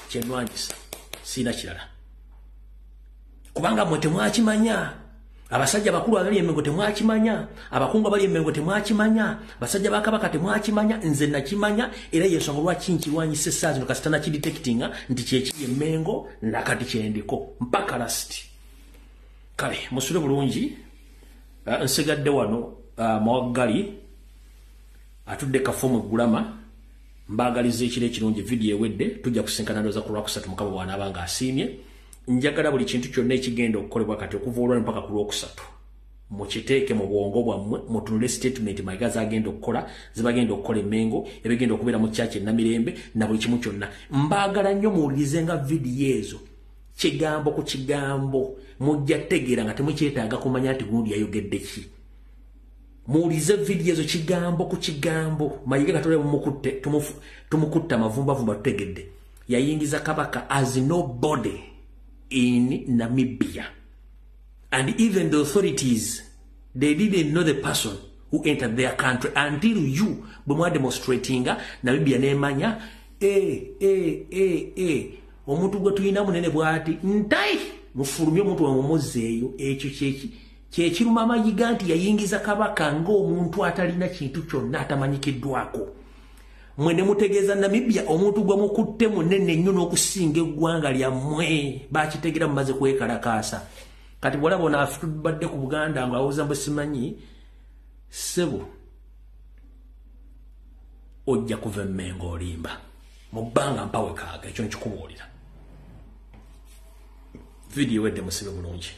kyenwanyisa siina kirala kubanga mwe temwakimanya abasajja bakulu abali Emmengo temwakimanya abakungu abali Emmengo temwakimanya basajja ba Kabaka temwakimanya nze nakimanya era yensonga lwaki nkirwanyisa essaazi no kasitana kidetectinga nti kyekiri Emmengo nakati kyendiko mpaka last kale musule bulungi nsigadde wano Mawaggali atudde kafomu Gulama mbagaliza ekiro ekirungi video ewedde tujja kusinkana ndoza ku Lwakusatu Mukama bw'anaabanga asiimye njagala buli kintu kyonna ekigenda okukolebwa kati okuva olwo mpaka ku Lwokusatu mukiteeke mu bwongo bwammwe mutunule statement mayiga zagenda okukola zibagenda okukola Emmengo ebigenda okubeera mu kyaki Namirembe na buli kimu kyonna mbaagala nnyo muwulirize nga vidiyo ezo kigambo ku kigambo mujja tegeera nga temukyetaaga kumanya nti gundi yayogedde ki muwulirize vidiyo ezo kigambo ku kigambo mayiga katole mumukutte tumukutta mavumbavumba tutegedde yayingiza Kabaka as nobody in Namibia, and even the authorities they didn't know the person who entered their country until you bumwa demonstrating Namibia nemanya omuntu gwe tuyina munene bwati ntai mufulumye omuntu wamumozeeyo ekyo kyekiruma amayiga nti yayingiza Kabaka ng'omuntu atalina kintu kyonna atamanyikiddwako mwene mutegeeza Namibia omuntu gwe mukutte munene nnyo n'okusinga eggwanga lyammwe bakitegeera mumaze kwekalakaasa kati bwolaba ono afutubadde ku Buganda ng'awuza mbu simanyi ssebo ojja kuva Emmengo olimba mu bbanga mpawekaaga ekyo nkikubuulira vidiyo wedde musibe bulungi.